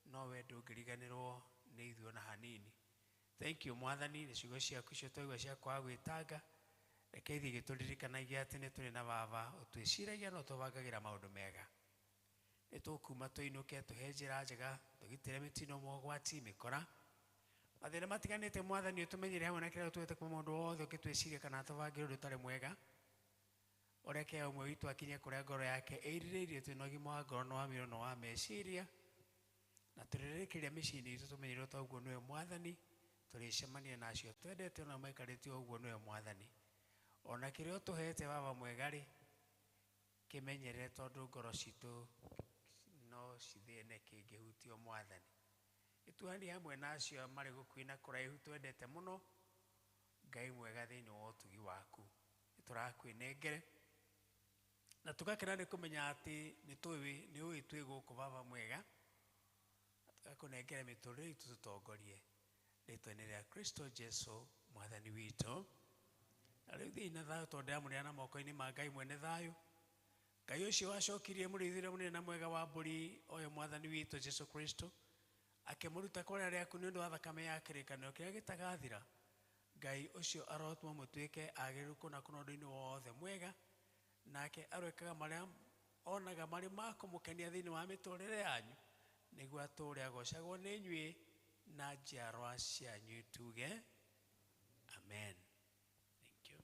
no we ndũngĩriganĩrwo nĩ ithuĩ ona hanini. Thank you Mwathani, nĩ ciugo ciaku icio twaigua cia kwaga gwĩtanga, reke ithiĩ igĩtũririkanagia atĩ nĩ tũrĩ na Baba ũtwĩciragia na ũtũbangagĩra maũndũ mega. Nĩ tũkuma tũinũke tũhe njĩra njega, tũgitĩre mĩtino mogwati mĩkora, mathĩna matiganĩte Mwathani ũtũmenyere hamwe na kĩrĩa ũtwĩte kuma mũndũ wothe ũkĩtwĩciria kana atũbangĩre ũndũ ũtarĩ mwega. Ũreke ũmwe witũ akinye kũrĩa ngoro yake ĩrirĩirie twĩna ũgima wa ngoro na wa mĩĩrĩ na wa meciria, na tũrĩrĩkĩria mĩciĩ-inĩ itũ tũmenyerwo ta ũguo nĩwe Mwathani, tũrĩcemania nacio twendete ona maikarĩte ũguo nĩwe Mwathani. Ona kĩrĩa ũtũhete Baba mwega-rĩ, kĩmenyerere tondũ ngoro citũ no cithĩne kĩngĩhutio Mwathani. Ituani hamwe nacio marĩ gũkuĩ na kũraihu twendete mũno, Ngai mwega thĩinĩ wa ũtugi waku. Nĩtũrakwĩnengere na tũgakena nĩ kũmenya atĩ nĩ ũĩ twĩ gũkũ Baba mwega, na tũgakũnengere mĩtũrĩre itũ tũtongorie rĩtwa-inĩ rĩa Kristo Jesu Mwathani witũ. Na rĩu thiĩ na thayũ tondũ ndĩramũneana moko-inĩ ma Ngai mwene thayũ. Ngai ũcio wacokirie mũrĩithĩre mũnene na mwega wa mbũri, oyo Mwathani witũ Jesu Kristo, akĩmũruta kũrĩa rĩaku nĩ ũndũ wa thakame ya kĩrĩkanĩro kĩrĩa gĩtagathira. Ngai ũcio arotuma mũtuĩke agĩrĩru kũna ũndũ-inĩ wothe mwega, nake arwĩkaga marĩa onaga marĩ ma kũmũkenia thĩinĩ wa mĩtũrĩre yanyu, nĩguo atũũre agocagwo nĩ inyuĩ na njiarwa cianyu, tuge amen. Thank you.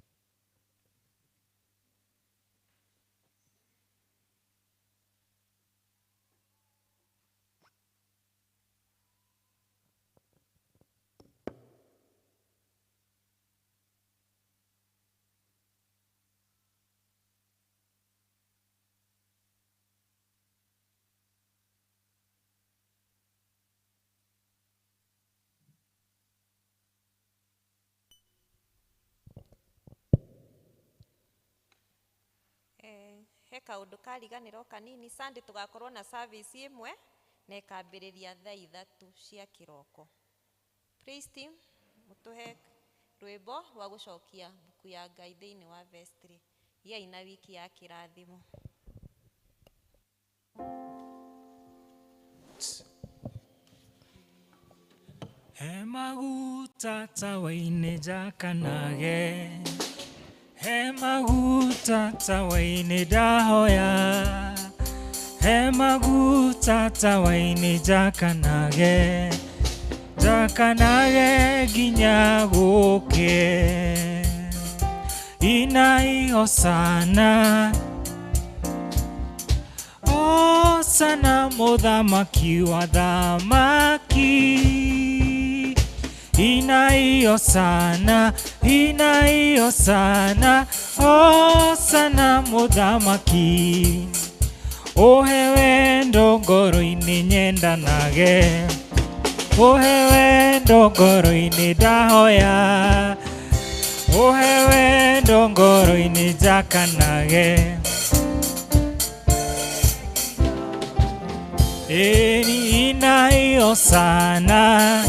He kaũndũ kariganĩro kanini. Sunday tũgakorwo na service ĩmwe na ĩkambĩrĩria thaa 3 cia kĩroko. Praise team, mũtũhe rwĩmbo rwa gũcokia mbuku ya Ngai thĩinĩ wa vestry. Gĩai na wiki ya kĩrathimo. He maguta tawa-inĩ njakanage, he maguta tawa-inĩ ndahoya, he maguta tawa-inĩ njakanage, njakanage nginya gũke. Inai hosana, hosana mũthamaki wa thamaki. Inai hosana, inai hosana, hosana mũthamaki. Ũhe wendo ngoro-inĩ nyendanage, ũhe wendo ngoro-inĩ ndahoya, ũhe wendo ngoro-inĩ njakanage. Eni inai hosana,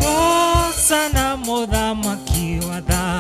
hosana mũthamaki wa thamaki.